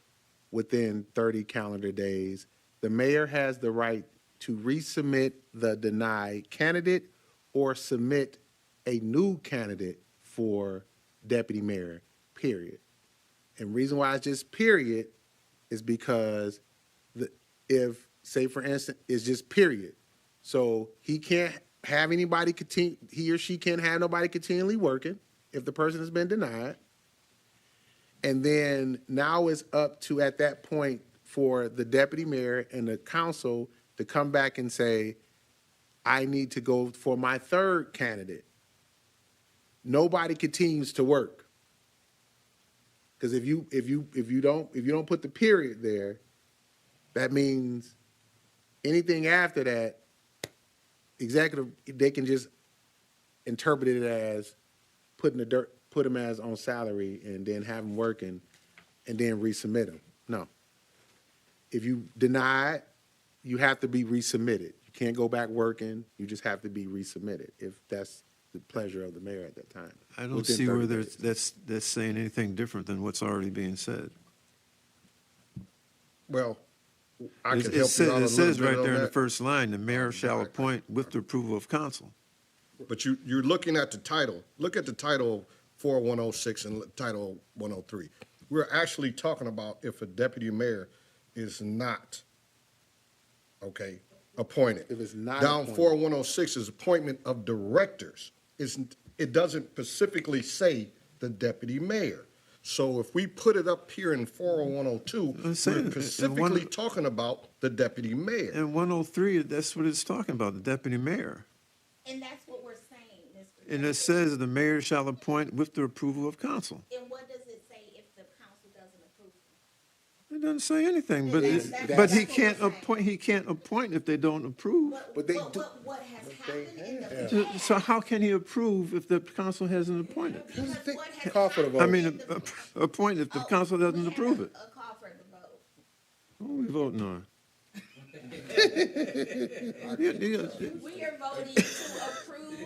A: within 30 calendar days, the mayor has the right to resubmit the denied candidate or submit a new candidate for deputy mayor, period. And reason why it's just period is because if, say for instance, it's just period. So he can't have anybody continue, he or she can't have nobody continually working if the person has been denied. And then now it's up to, at that point, for the deputy mayor and the council to come back and say, I need to go for my third candidate. Nobody continues to work. Because if you don't put the period there, that means anything after that, executive, they can just interpret it as put them as on salary and then have them working and then resubmit them. No. If you deny it, you have to be resubmitted. You can't go back working. You just have to be resubmitted if that's the pleasure of the mayor at that time.
E: I don't
A: within
E: see
A: 30
E: where
A: days.
E: that's saying anything different than what's already being said.
F: Well, I
E: It
F: can
E: it
F: help
E: says,
F: you out a
E: it
F: little
E: says
F: bit
E: right
F: on
E: there in the
F: that.
E: first line, the mayor shall appoint with the approval of council.
F: But you're looking at the title. Look at the title 4106 and title 103. We're actually talking about if a deputy mayor is not, okay, appointed.
A: If it's not
F: Down
A: appointed.
F: 4106 is appointment of directors. It doesn't specifically say the deputy mayor. So if we put it up here in 40102,
E: I'm saying,
F: we're
E: and
F: specifically talking about the deputy mayor.
E: And 103, that's what it's talking about, the deputy mayor.
B: And that's what we're saying, Mr.
E: And it says the mayor shall appoint with the approval of council.
B: And what does it say if the council doesn't approve?
E: It doesn't say anything, but
B: That's-
E: but he
B: that's what
E: can't
B: we're saying.
E: appoint, he can't appoint if they don't approve.
A: But they do-
B: What has happened in the past?
E: So how can he approve if the council hasn't appointed?
B: Because what has
A: Call for the
B: happened
A: vote.
E: I mean,
B: in the-
E: appoint if the council doesn't
B: We
E: approve
B: have
E: it.
B: A call for the vote.
E: What are we voting on?
B: We are voting to approve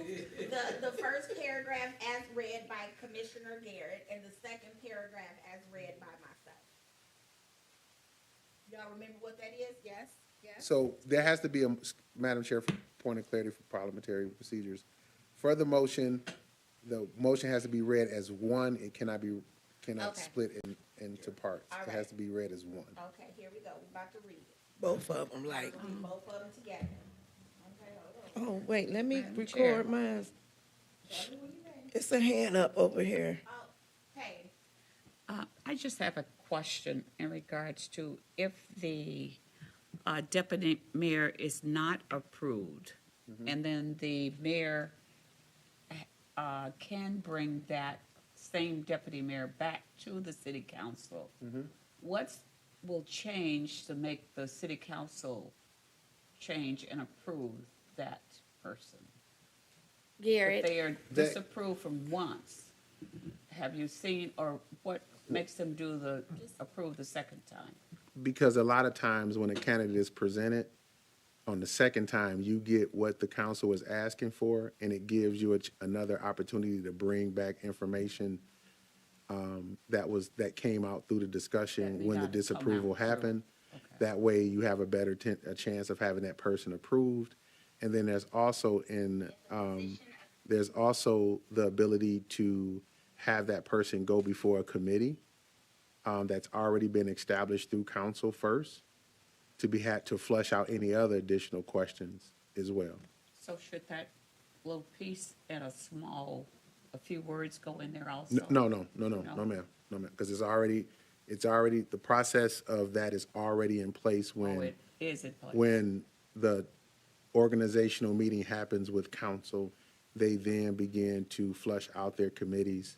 B: the first paragraph as read by Commissioner Garrett and the second paragraph as read by myself. Y'all remember what that is? Yes? Yes?
A: So there has to be a, Madam Chair, for point of clarity for parliamentary procedures. For the motion has to be read as one. It cannot
B: Okay.
A: split into parts.
B: All
A: It
B: right.
A: has to be read as one.
B: Okay, here we go. We're about to read it.
I: Both of them, like,
B: We'll read both of them together. Okay, hold on.
I: oh, wait, let me
D: Chair.
I: record mine.
B: Tell me when you're ready.
I: It's a hand up over here.
B: Oh, hey,
D: I just have a question in regards to if the deputy mayor is not approved, and then the mayor can bring that same deputy mayor back to the city council, what will change to make the city council change and approve that person? If
B: Garrett,
D: they are disapproved from once, have you seen, or what makes them approve the second time?
A: Because a lot of times when a candidate is presented, on the second time, you get what the council is asking for, and it gives you another opportunity to bring back information that came out through the
D: That
A: discussion
D: may
A: when the
D: not come
A: disapproval
D: out, true.
A: happened.
D: Okay.
A: That way, you have a chance of having that person approved. And then there's also there's also the ability to have that person go before a committee that's already been established through council first, to flush out any other additional questions as well.
D: So should that little piece and a few words go in there also?
A: No, ma'am, because it's already, the process of that is already in place
D: Oh,
A: when,
D: it is in place.
A: when the organizational meeting happens with council, they then begin to flush out their committees.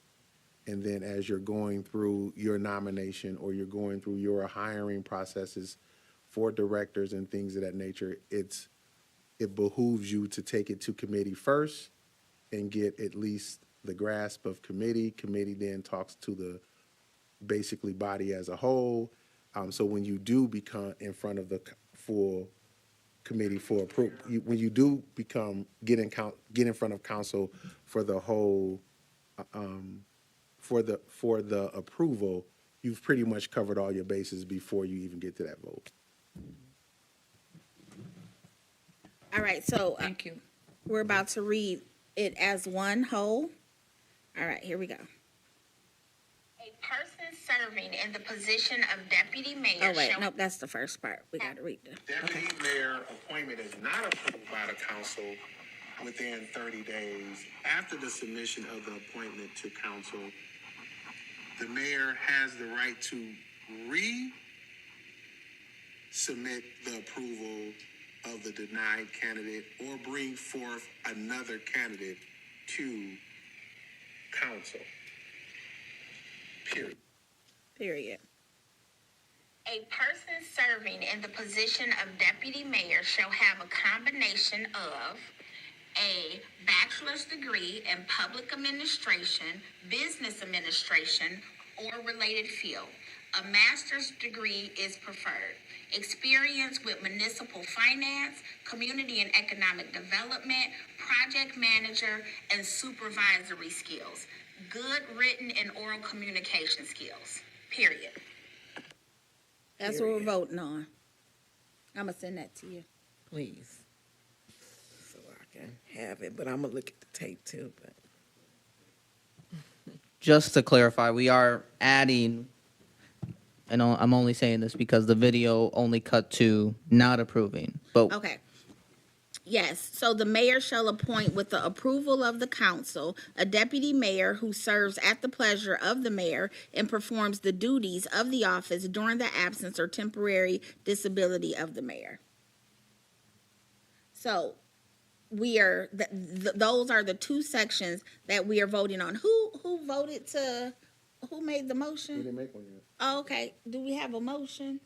A: And then as you're going through your nomination or you're going through your hiring processes for directors and things of that nature, it behooves you to take it to committee first and get at least the grasp of committee. Committee then talks to the basically body as a whole. So when you do become in front of the full committee for approval, when you do get in front of council for the whole, for the approval, you've pretty much covered all your bases before you even get to that vote.
B: all right, so
D: Thank you.
B: we're about to read it as one whole. All right, here we go. A person serving in the position of deputy mayor. Oh, wait, nope, that's the first part. We gotta read the.
A: Deputy mayor appointment is not approved by the council within 30 days after the submission of the appointment to council. The mayor has the right to resubmit the approval of the denied candidate or bring forth another candidate to council.
B: Period.
J: A person serving in the position of deputy mayor shall have a combination of a bachelor's degree in public administration, business administration, or related field. A master's degree is preferred. Experience with municipal finance, community and economic development, project manager, and supervisory skills. Good written and oral communication skills. Period.
B: That's what we're voting on. I'm gonna send that to you.
I: Please. So I can have it, but I'm gonna look at the tape too, but.
H: Just to clarify, we are adding, and I'm only saying this because the video only cut to not approving, but
B: Okay. Yes, so the mayor shall appoint with the approval of the council a deputy mayor who serves at the pleasure of the mayor and performs the duties of the office during the absence or temporary disability of the mayor. So those are the two sections that we are voting on. Who voted to, who made the
A: We
B: motion?
A: didn't make one yet.
B: Oh, okay, do we have a motion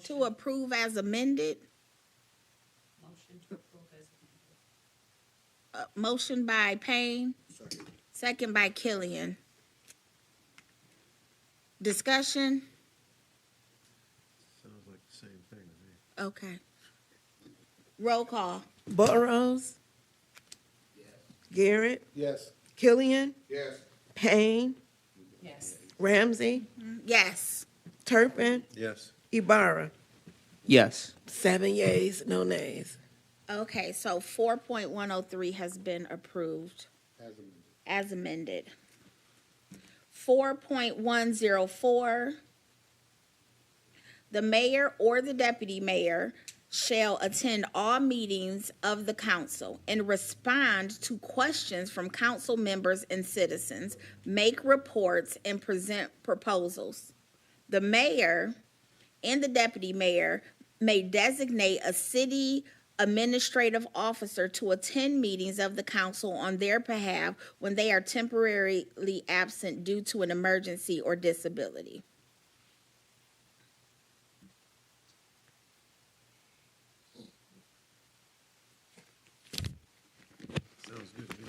B: to approve as amended?
D: Motion to approve as
B: Motion by Payne, second by Killian. Discussion?
E: Sounds like the same thing to me.
B: Okay. Roll call.
I: Burrows. Garrett,
F: Yes.
I: Killian,
F: Yes.
I: Payne,
D: yes.
I: Ramsey,
B: Yes.
I: Turpin,
E: Yes.
I: Ibarra.
H: Yes.
I: 7 yeas, no nays.
B: Okay, so 4.103 has been approved as amended. 4.104, the mayor or the deputy mayor shall attend all meetings of the council and respond to questions from council members and citizens, make reports, and present proposals. The mayor and the deputy mayor may designate a city administrative officer to attend meetings of the council on their behalf when they are temporarily absent due to an emergency or disability.
E: Sounds good to me.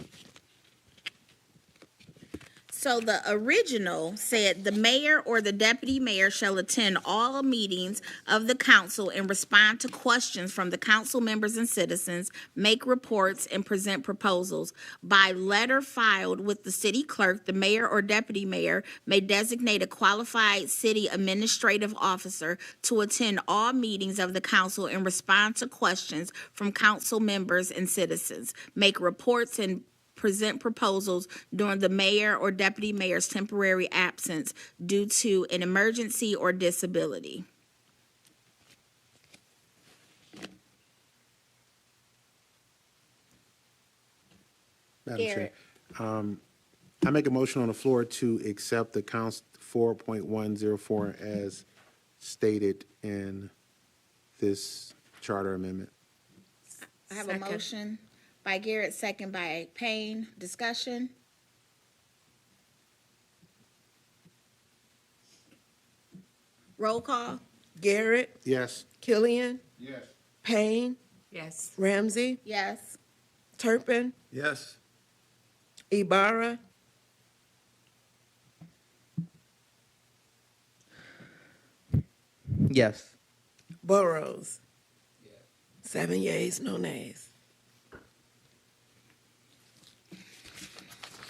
B: So the original said the mayor or the deputy mayor shall attend all meetings of the council and respond to questions from the council members and citizens, make reports, and present proposals. By letter filed with the city clerk, the mayor or deputy mayor may designate a qualified city administrative officer to attend all meetings of the council and respond to questions from council members and citizens, make reports and present proposals during the mayor or deputy mayor's temporary absence due to an emergency or disability.
A: Madam Chair,
B: Garrett.
A: I make a motion on the floor to accept the Council 4.104 as stated in this charter amendment.
B: I have a motion by Garrett, second by Payne. Discussion? Roll call?
I: Garrett,
A: Yes.
I: Killian,
F: Yes.
I: Payne,
D: Yes.
I: Ramsey,
B: Yes.
I: Turpin,
E: Yes.
I: Ibarra,
H: Yes.
I: Burrows. 7 yeas, no nays.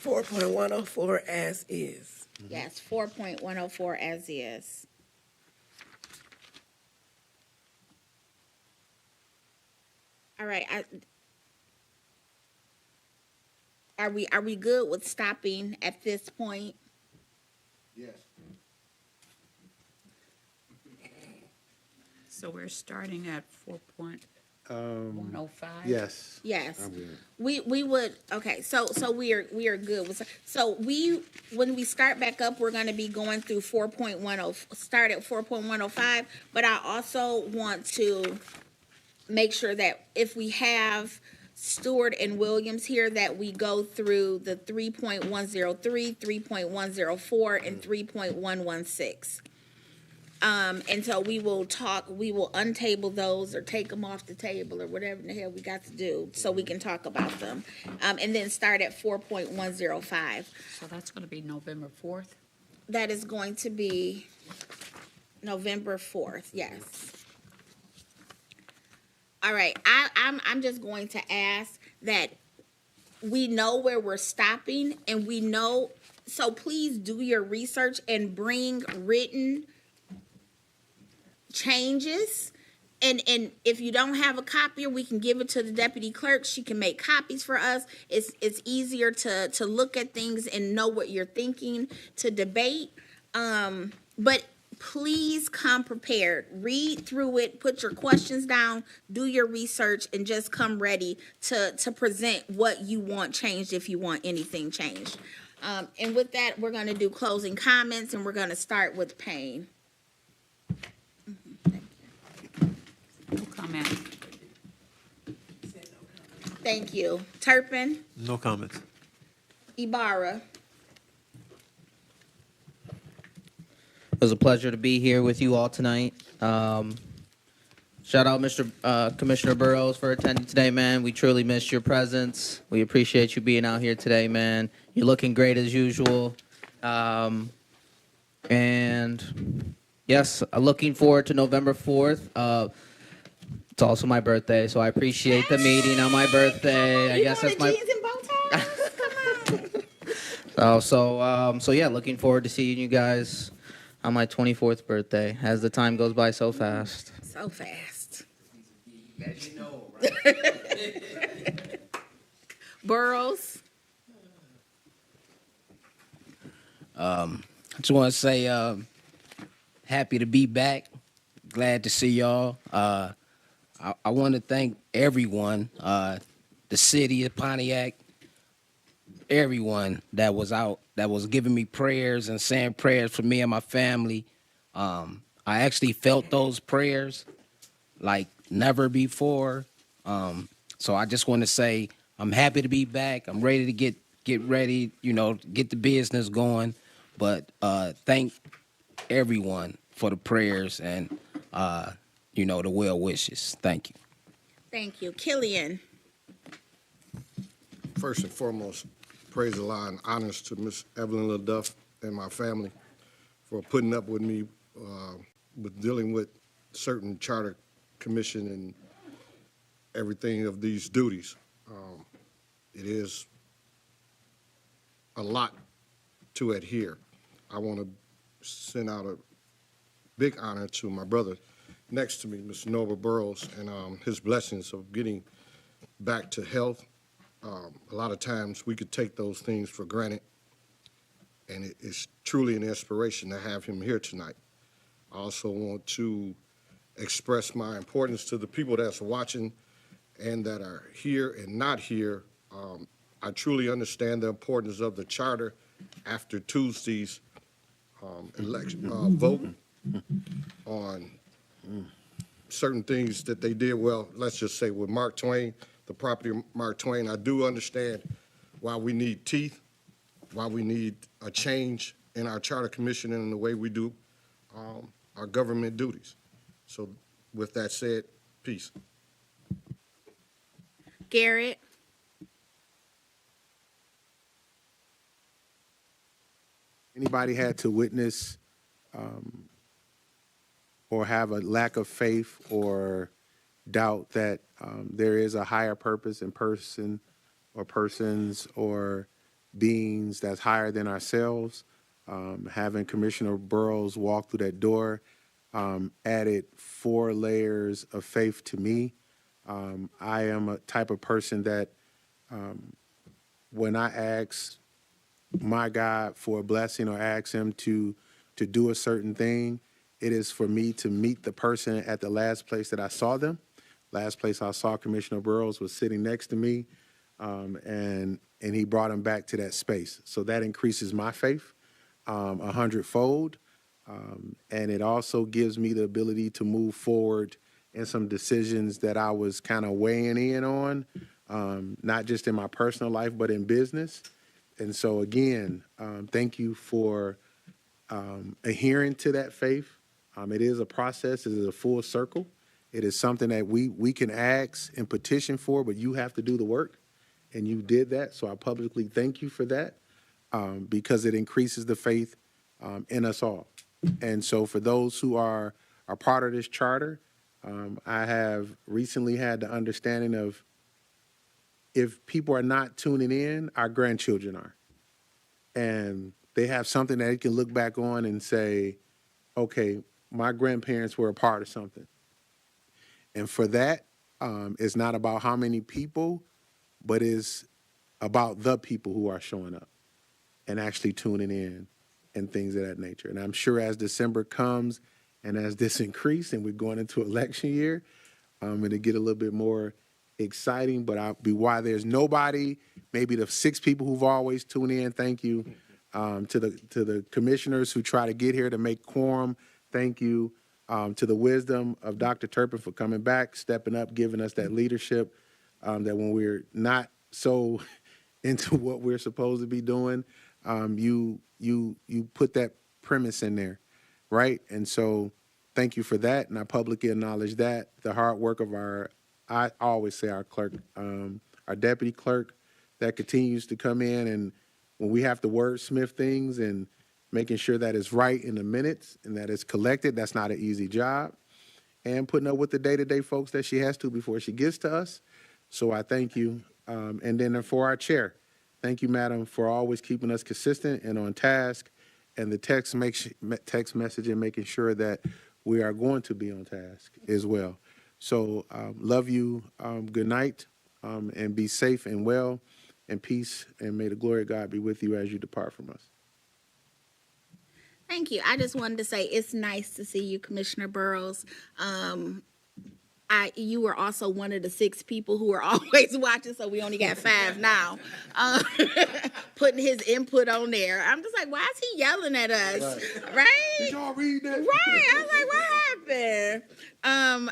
I: 4.104 as is.
B: Yes, 4.104 as is. All right, are we good with stopping at this point?
F: Yes.
D: So we're starting at 4.105?
A: Yes.
B: Yes.
A: I'm good.
B: We would, okay, so we are good with, so when we start back up, we're gonna be going through 4.10, start at 4.105, but I also want to make sure that if we have Stewart and Williams here, that we go through the 3.103, 3.104, and 3.116. And so we will untable those or take them off the table or whatever in the hell we got to do so we can talk about them. And then start at 4.105.
D: So that's going to be November 4th?
B: That is going to be November 4th, yes. All right, I'm just going to ask that we know where we're stopping and we know, so please do your research and bring written changes. And if you don't have a copier, we can give it to the deputy clerk. She can make copies for us. It's easier to look at things and know what you're thinking, to debate. But please come prepared. Read through it, put your questions down, do your research, and just come ready to present what you want changed if you want anything changed. And with that, we're going to do closing comments, and we're going to start with Payne.
D: No comment.
B: Thank you. Turpin,
E: No comments.
B: Ibarra.
H: It was a pleasure to be here with you all tonight. Shout out Commissioner Burrows for attending today, man. We truly missed your presence. We appreciate you being out here today, man. You're looking great as usual. And yes, I'm looking forward to November 4th. It's also my birthday, so I appreciate the meeting on my birthday. I guess that's my.
B: Jeans and bow ties? Come on.
H: So yeah, looking forward to seeing you guys on my 24th birthday as the time goes by so fast.
B: So fast.
G: As you know, right?
B: Burrows.
G: I just want to say happy to be back. Glad to see y'all. I want to thank everyone, the city of Pontiac, everyone that was out, that was giving me prayers and saying prayers for me and my family. I actually felt those prayers like never before. So I just want to say I'm happy to be back. I'm ready to get ready, get the business going. But thank everyone for the prayers and the well wishes. Thank you.
B: Thank you. Killian.
F: First and foremost, praise the Lord and honors to Miss Evelyn LaDuff and my family for putting up with me with dealing with certain charter commission and everything of these duties. It is a lot to adhere. I want to send out a big honor to my brother next to me, Mr. Norbert Burrows, and his blessings of getting back to health. A lot of times we could take those things for granted, and it is truly an inspiration to have him here tonight. I also want to express my importance to the people that's watching and that are here and not here. I truly understand the importance of the charter after Tuesday's election vote on certain things that they did. Well, let's just say with Mark Twain, the property of Mark Twain, I do understand why we need teeth, why we need a change in our charter commission and in the way we do our government duties. So with that said, peace.
B: Garrett.
A: Anybody had to witness or have a lack of faith or doubt that there is a higher purpose in person or persons or beings that's higher than ourselves, having Commissioner Burrows walk through that door added 4 layers of faith to me. I am a type of person that when I ask my God for a blessing or ask him to do a certain thing, it is for me to meet the person at the last place that I saw them. Last place I saw Commissioner Burrows was sitting next to me, and he brought him back to that space. So that increases my faith 100-fold, and it also gives me the ability to move forward in some decisions that I was kind of weighing in on, not just in my personal life, but in business. And so again, thank you for adhering to that faith. It is a process. It is a full circle. It is something that we can ask and petition for, but you have to do the work, and you did that. So I publicly thank you for that because it increases the faith in us all. And so for those who are part of this charter, I have recently had the understanding of if people are not tuning in, our grandchildren are. And they have something that they can look back on and say, okay, my grandparents were a part of something. And for that, it's not about how many people, but it's about the people who are showing up and actually tuning in and things of that nature. And I'm sure as December comes and as this increase and we're going into election year, it'll get a little bit more exciting. But I'll be why there's nobody, maybe the 6 people who've always tuned in. Thank you. To the commissioners who try to get here to make quorum. Thank you. To the wisdom of Dr. Turpin for coming back, stepping up, giving us that leadership, that when we're not so into what we're supposed to be doing, you put that premise in there, right? And so thank you for that, and I publicly acknowledge that. The hard work of I always say our clerk, our deputy clerk, that continues to come in, and when we have to wordsmith things and making sure that it's right in the minutes and that it's collected, that's not an easy job. And putting up with the day-to-day folks that she has to before she gets to us. So I thank you. And then for our chair, thank you, madam, for always keeping us consistent and on task, and the text messaging, making sure that we are going to be on task as well. So love you. Good night, and be safe and well, and peace, and may the glory of God be with you as you depart from us.
B: Thank you. I just wanted to say it's nice to see you, Commissioner Burrows. You were also one of the 6 people who were always watching, so we only got 5 now. Putting his input on there. I'm just like, why is he yelling at us? Right?
A: Did y'all read that?
B: Right. I was like, what happened?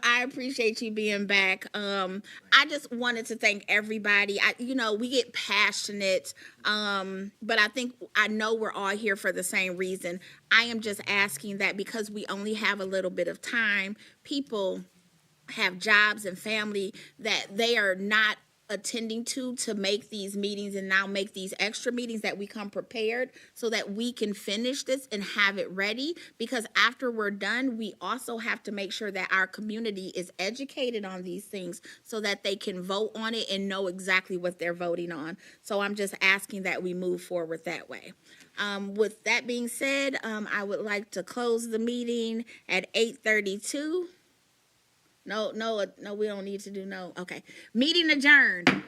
B: I appreciate you being back. I just wanted to thank everybody. We get passionate, but I know we're all here for the same reason. I am just asking that because we only have a little bit of time, people have jobs and family that they are not attending to make these meetings, and now make these extra meetings, that we come prepared so that we can finish this and have it ready, because after we're done, we also have to make sure that our community is educated on these things so that they can vote on it and know exactly what they're voting on. So I'm just asking that we move forward that way. With that being said, I would like to close the meeting at 8:32. No, we don't need to do no. Okay. Meeting adjourned.